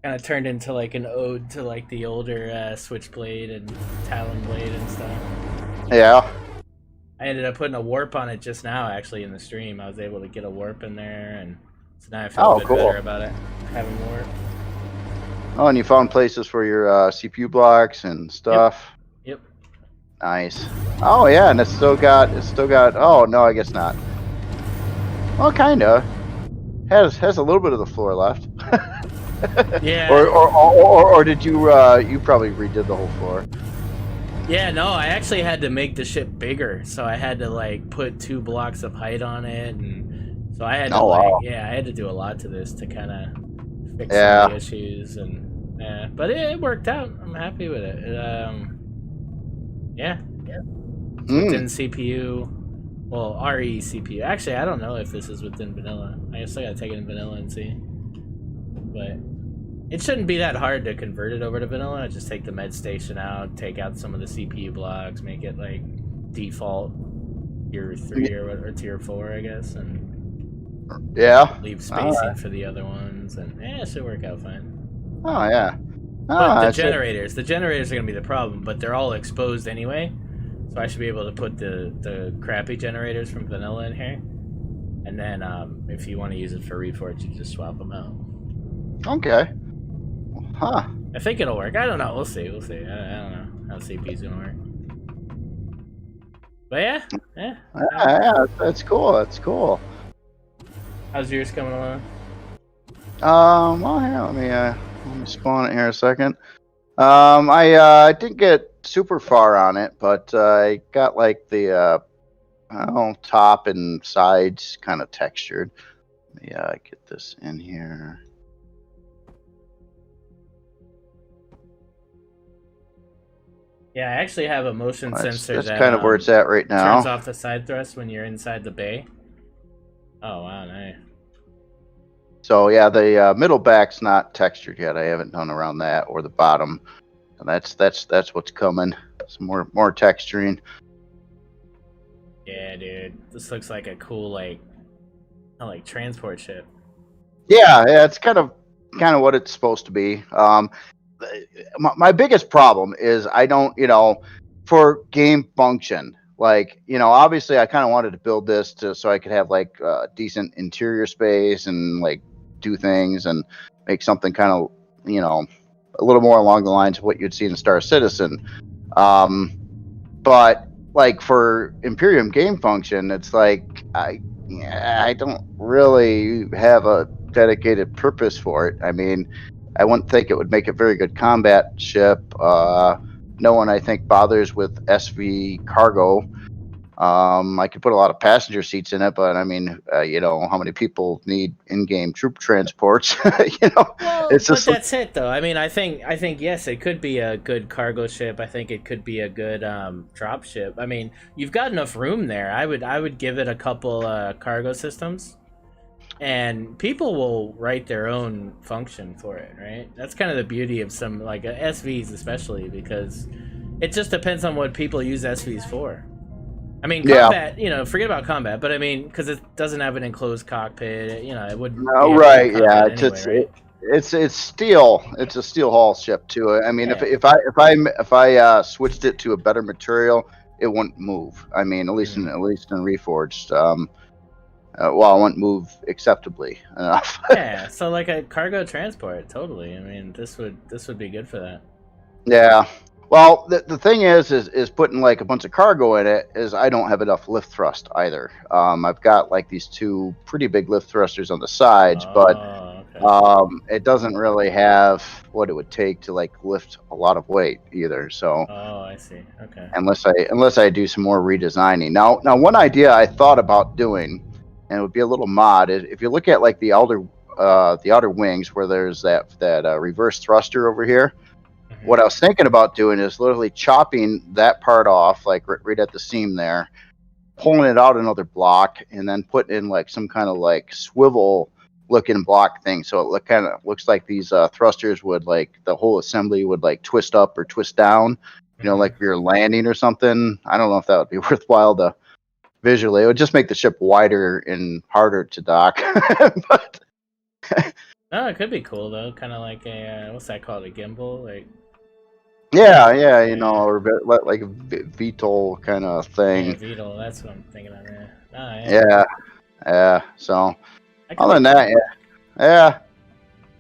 Kind of turned into like an ode to like the older Switchblade and Talon Blade and stuff. Yeah. I ended up putting a warp on it just now, actually, in the stream. I was able to get a warp in there, and so now I feel a bit better about it, having warp. Oh, and you found places for your CPU blocks and stuff. Yep. Nice. Oh yeah, and it's still got. Oh no, I guess not. Well, kinda. Has a little bit of the floor left. Yeah. Or did you you probably redid the whole floor? Yeah, no, I actually had to make the ship bigger, so I had to like put 2 blocks of height on it, and so I had to I had to do a lot to this to kind of fix some of the issues, and but it worked out. I'm happy with it. Yeah. Within CPU, well, RE CPU. Actually, I don't know if this is within vanilla. I guess I gotta take it in vanilla and see. But it shouldn't be that hard to convert it over to vanilla. Just take the med station out, take out some of the CPU blocks, make it like default tier 3 or tier 4, I guess, and leave spacing for the other ones, and it should work out fine. Oh yeah. But the generators are gonna be the problem, but they're all exposed anyway, so I should be able to put the crappy generators from vanilla in here, and then if you want to use it for Reforged, you just swap them out. Okay. Huh. I think it'll work. I don't know. We'll see. I don't know how CP's gonna work. But yeah. That's cool. That's cool. How's yours coming along? Well, here, let me spawn it here a second. I didn't get super far on it, but I got like the top and sides kind of textured. Yeah, get this in here. Yeah, I actually have a motion sensor that's kind of where it's at right now. Turns off the side thrust when you're inside the bay. Oh wow, nice. So yeah, the middle back's not textured yet. I haven't done around that or the bottom, and that's what's coming. Some more texturing. Yeah, dude, this looks like a cool like transport ship. Yeah, it's kind of what it's supposed to be. My biggest problem is I don't, for game function, like, obviously I kind of wanted to build this so I could have like decent interior space and like do things and make something kind of, a little more along the lines of what you'd see in Star Citizen. But like for Empyrion game function, it's like I don't really have a dedicated purpose for it. I mean, I wouldn't think it would make a very good combat ship. No one, I think, bothers with SV cargo. I could put a lot of passenger seats in it, but I mean, how many people need in-game troop transports? Well, it's just that's it, though. I mean, I think yes, it could be a good cargo ship. I think it could be a good drop ship. I mean, you've got enough room there. I would give it a couple cargo systems. And people will write their own function for it, right? That's kind of the beauty of some, like, SVs especially, because it just depends on what people use SVs for. I mean, combat, forget about combat, but I mean, because it doesn't have an enclosed cockpit, it wouldn't. No, right, yeah, it's steel. It's a steel hull ship too. I mean, if I switched it to a better material, it wouldn't move. I mean, at least in Reforged. Well, it wouldn't move acceptably enough. Yeah, so like a cargo transport, totally. I mean, this would be good for that. Yeah. Well, the thing is putting like a bunch of cargo in it is I don't have enough lift thrust either. I've got like these 2 pretty big lift thrusters on the sides, but it doesn't really have what it would take to like lift a lot of weight either. So. Oh, I see. Okay. Unless I do some more redesigning. Now one idea I thought about doing, and it would be a little mod, is if you look at like the the outer wings where there's that reverse thruster over here. Mhm. What I was thinking about doing is literally chopping that part off, like right at the seam there, pulling it out another block, and then putting in like some kind of like swivel looking block thing, so it kind of looks like these thrusters would, like, the whole assembly would like twist up or twist down, you know, like if you're landing or something. I don't know if that would be worthwhile to visually. It would just make the ship wider and harder to dock. But Oh, it could be cool though. Kind of like a what's that called? A gimbal, like yeah, you know, or like a VTOL kind of thing. yeah, Beetle. That's what I'm thinking of. Yeah. Oh, Yeah. So That could other than be that, cool. yeah.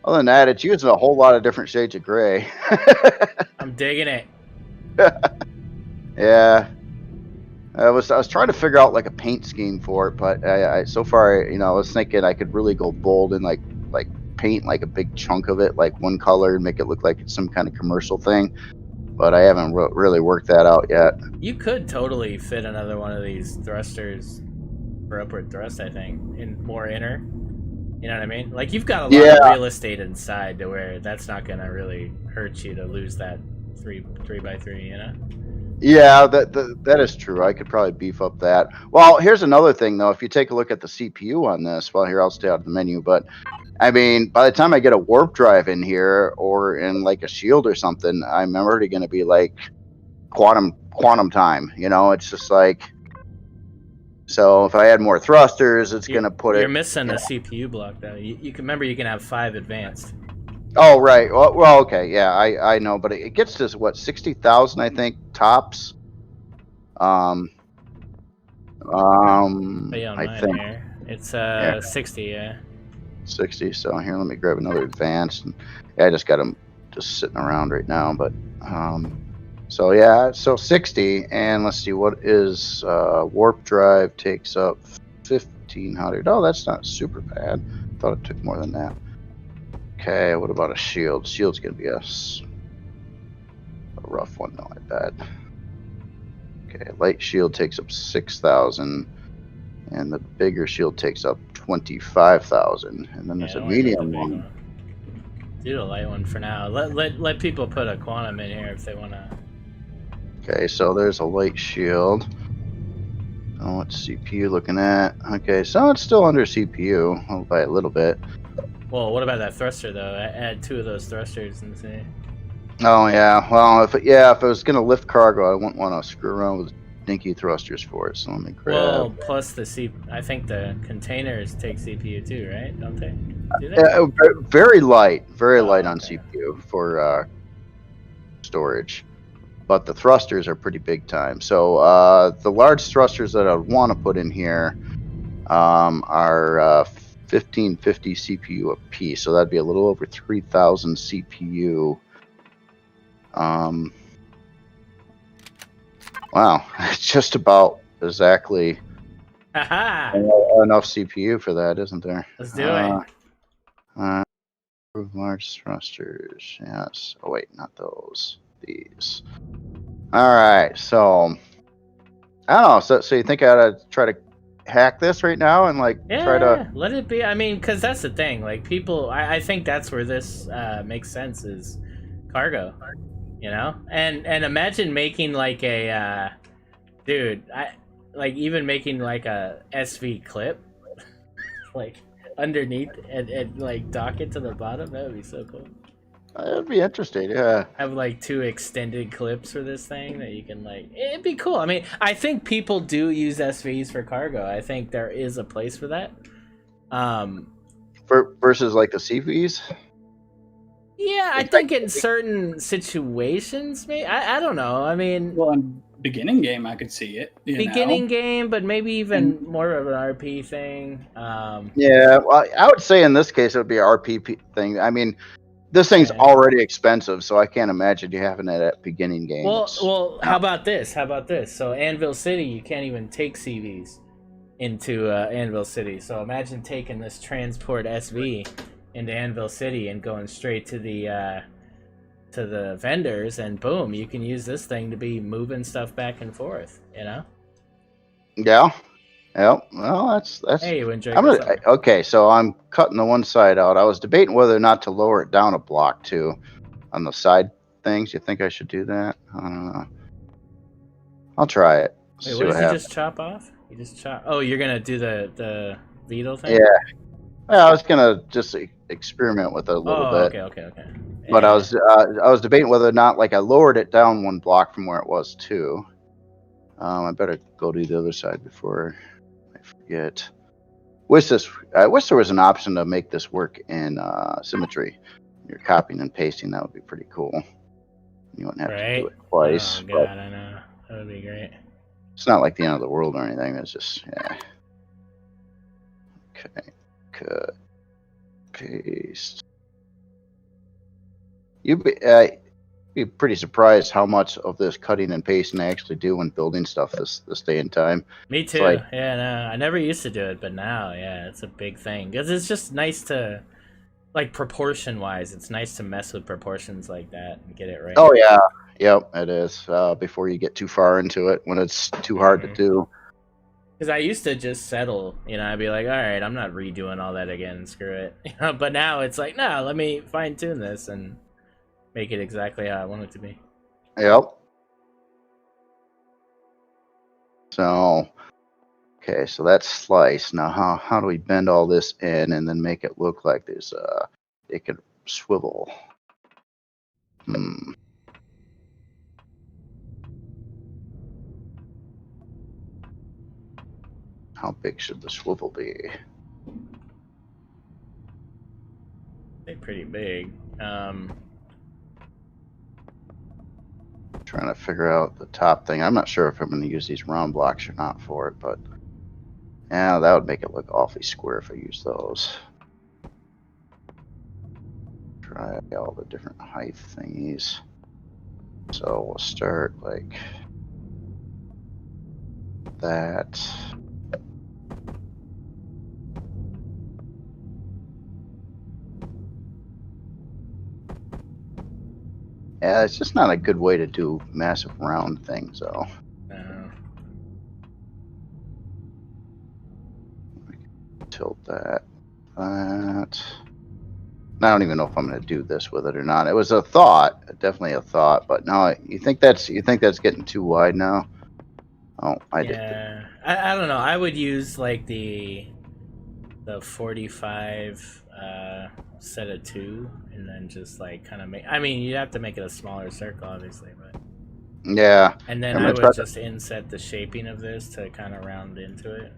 Other than that, it's using a whole lot of different shades of gray. I'm digging it. Yeah. I was trying to figure out like a paint scheme for it, but I so far, you know, I was thinking I could really go bold and like paint like a big chunk of it like one color and make it look like it's some kind of commercial thing. But I haven't really worked that out yet. You could totally fit another one of these thrusters for upward thrust, I think, in more inner. You know what I mean? Like, you've got a lot of real estate inside to where that's not gonna really hurt you to lose that 3x3, you know? Yeah, that is true. I could probably beef up that. Well, here's another thing though. If you take a look at the CPU on this, well, here, I'll stay out of the menu, but I mean, by the time I get a warp drive in here or in like a shield or something, I'm already going to be like quantum time. You know, it's just like, so if I add more thrusters, it's going to put it. You're missing a CPU block though. You can remember you can have 5 advanced. Oh right. Well, okay. Yeah, I know, but it gets to what, 60,000, I think, tops. But yeah, on I mine think here. It's 60, yeah. 60. So here, let me grab another advanced. And yeah, I just got them just sitting around right now. But so yeah, so 60, and let's see, what is warp drive takes up 1500. Oh, that's not super bad. Thought it took more than that. Okay, what about a shield? Shield's gonna be a rough one though, I bet. Okay, light shield takes up 6,000, and the bigger shield takes up 25,000, and then there's a medium one. Do the light one for now. Let people put a quantum in here if they wanna. Okay, so there's a light shield. Oh, what's CPU looking at? Okay, so it's still under CPU by a little bit. Well, what about that thruster though? Add 2 of those thrusters and see. Oh yeah, well if it was gonna lift cargo, I wouldn't want to screw around with dinky thrusters for it. So let me grab. Well, plus I think the containers take CPU too, right? Don't they? Do they? Very light on okay. CPU for storage, but the thrusters are pretty big time. So the large thrusters that I would want to put in here are 1550 CPU a piece, so that'd be a little over 3,000 CPU. Wow, it's just about exactly enough CPU for that, isn't there? Let's do it. Large thrusters, yes. Oh wait, not those. These. All right, so I don't know. So you think I ought to try to hack this right now and like try to let it be? I mean, because that's the thing. Like, people, I think that's where this makes sense, is cargo. You know, and imagine making like a dude, even making like a SV clip, like underneath and like dock it to the bottom. That would be so cool. That'd be interesting, yeah. Have like 2 extended clips for this thing that you can like. It'd be cool. I mean, I think people do use SVs for cargo. I think there is a place for that. Versus like the CVs. Yeah, I think in certain situations, maybe. I don't know. I mean, well, in beginning game, I could see it. Beginning game, but maybe even more of an RP thing. Yeah, well, I would say in this case it would be an RP thing. I mean, this thing's already expensive, so I can't imagine you having it at beginning game. Well, how about this? So Anvil City, you can't even take CVs into Anvil City. So imagine taking this transport SV into Anvil City and going straight to the vendors, and boom, you can use this thing to be moving stuff back and forth, you know? Yeah. Yep. Well, that's. Hey, you enjoyed I'm this gonna. Okay, so I'm cutting the one side out. I was debating whether or not to lower it down a block too, on the side things. You think I should do that? I don't know. I'll try it. Wait, See what did you happens. just chop off? You just chop. Oh, you're gonna do the Beetle thing? Yeah. Well, I was gonna just experiment with it a little Oh, bit, okay. but Yeah. I was debating whether or not like I lowered it down one block from where it was too. I better go to the other side before I forget. I wish there was an option to make this work in symmetry. You're copying and pasting. That would be pretty cool. You wouldn't have to do Right. it twice. Oh But god, I know. That would be great. it's not like the end of the world or anything. It's just yeah. Okay. Cut. Paste. You'd be pretty surprised how much of this cutting and pasting I actually do when building stuff this day and time. Me too. like- Yeah, no, I never used to do it, but now, yeah, it's a big thing because it's just nice to, like, proportion-wise, it's nice to mess with proportions like that and get it right. Oh yeah, yep, it is. Before you get too far into it, when it's too hard to do. Because I used to just settle, I'd be like, all right, I'm not redoing all that again, screw it. But now it's like, no, let me fine-tune this and make it exactly how I want it to be. Yep. So, okay, so that's slice. Now, how do we bend all this in and then make it look like there's it could swivel? How big should the swivel be? They're pretty big. Trying to figure out the top thing. I'm not sure if I'm going to use these round blocks or not for it, but yeah, that would make it look awfully square if I use those. Try all the different height thingies. So we'll start like that. Yeah, it's just not a good way to do massive round things, though. Tilt that. I don't even know if I'm going to do this with it or not. It was a thought, definitely a thought, but no. You think that's getting too wide now? Oh, I did. Yeah, I don't know. I would use like the 45 set of 2, and then just like kind of make. I mean, you'd have to make it a smaller circle, obviously, but yeah. And then I would just inset the shaping of this to kind of round into it.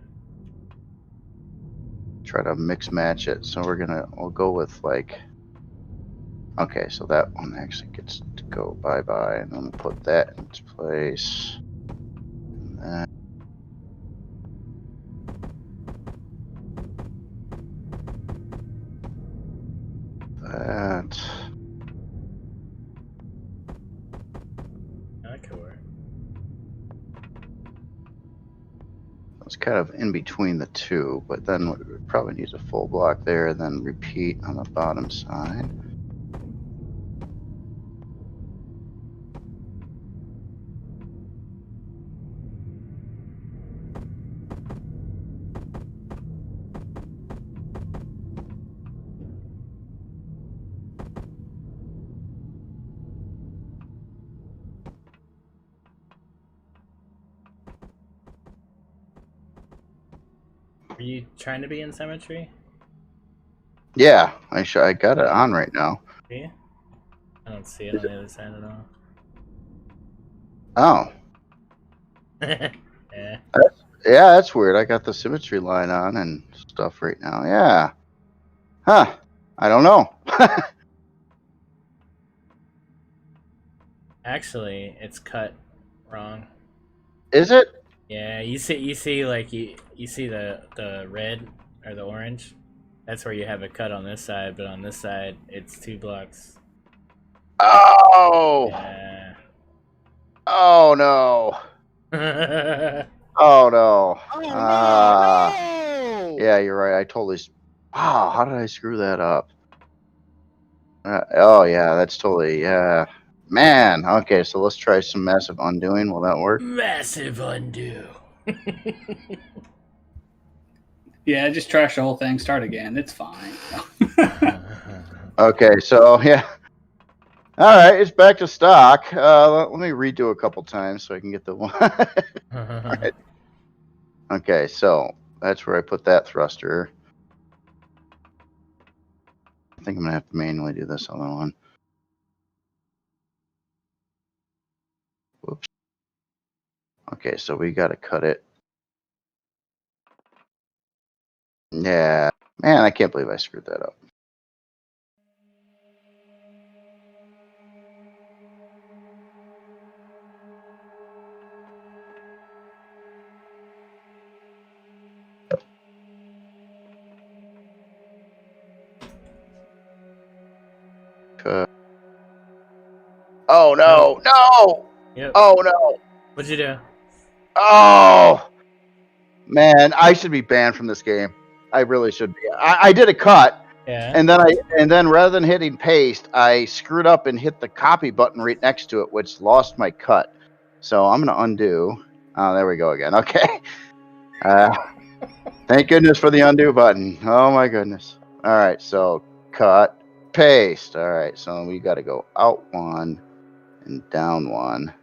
Try to mix match it. So we'll go with like. Okay, so that one actually gets to go bye-bye, and then we'll put that in its place. And that. That could work. It's kind of in between the two, but then we probably need a full block there, and then repeat on the bottom side. Are you trying to be in symmetry? Yeah, I got it on right now. Yeah. I don't see it on the other side at Oh. all. Yeah. Yeah, that's weird. I got the symmetry line on and stuff right now. Yeah. Huh. I don't know. Actually, it's cut wrong. Is it? Yeah, you see like you see the red or the orange? That's where you have it cut on this side, but on this side it's 2 blocks. Oh. Yeah. Oh no. Oh no. Oh, no. Yeah, you're right. I totally. Wow, how did I screw that up? Oh yeah, that's totally Man, okay, so let's try some massive undoing. Will that work? Massive undo. Yeah, just trash the whole thing. Start again. It's fine. Okay, so yeah. All right, it's back to stock. Let me redo a couple times so I can get the one. Right. Okay, so that's where I put that thruster. I think I'm gonna have to manually do this other one. Whoops. Okay, so we got to cut it. Yeah, man, I can't believe I screwed that up. Oh no, no! Yep. Oh no! What'd you do? Oh man, I should be banned from this game. I really should be. I did a cut, Yeah. and then rather than hitting paste, I screwed up and hit the copy button right next to it, which lost my cut. So I'm gonna undo. Oh, there we go again. Okay. Thank goodness for the undo button. Oh my goodness. All right, so cut, paste. All right, so we got to go out one and down one.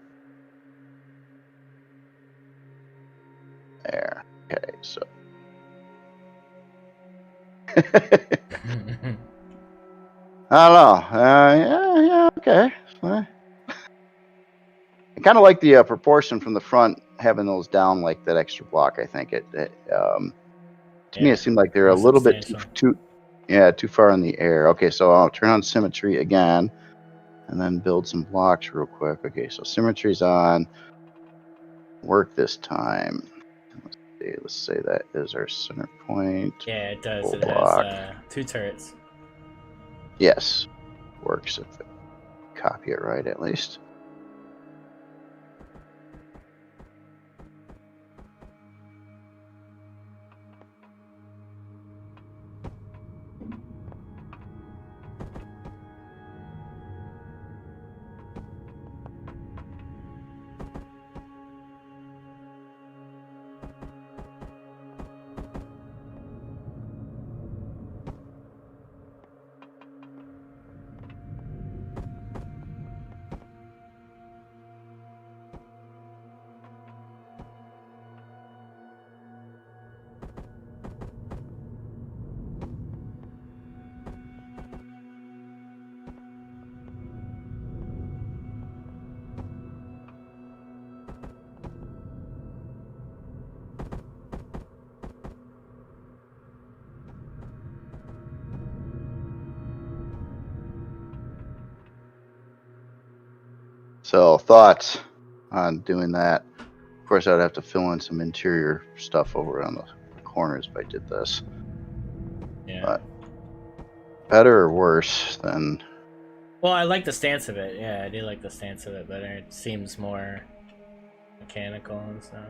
There. Okay, so. I don't know. Yeah, okay. I kind of like the proportion from the front, having those down like that extra block. I think to me, it seemed like they're a little bit too far in the air. Okay, so I'll turn on symmetry again, and then build some blocks real quick. Okay, so symmetry's on. Work this time. Let's say that is our center point. Yeah, it does. Full It block. has 2 turrets. Yes, works if I copy it right at least. So thoughts on doing that? Of course, I'd have to fill in some interior stuff over on the corners if I did this. Yeah. But better or worse than? Well, I like the stance of it. Yeah, I do like the stance of it better. It seems more mechanical and stuff.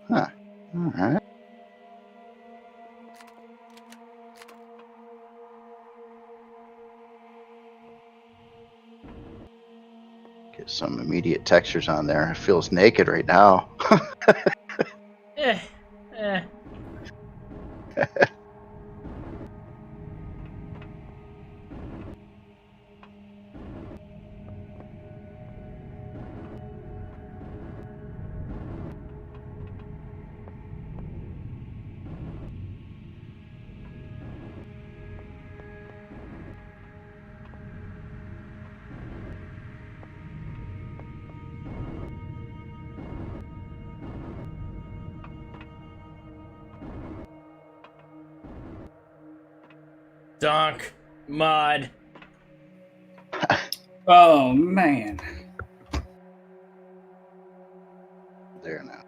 Huh. All right. Get some immediate textures on there. It feels naked right now. Eh. Donk. Mod. Oh man. There now.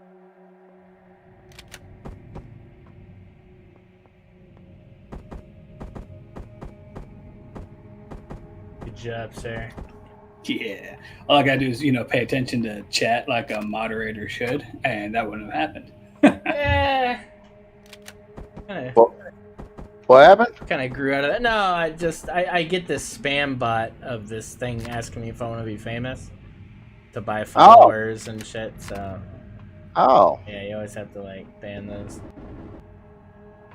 Good job, sir. Yeah. All I gotta do is, pay attention to chat like a moderator should, and that wouldn't have happened. Yeah. What happened? Kind of grew out of that. No, I get this spam bot of this thing asking me if I want to be famous. to buy followers and shit. So Oh. yeah, you always have to like ban those.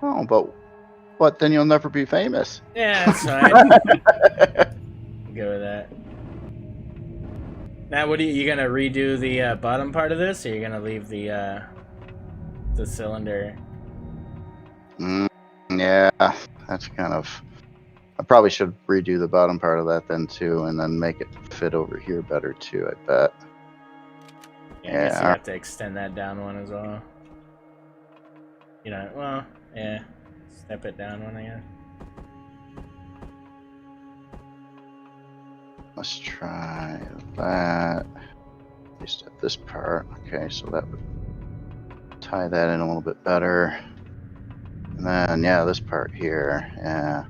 Oh, but then you'll never be famous. Yeah, that's fine. Go with that. Now, what you gonna redo the bottom part of this, or you gonna leave the cylinder? Yeah, that's kind of. I probably should redo the bottom part of that then too, and then make it fit over here better too. I bet. Yeah, I guess you have to extend that down one as well. You know, well, yeah, step it down one again. Let's try that. At least at this part. Okay, so that would tie that in a little bit better. And then, yeah, this part here. Yeah.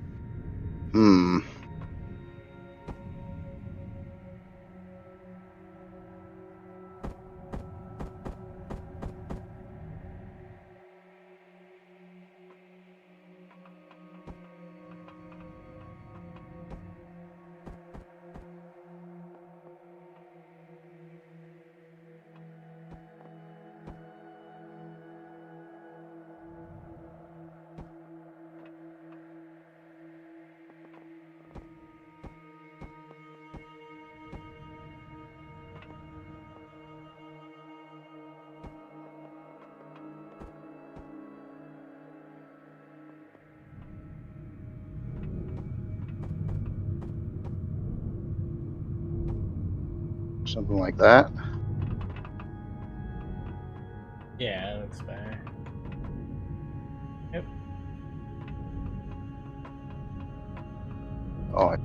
Something like that. Yeah, that looks better. Yep. Oh,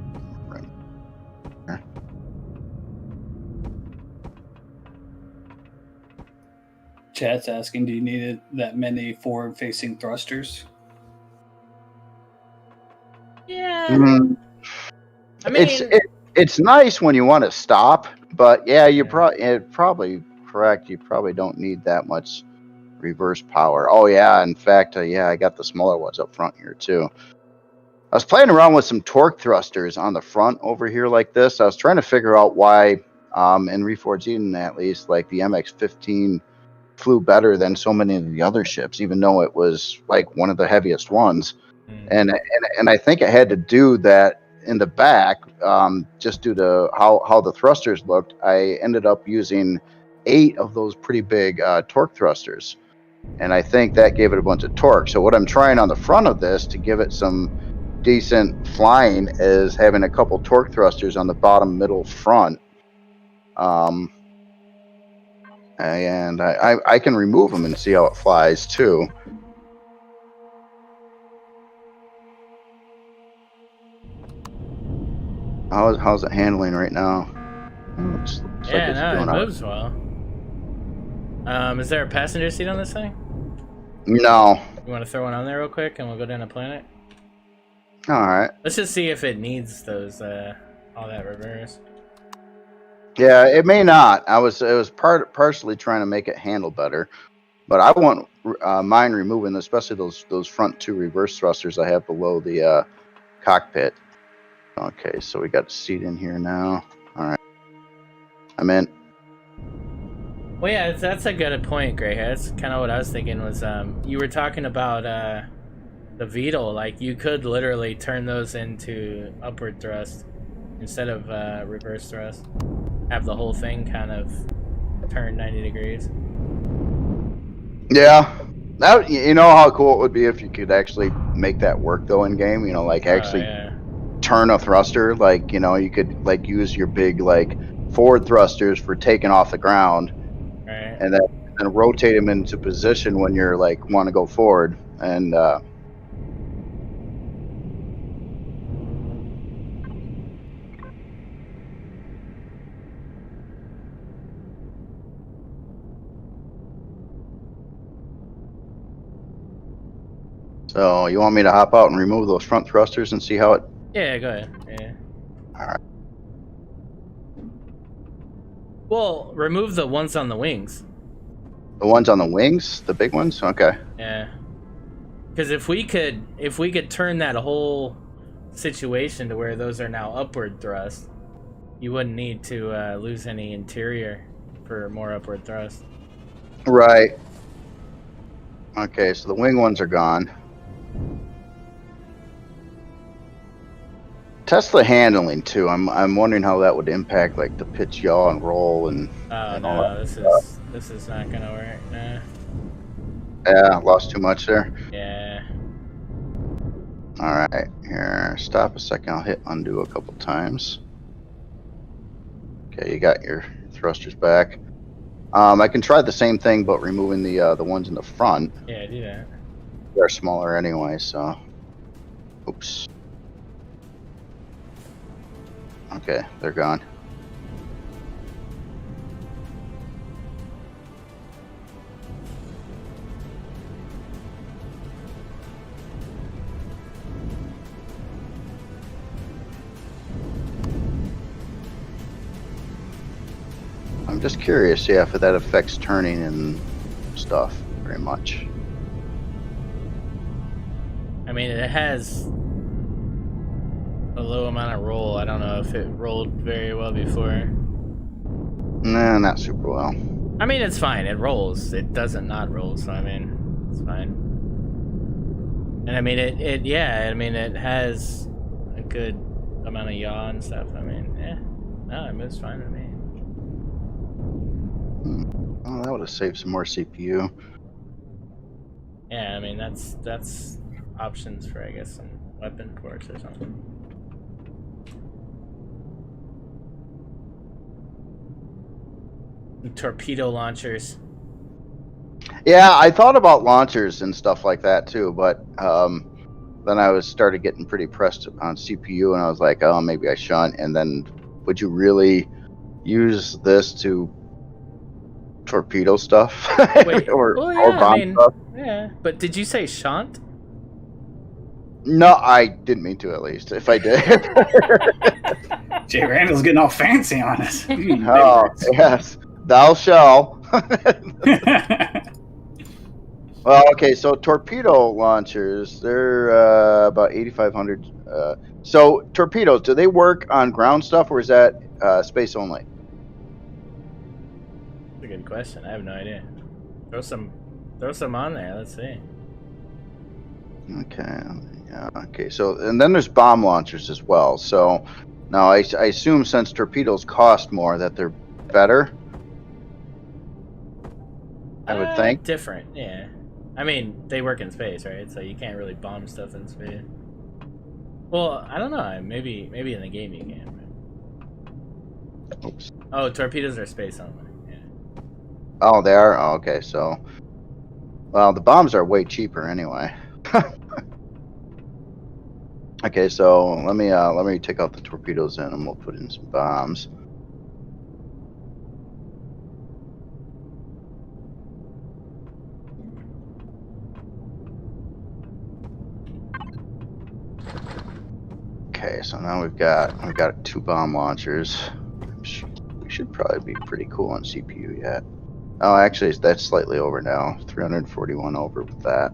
right here. Chat's asking, do you need that many forward-facing thrusters? Yeah. I mean, it's nice when you want to stop, but yeah, you're probably correct. You probably don't need that much reverse power. Oh yeah, in fact, yeah, I got the smaller ones up front here too. I was playing around with some torque thrusters on the front over here like this. I was trying to figure out why, in Reforged at least, like the MX-15 flew better than so many of the other ships, even though it was like one of the heaviest ones. And I think it had to do that in the back, just due to how the thrusters looked. I ended up using 8 of those pretty big torque thrusters, and I think that gave it a bunch of torque. So what I'm trying on the front of this to give it some decent flying is having a couple torque thrusters on the bottom, middle, front. And I can remove them and see how it flies too. How's it handling right now? Looks Yeah, like no, it's it doing moves well. Is there a passenger seat on this thing? No. You want to throw one on there real quick, and we'll go down to planet? All right. Let's just see if it needs those all that reverse. Yeah, it may not. It was partially trying to make it handle better, but I want mine removing, especially those front 2 reverse thrusters I have below the cockpit. Okay, so we got a seat in here now. All right, I'm in. Well, yeah, that's a good point, Greyhead. That's kind of what I was thinking. Was you were talking about the VTOL? Like you could literally turn those into upward thrust instead of reverse thrust. Have the whole thing kind of turn 90 degrees. Yeah, that, you know how cool it would be if you could actually make that work though in game. You know, like actually turn a thruster. Like, you know, you could like use your big like forward thrusters for taking off the ground, right, and then rotate them into position when you're like want to go forward. And so you want me to hop out and remove those front thrusters and see how it? Yeah, go ahead. Yeah. All right. Well, remove the ones on the wings. The ones on the wings, the big ones. Okay. Yeah. Because if we could turn that whole situation to where those are now upward thrust, you wouldn't need to lose any interior for more upward thrust. Right. Okay, so the wing ones are gone. Test the handling too. I'm wondering how that would impact like the pitch, yaw, and roll and. Oh and all no, that. this is not gonna work. Nah. Yeah, lost too much there. Yeah. All right, here. Stop a second. I'll hit undo a couple times. Okay, you got your thrusters back. I can try the same thing, but removing the ones in the front. Yeah, do that. They're smaller anyway, so. Oops. Okay, they're gone. I'm just curious, yeah, if that affects turning and stuff very much. I mean, it has a low amount of roll. I don't know if it rolled very well before. Nah, not super well. I mean, it's fine. It rolls. It doesn't not roll, so I mean, it's fine. And I mean, yeah, I mean, it has a good amount of yaw and stuff. I mean, yeah. No, it moves fine with me. Oh, that would have saved some more CPU. Yeah, I mean, that's options for, I guess, some weapon ports or something. Torpedo launchers. Yeah, I thought about launchers and stuff like that too, but then I started getting pretty pressed on CPU, and I was like, oh, maybe I shouldn't. And then, would you really use this to torpedo stuff? Wait, or well, yeah, bomb I mean, stuff? yeah. But did you say shan't? No, I didn't mean to. At least, if I did. Jay Randall's getting all fancy on us. Oh, yes. Thou shall. Well, okay, so torpedo launchers, they're about 8,500. So torpedoes, do they work on ground stuff, or is that space only? That's a good question. I have no idea. Throw some on there. Let's see. Okay, yeah, okay. So, and then there's bomb launchers as well. So now I assume since torpedoes cost more that they're better. I would think. Different, yeah. I mean, they work in space, right? So you can't really bomb stuff in space. Well, I don't know. Maybe in the game you can. But... Oops. Oh, torpedoes are space only. Yeah. Oh, they are. Oh, okay, so well, the bombs are way cheaper anyway. Okay, so let me take out the torpedoes in, and we'll put in some bombs. Okay, so now we've got 2 bomb launchers. We should probably be pretty cool on CPU yet. Oh, actually, that's slightly over now. 341 over with that.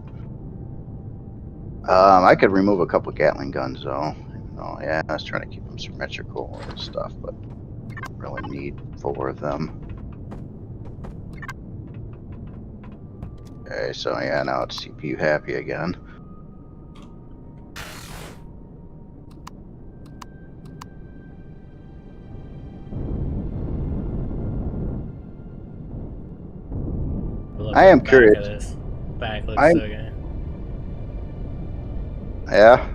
I could remove a couple Gatling guns though. Oh yeah, I was trying to keep them symmetrical and stuff, but don't really need 4 of them. Okay, so yeah, now it's CPU happy again. I am curious. Back looks so good. Yeah.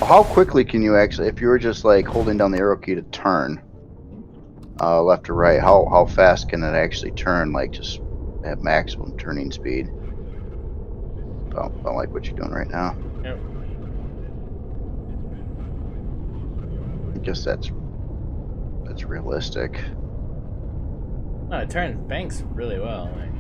How quickly can you actually, if you were just like holding down the arrow key to turn, left or right, how fast can it actually turn, like just at maximum turning speed? About like what you're doing right now. Yep. I guess that's realistic. Oh, it turns banks really well. Like.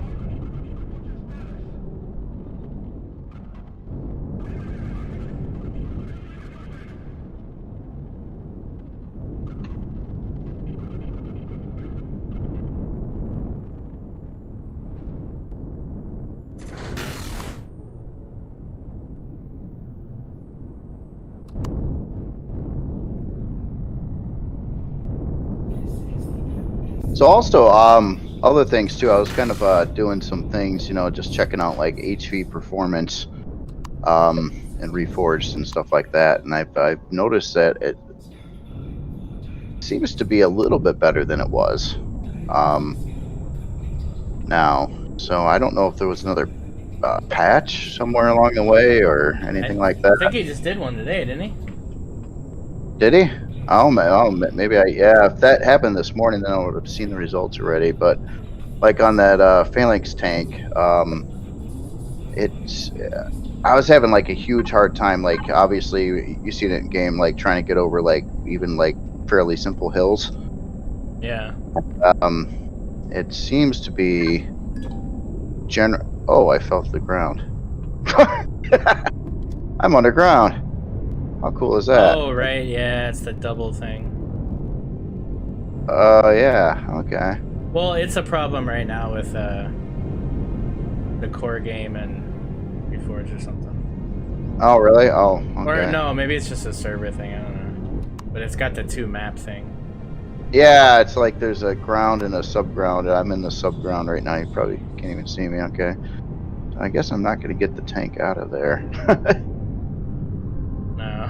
So also, other things too. I was kind of doing some things, just checking out like HV performance, and Reforged and stuff like that. And I've noticed that it seems to be a little bit better than it was, now. So I don't know if there was another patch somewhere along the way or anything like that. I think he just did one today, didn't he? Did he? Maybe yeah, if that happened this morning, then I would have seen the results already. But like on that Phalanx tank, it's I was having like a huge hard time. Like obviously you see it in game, like trying to get over like even like fairly simple hills. Yeah. It seems to be Oh, I fell to the ground. I'm underground. How cool is that? Oh, right. Yeah, it's the double thing. Yeah. Okay. Well, it's a problem right now with the core game and Reforged or something. Oh, really? Oh, okay. Or no, maybe it's just a server thing. I don't know. But it's got the 2 map thing. Yeah, it's like there's a ground and a subground. I'm in the subground right now. You probably can't even see me. Okay. So I guess I'm not going to get the tank out of there. No.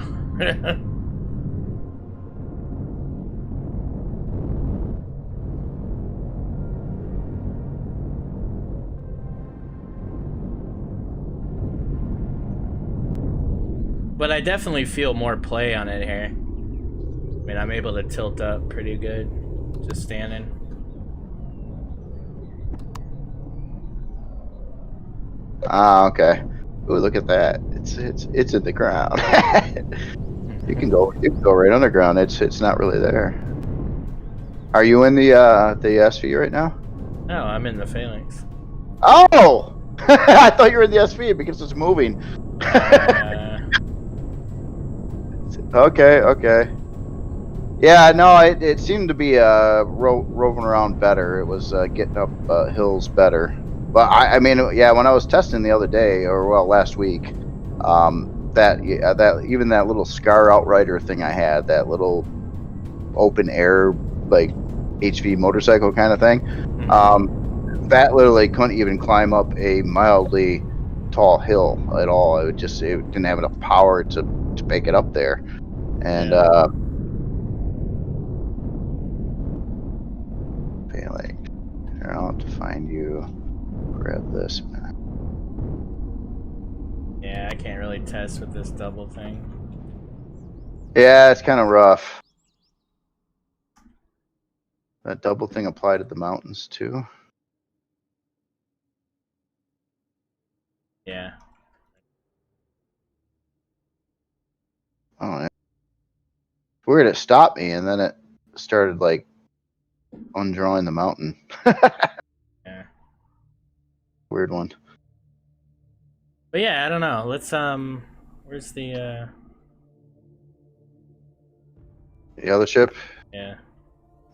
But I definitely feel more play on it here. I mean, I'm able to tilt up pretty good, just standing. Ah, okay. Ooh, look at that. It's in the ground. You can go right underground. It's not really there. Are you in the SV right now? No, I'm in the Phalanx. Oh! I thought you were in the SV because it's moving. Okay. Yeah, no, it seemed to be roving around better. It was getting up hills better. But I mean, yeah, when I was testing the other day, or well, last week, that even that little Scar Outrider thing I had, that little open air like HV motorcycle kind of thing, that literally couldn't even climb up a mildly tall hill at all. It didn't have enough power to make it up there, and failing. I'll have to find you. Grab this. Yeah, I can't really test with this double thing. Yeah, it's kind of rough. That double thing applied at the mountains too. Yeah. Oh, yeah. Weird. It stopped me, and then it started like undrawing the mountain. Yeah. Weird one. But yeah, I don't know. Let's where's the other ship? Yeah.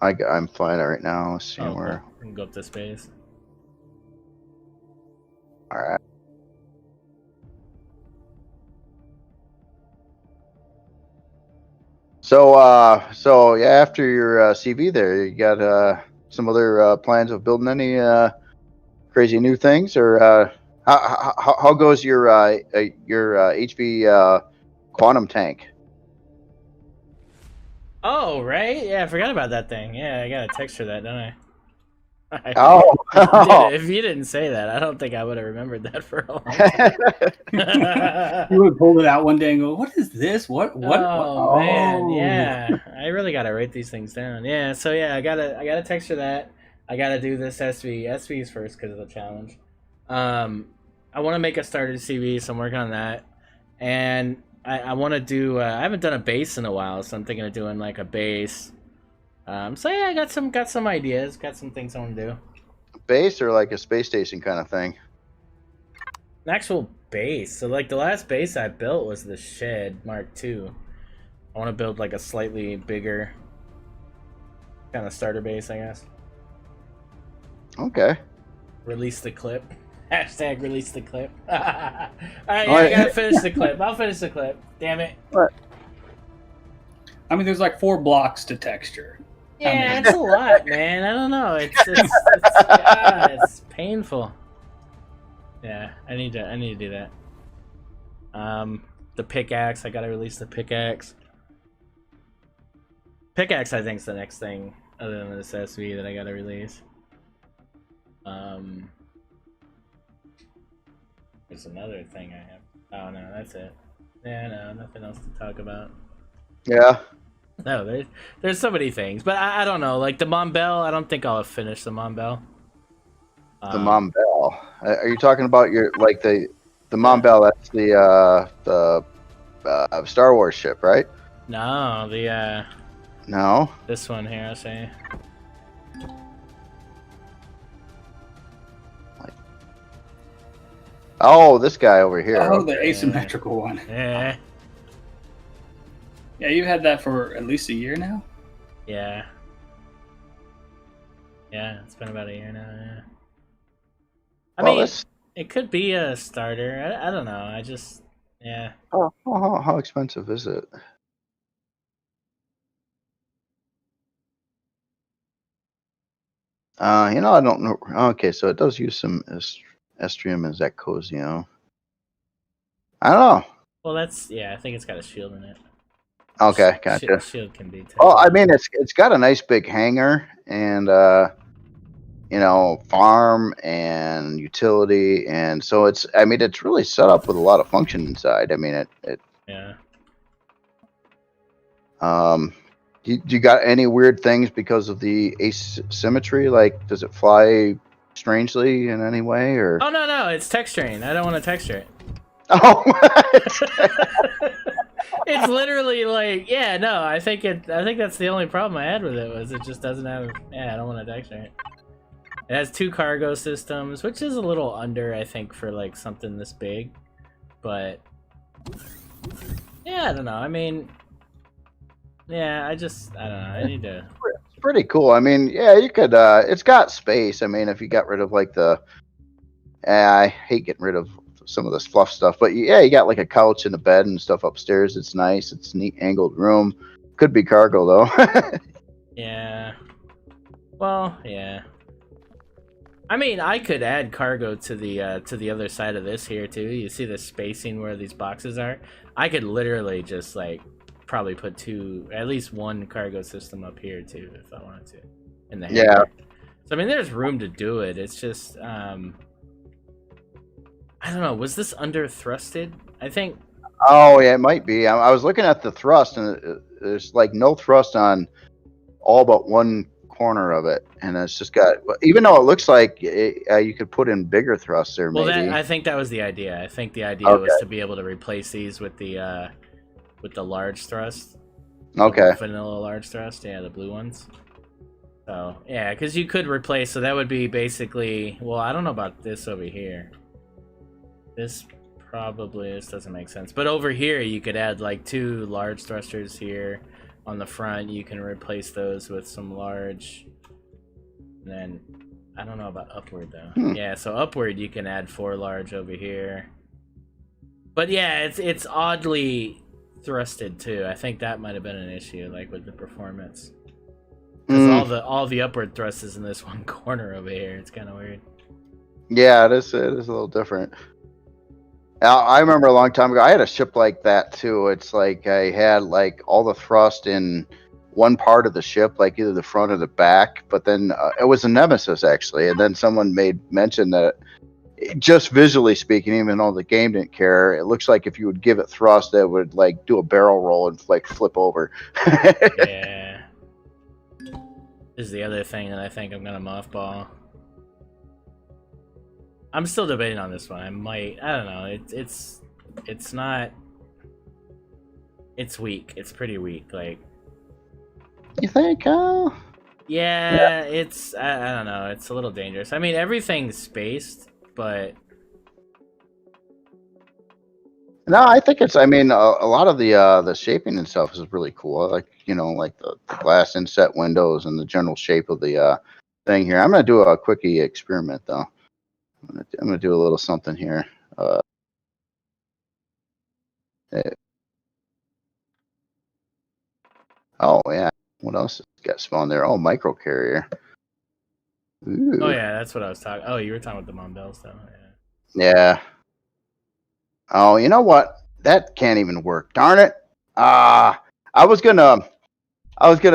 I'm flying it right now. Let's see where. Cool. We can go up to space. All right. So yeah, after your CV there, you got some other plans of building any crazy new things, or how goes your HV quantum tank? Oh, right. Yeah, I forgot about that thing. Yeah, I gotta text her that, don't I? Oh, If you didn't say that, I don't think I would have remembered that for a long time. You would pull it out one day and go, "What is this? What? Oh, man, yeah. I really gotta write these things down. Yeah, so yeah, I gotta text her that. I gotta do this SVs first because of the challenge. I want to make a starter CV, so I'm working on that, and I want to do. I haven't done a base in a while, so I'm thinking of doing like a base. So yeah, I got some ideas, got some things I want to do. Base or like a space station kind of thing? An actual base. So like the last base I built was the Shed Mark II. I want to build like a slightly bigger kind of starter base, I guess. Okay. Release the clip. Hashtag release the clip. Alright, yeah, I gotta finish the clip. I'll finish the clip. Damn it. What? I mean, there's like 4 blocks to texture. Yeah, it's a lot, man. I don't know. It's painful. Yeah, I need to do that. The pickaxe. I gotta release the pickaxe. Pickaxe, I think, is the next thing other than this SV that I gotta release. There's another thing I have. Oh no, that's it. Yeah, no, nothing else to talk about. Yeah. No, there's so many things, but I don't know. Like the Mombell, I don't think I'll have finished the Mombell. The Mombell. Are you talking about your the Mombell? That's the Star Wars ship, right? No, the No. this one here, I'll say. Oh, this guy over here. Oh, the asymmetrical one. Yeah. Yeah, you've had that for at least a year now? Yeah. Yeah, it's been about a year now, yeah. I mean, it could be a starter. I don't know. I just, yeah. How expensive is it? I don't know. Okay, so it does use some Estrium and Zacosio. I don't know. Well, I think it's got a shield in it. Okay, gotcha. Shield can be. Oh, I mean, it's got a nice big hangar and farm and utility, and so it's really set up with a lot of function inside. I mean, Yeah. Do you got any weird things because of the asymmetry? Like, does it fly strangely in any way, or? Oh no, it's texturing. I don't want to texture it. Oh. It's literally like, yeah, no. I think that's the only problem I had with it was it just doesn't have. Yeah, I don't want to texture it. It has 2 cargo systems, which is a little under, I think, for like something this big. But yeah, I don't know. I mean, yeah, I don't know. I need to. It's pretty cool. I mean, yeah, you could. It's got space. I mean, if you got rid of like I hate getting rid of some of this fluff stuff, but yeah, you got like a couch and a bed and stuff upstairs. It's nice. It's a neat angled room. Could be cargo though. Yeah. Well, yeah. I mean, I could add cargo to the other side of this here too. You see the spacing where these boxes are? I could literally just like probably put at least 1 cargo system up here too if I wanted to in the hangar. Yeah. So I mean, there's room to do it. It's just I don't know. Was this under thrusted? I think. Oh yeah, it might be. I was looking at the thrust, and there's like no thrust on all but one corner of it, and it's just got. Even though it looks like you could put in bigger thrusts there, maybe. Well, I think that was the idea. I think the idea was to be able to replace these with the large thrust. Okay. The vanilla large thrust, yeah, the blue ones. So yeah, because you could replace. So that would be basically. Well, I don't know about this over here. This doesn't make sense. But over here, you could add like 2 large thrusters here on the front. You can replace those with some large. And then I don't know about upward though. Yeah, so upward you can add 4 large over here. But yeah, it's oddly thrusted too. I think that might have been an issue, like with the performance. Because all the upward thrust is in this one corner over here. It's kind of weird. Yeah, it is a little different. I remember a long time ago, I had a ship like that too. It's like I had like all the thrust in one part of the ship, like either the front or the back. But then it was a Nemesis actually, and then someone made mention that just visually speaking, even though the game didn't care, it looks like if you would give it thrust, it would like do a barrel roll and like flip over. Yeah. This is the other thing that I think I'm gonna mothball. I'm still debating on this one. I don't know. It's not. It's weak. It's pretty weak. Like. You think? Yeah. It's. I don't know. It's a little dangerous. I mean, everything's spaced, but. No, I think it's. I mean, a lot of the shaping and stuff is really cool. Like like the glass inset windows and the general shape of the thing here. I'm gonna do a quickie experiment though. I'm gonna do a little something here. Oh yeah, what else is got spawned there. Oh, micro carrier. Ooh. Oh yeah, that's what I was talking. Oh, you were talking about the Monbels though. Yeah. Oh, you know what? That can't even work. Darn it. I was gonna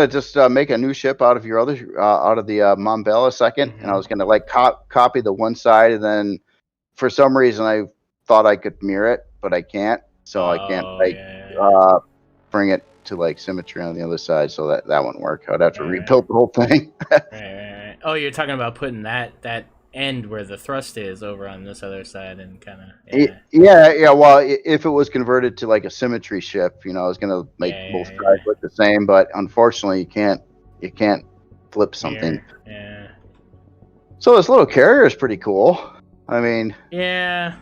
just make a new ship out of your other out of the Monbel a second, and I was gonna like copy the one side, and then for some reason I thought I could mirror it, but I can't. So I can't bring it to like symmetry on the other side, so that wouldn't work. I'd have to rebuild the whole thing. Right. Oh, you're talking about putting that end where the thrust is over on this other side and kind of. Yeah. Well, if it was converted to like a symmetry ship, I was gonna make both sides look the same, but unfortunately, you can't flip something. Yeah. So this little carrier is pretty cool. I mean. Yeah.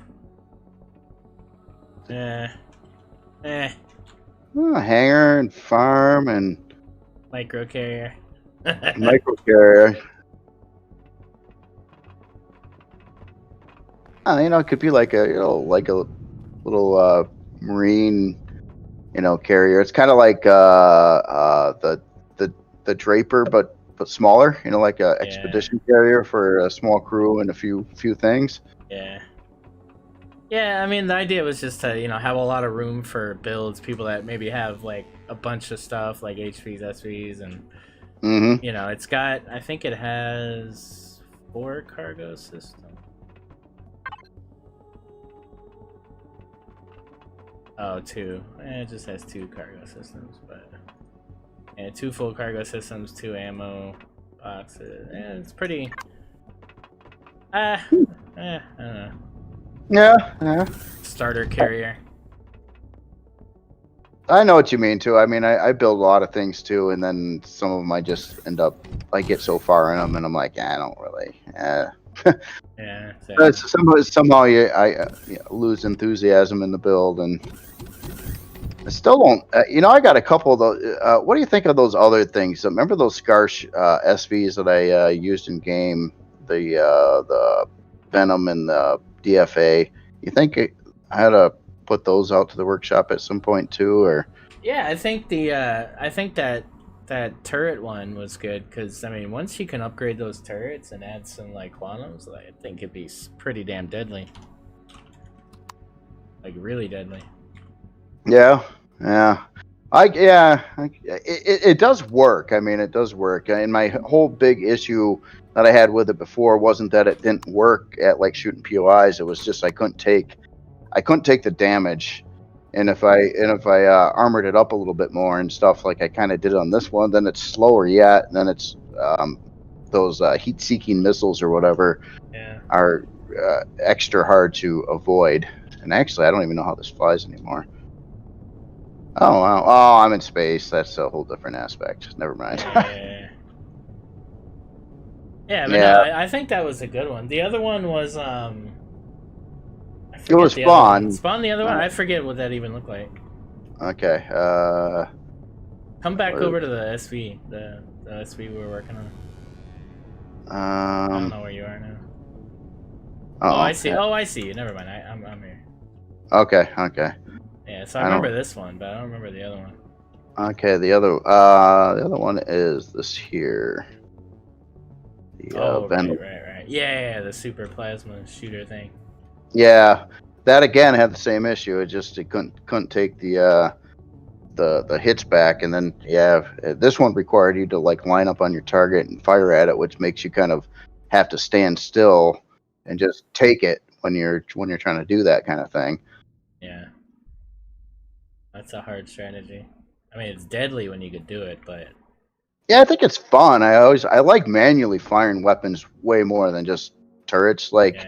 Hangar and farm and micro carrier. Micro carrier. It could be like a little marine, carrier. It's kind of like the Draper, but smaller. Like a expedition carrier for a small crew and a few things. Yeah, I mean, the idea was just to, have a lot of room for builds, people that maybe have, like, a bunch of stuff, like HVs, SVs, and, it's got, I think it has 4 cargo systems. Oh, 2. It just has 2 cargo systems, but... Yeah, 2 full cargo systems, 2 ammo boxes. It's pretty... I don't know. Yeah. Starter carrier. I know what you mean too. I mean, I build a lot of things too, and then some of them I just end up, I get so far in them, and I'm like, I don't really. Somehow I lose enthusiasm in the build, and I still don't. I got a couple of those. What do you think of those other things? Remember those Scarsh SVs that I used in game, the Venom and the DFA? You think I had to put those out to the workshop at some point too, or? Yeah, I think that turret one was good because I mean, once you can upgrade those turrets and add some like quantums, I think it'd be pretty damn deadly, like really deadly. Yeah. It does work. I mean, it does work. And my whole big issue that I had with it before wasn't that it didn't work at like shooting POIs. It was just I couldn't take the damage. And if I armored it up a little bit more and stuff like I kind of did on this one, then it's slower yet. And then it's those heat-seeking missiles or whatever are extra hard to avoid. And actually, I don't even know how this flies anymore. Oh, wow. Oh, I'm in space. That's a whole different aspect. Never mind. No, I think that was a good one. The other one was it was Spawn. Spawn, the other one? I forget what that even looked like. Okay. Come back over to the SV, the SV we were working on. I don't know where you are now. Oh, I see. Oh, I see you. Never mind. I'm here. Okay. Yeah, so I remember this one, but I don't remember the other one. Okay, the other one is this here. Right. Yeah, the super plasma shooter thing. Yeah, that again had the same issue. It couldn't take the hits back, and then this one required you to like line up on your target and fire at it, which makes you kind of have to stand still and just take it when you're trying to do that kind of thing. Yeah, that's a hard strategy. I mean, it's deadly when you could do it, but yeah, I think it's fun. I like manually firing weapons way more than just turrets. Like,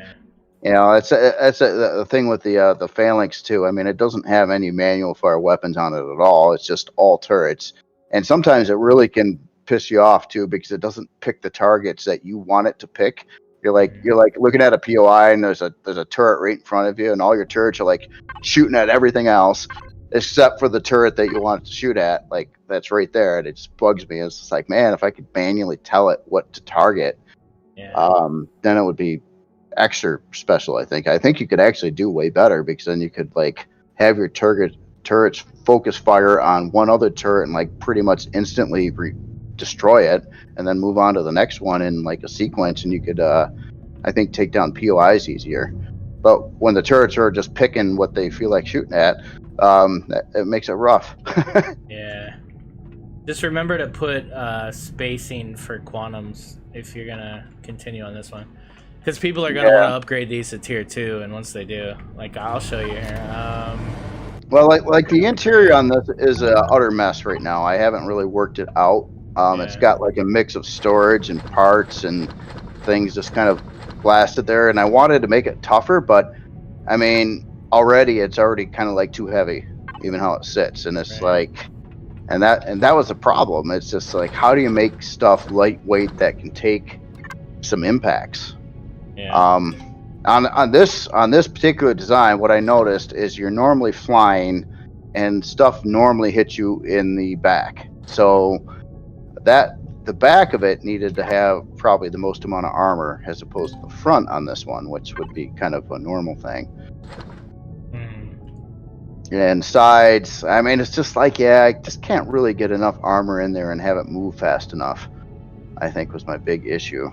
that's the thing with the Phalanx too. I mean, it doesn't have any manual fire weapons on it at all. It's just all turrets, and sometimes it really can piss you off too because it doesn't pick the targets that you want it to pick. You're like looking at a POI and there's a turret right in front of you, and all your turrets are like shooting at everything else except for the turret that you want it to shoot at. Like that's right there, and it just bugs me. It's just like, man, if I could manually tell it what to target, then it would be extra special. I think you could actually do way better because then you could like have your turrets focus fire on one other turret and like pretty much instantly destroy it and then move on to the next one in like a sequence, and you could I think take down POIs easier. But when the turrets are just picking what they feel like shooting at, it makes it rough. Yeah. Just remember to put spacing for quantums if you're gonna continue on this one, because people are gonna want to upgrade these to tier 2, and once they do, like I'll show you here. Well, like the interior on this is an utter mess right now. I haven't really worked it out. It's got like a mix of storage and parts and things just kind of blasted there, and I wanted to make it tougher, but I mean, it's already kind of like too heavy, even how it sits, and it's like, and that was a problem. It's just like, how do you make stuff lightweight that can take some impacts? On this particular design, what I noticed is you're normally flying, and stuff normally hits you in the back. So the back of it needed to have probably the most amount of armor as opposed to the front on this one, which would be kind of a normal thing. And sides, I mean, it's just like, I just can't really get enough armor in there and have it move fast enough, I think was my big issue.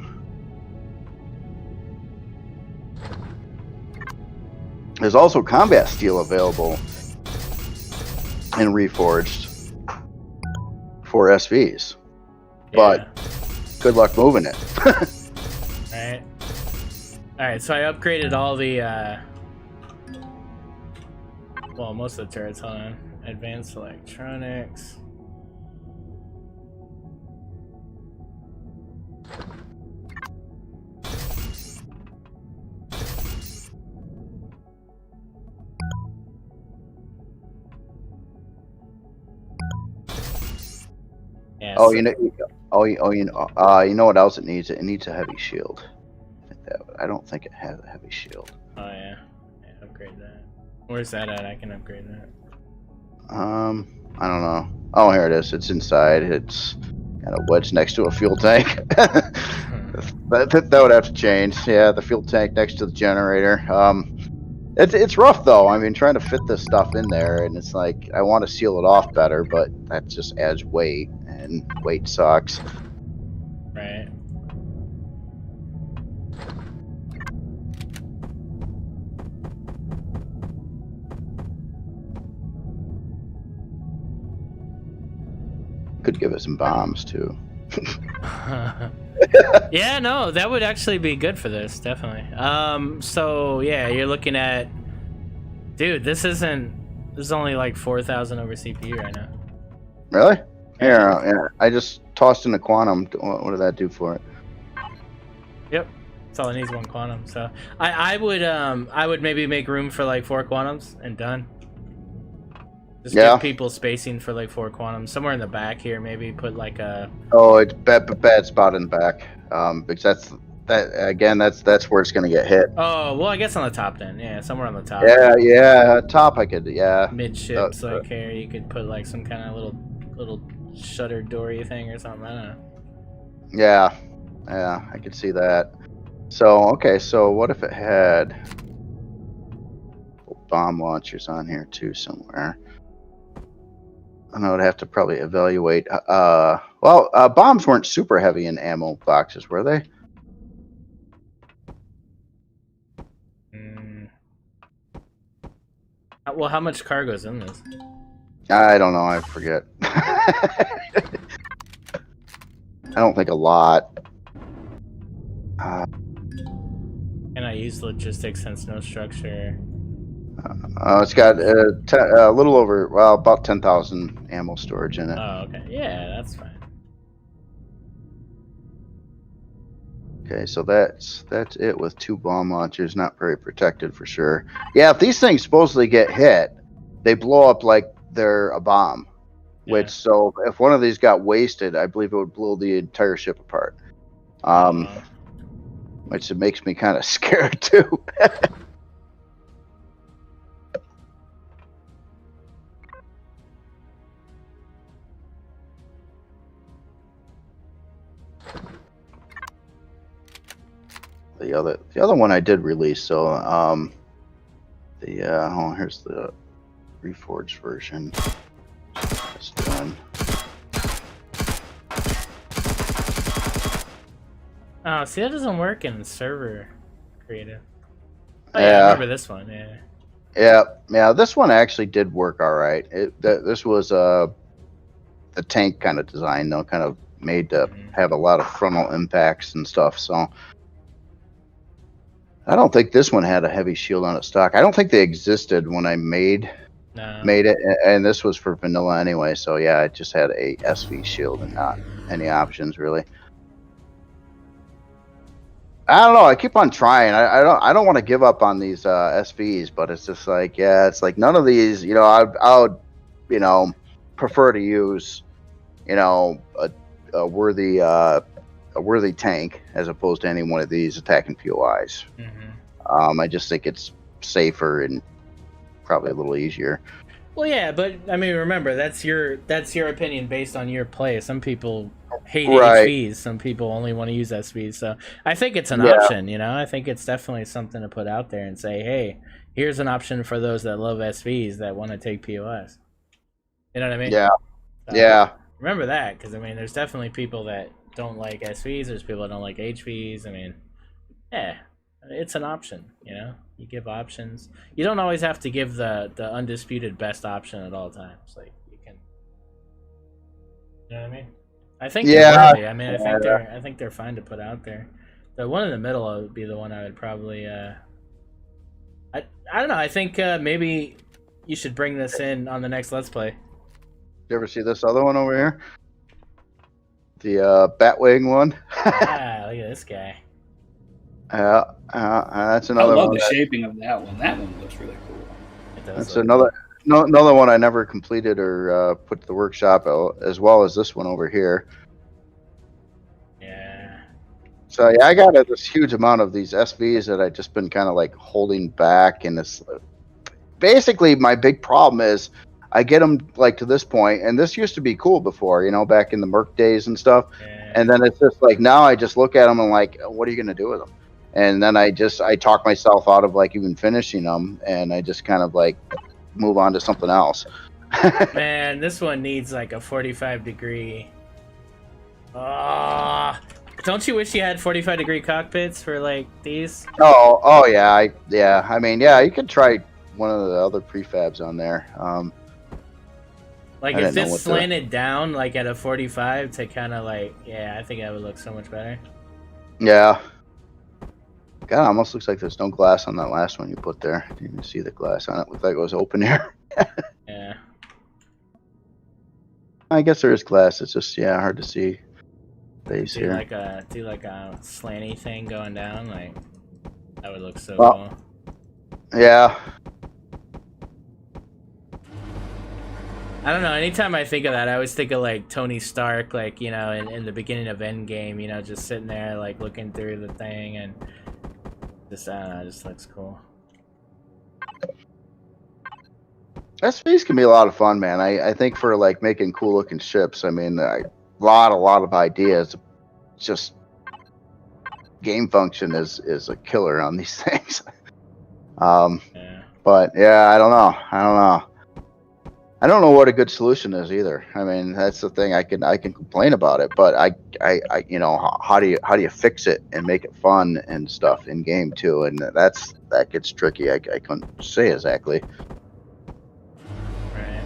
There's also combat steel available in Reforged for SVs, but good luck moving it. Alright, so I upgraded all the, well, most of the turrets. Hold on. Advanced electronics. Yeah, you know what else it needs? It needs a heavy shield. I don't think it has a heavy shield. Oh yeah, upgrade that. Where's that at? I can upgrade that. I don't know. Oh, here it is. It's inside. It's kind of wedged next to a fuel tank. that would have to change. Yeah, the fuel tank next to the generator. It's rough though. I mean, trying to fit this stuff in there, and it's like I want to seal it off better, but that just adds weight, and weight sucks. Right. Could give it some bombs too. Yeah, no, that would actually be good for this, definitely. So yeah, you're looking at, dude, this is only like 4,000 over CPU right now. Really? Here, I just tossed in a quantum. What did that do for it? Yep, that's all it needs, one quantum. So I would maybe make room for like 4 quantums and done. Just give people spacing for like 4 quantums. Somewhere in the back here, maybe put like a... Oh, it's bad spot in the back. Because that's where it's going to get hit. Oh, well, I guess on the top then. Yeah, somewhere on the top. Yeah, top I could, Midships, like here, you could put like some kind of little shutter doory thing or something. I don't know. Yeah, I could see that. So, okay, so what if it had bomb launchers on here too somewhere? I know I'd have to probably evaluate. Bombs weren't super heavy in ammo boxes, were they? Well, how much cargo's in this? I don't know. I forget. I don't think a lot. Can I use logistics since no structure? It's got a little over, about 10,000 ammo storage in it. Oh, okay. Yeah, that's fine. Okay, so that's it with 2 bomb launchers. Not very protected for sure. Yeah, if these things supposedly get hit, they blow up like they're a bomb. Which, so if one of these got wasted, I believe it would blow the entire ship apart. Which it makes me kind of scared too. The other one I did release, so here's the Reforged version. That's done. Oh, see, that doesn't work in server creative. Oh yeah, I Yeah, remember this one. Yeah. yeah. This one actually did work all right. This was the tank kind of design, though, kind of made to Mhm. have a lot of frontal impacts and stuff. So I don't think this one had a heavy shield on its stock. I don't think they existed when I made No. it, and this was for vanilla anyway. So yeah, I just had a SV shield and not any options really. I don't know. I keep on trying. I don't want to give up on these SVs, but it's just like, yeah, it's like none of these. You know, I would, you know, prefer to use, you know, a worthy tank as opposed to any one of these attacking POIs. I just think it's safer and probably a little easier. Well, yeah, but I mean, remember that's your opinion based on your play. Some people hate Right. HVs. Some people only want to use SVs. So I think it's an Yeah. option. You know, I think it's definitely something to put out there and say, hey, here's an option for those that love SVs that want to take POS. You know what I mean? Yeah. So, Yeah. remember that, because I mean, there's definitely people that don't like SVs. There's people that don't like HVs. I mean, yeah, it's an option. You know, you give options. You don't always have to give the undisputed best option at all times. Like you can, you know what I mean? I think they're Yeah. worthy. I mean, I think they're fine to put out there. The one in the middle would be the one I would probably. I don't know. I think maybe you should bring this in on the next Let's Play. You ever see this other one over here? The Batwing one. Ah, look at this guy. Yeah, that's I another love one. the shaping of that one. That one looks really cool. It does That's look another one I never completed or put to the workshop, as well as this one over here. Yeah. So yeah, I got this huge amount of these SVs that I've just been kind of like holding back, and this basically my big problem is I get them like to this point, and this used to be cool before, you know, back in the Merc days and stuff. Yeah. And then it's just like now I just look at them and like, what are you gonna do with them? And then I talk myself out of like even finishing them, and I just kind of like move on to something else. Man, this one needs like a 45-degree. Ah, don't you wish you had 45-degree cockpits for like these? Oh yeah, I mean, yeah, you could try one of the other prefabs on there. Like I if didn't know this what slanted down like at a 45 to kind of like, yeah, I think that would look so much better. Yeah. God, it almost looks like there's no glass on that last one you put there. Didn't even see the glass on it. Looked like it was open here. Yeah. I guess there is glass. It's just hard to see. Base Do here. like a slanty thing going down, like that would look so Well, cool. Yeah. I don't know. Anytime I think of that, I always think of like Tony Stark, like, you know, in the beginning of Endgame, you know, just sitting there like looking through the thing, and just I don't know, it just looks cool. SVs can be a lot of fun, man. I think for like making cool looking ships, I mean, a lot of ideas. Just game function is a killer on these things. Yeah. But yeah, I don't know. I don't know what a good solution is either. I mean, that's the thing. I can complain about it, but I you know, how do you fix it and make it fun and stuff in game too? And that gets tricky. I couldn't say exactly. Right.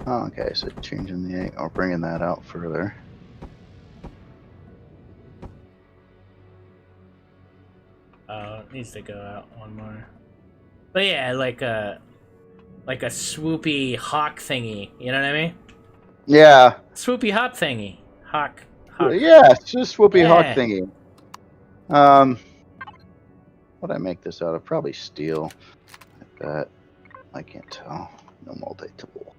Oh, okay, so changing the or bringing that out further. Oh, it needs to go out one more. But yeah, like a swoopy hawk thingy. You know what I mean? Yeah. Swoopy hawk thingy. Hawk. Yeah, it's just swoopy hawk Yeah. thingy. What'd I make this out of? Probably steel. Like that. I can't tell. No multi-tool.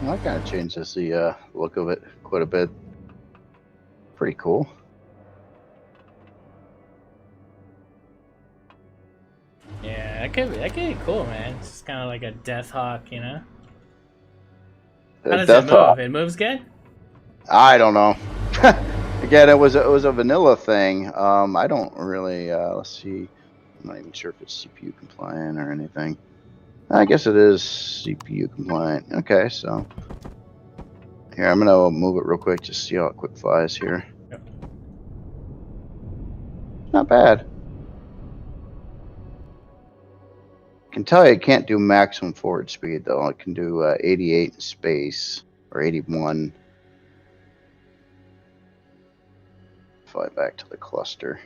Well, that kind of changes the look of it quite a bit. Pretty cool. Yeah, that could be cool, man. It's just kind of like a Death Hawk, you know. How does it move? It moves good. I don't know. Again, it was a vanilla thing. I don't really. Let's see. I'm not even sure if it's CPU compliant or anything. I guess it is CPU compliant. Okay, so here I'm gonna move it real quick, just see how it quick flies here. Yep. Not bad. I can tell you it can't do maximum forward speed though. It can do 88 in space or 81. Fly back to the cluster.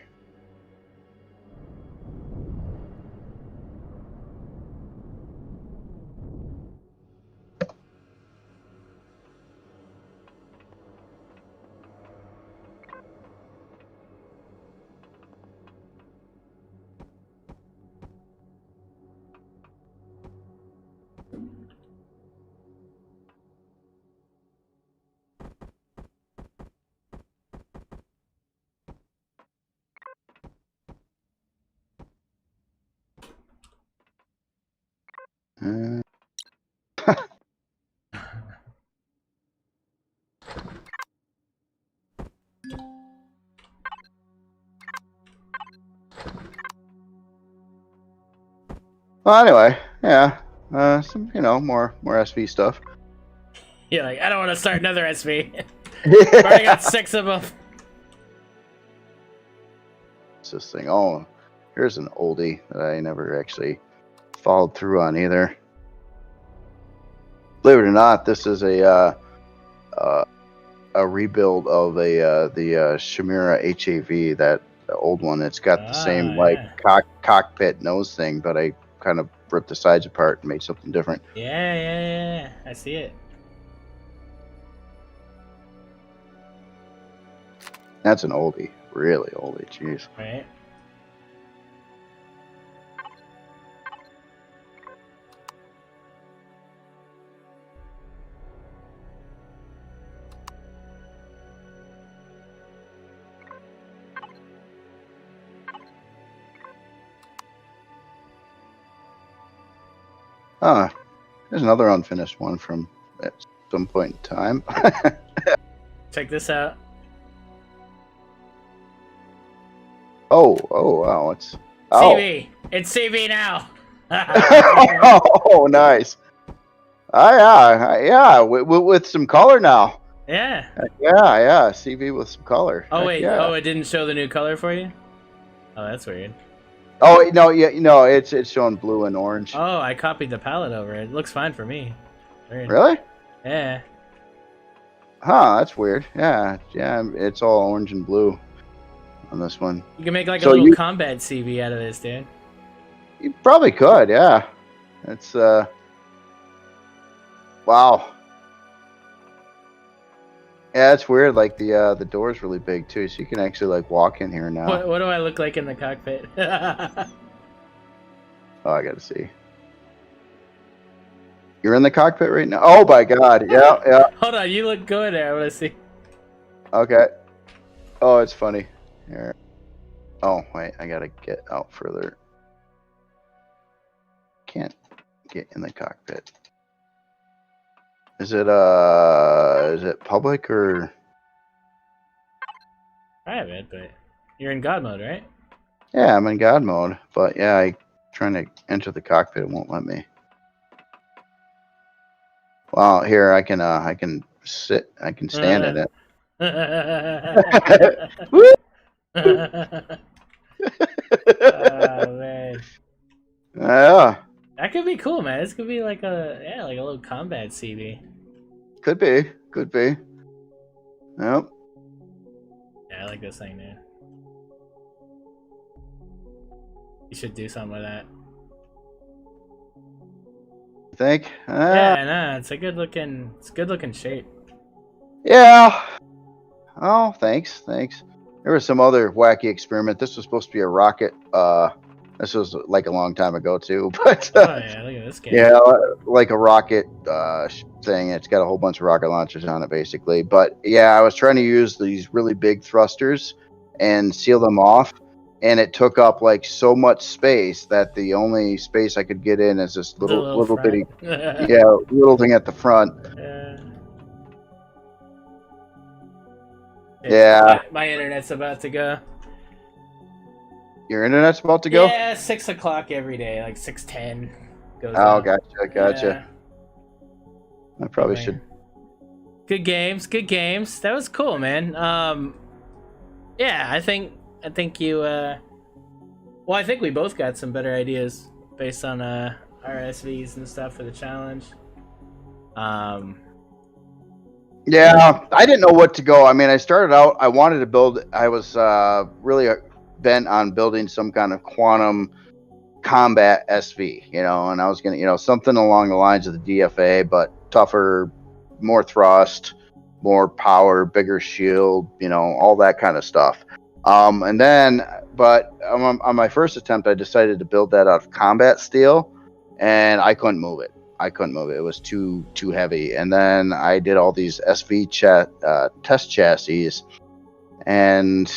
Well, anyway, yeah, some more SV stuff. You're like, I don't want to start another SV. I've already got 6 of them. What's this thing? Oh, here's an oldie that I never actually followed through on either. Believe it or not, this is a rebuild of the Chimera HAV, that old one. It's got the same like cockpit nose thing, but I kind of ripped the sides apart and made something different. Yeah. I see it. That's an oldie, really oldie. Jeez. Right. There's another unfinished one from at some point in time. Check this out. Oh, wow, it's CV. It's CV now. Oh, nice. Yeah, with some color now. Yeah. Yeah, CV with some color. Oh wait, yeah. it didn't show the new color for you? Oh, that's weird. Oh no, it's showing blue and orange. Oh, I copied the palette over. It looks fine for me. Weird. Really? Yeah. Huh, that's weird. Yeah, it's all orange and blue on this one. You can make like a little combat CV out of this, dude. You probably could, yeah. It's wow. Yeah, it's weird. Like the door's really big too, so you can actually like walk in here now. What do I look like in the cockpit? Oh, I gotta see. You're in the cockpit right now. Oh my God! Yeah. Hold on, you look good there. I want to see. Okay. Oh, it's funny. Here. Oh wait, I gotta get out further. Can't get in the cockpit. Is it public or Private? But you're in God mode, right? Yeah, I'm in God mode, but yeah, I trying to enter the cockpit, it won't let me. Well, here I can sit, I can stand in it. Oh man. Yeah. That could be cool, man. This could be like a little combat CV. Could be. Yep. Yeah, I like this thing, dude. You should do something with that. You think? Yeah, no, it's a good looking shape. Yeah. Oh, thanks. There was some other wacky experiment. This was supposed to be a rocket This was like a long time ago too, but Oh yeah, look at this game. yeah, like a rocket thing. It's got a whole bunch of rocket launchers on it, basically. But yeah, I was trying to use these really big thrusters and seal them off, and it took up like so much space that the only space I could get in is this The little bitty, front. yeah, little thing at the front. Yeah. My internet's about to go. Your internet's about to go? Yeah, 6 o'clock every day, like 6:10 goes Oh, out. gotcha. I probably should. Good games. That was cool, man. Yeah, I think you. Well, I think we both got some better ideas based on our SVs and stuff for the challenge. Yeah, I didn't know what to go. I mean, I started out. I wanted to build. I was really bent on building some kind of quantum combat SV, and I was gonna, something along the lines of the DFA, but tougher, more thrust, more power, bigger shield, all that kind of stuff. And then, but on my first attempt, I decided to build that out of combat steel, and I couldn't move it. It was too heavy. And then I did all these SV test chassis, and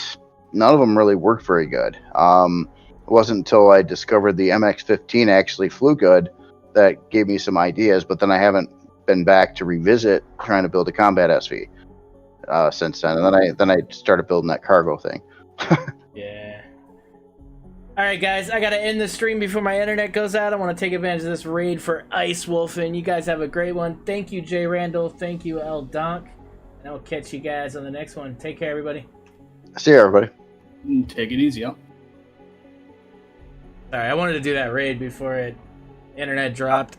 none of them really worked very good. It wasn't until I discovered the MX-15 actually flew good that gave me some ideas, but then I haven't been back to revisit trying to build a combat SV since then. And then I started building that cargo thing. Yeah. All right, guys, I got to end the stream before my internet goes out. I want to take advantage of this raid for Ice Wolf, and you guys have a great one. Thank you, Jay Randall. Thank you, L. Donk. And I'll catch you guys on the next one. Take care, everybody. See you, everybody. Take it easy, y'all. Sorry, I wanted to do that raid before internet dropped.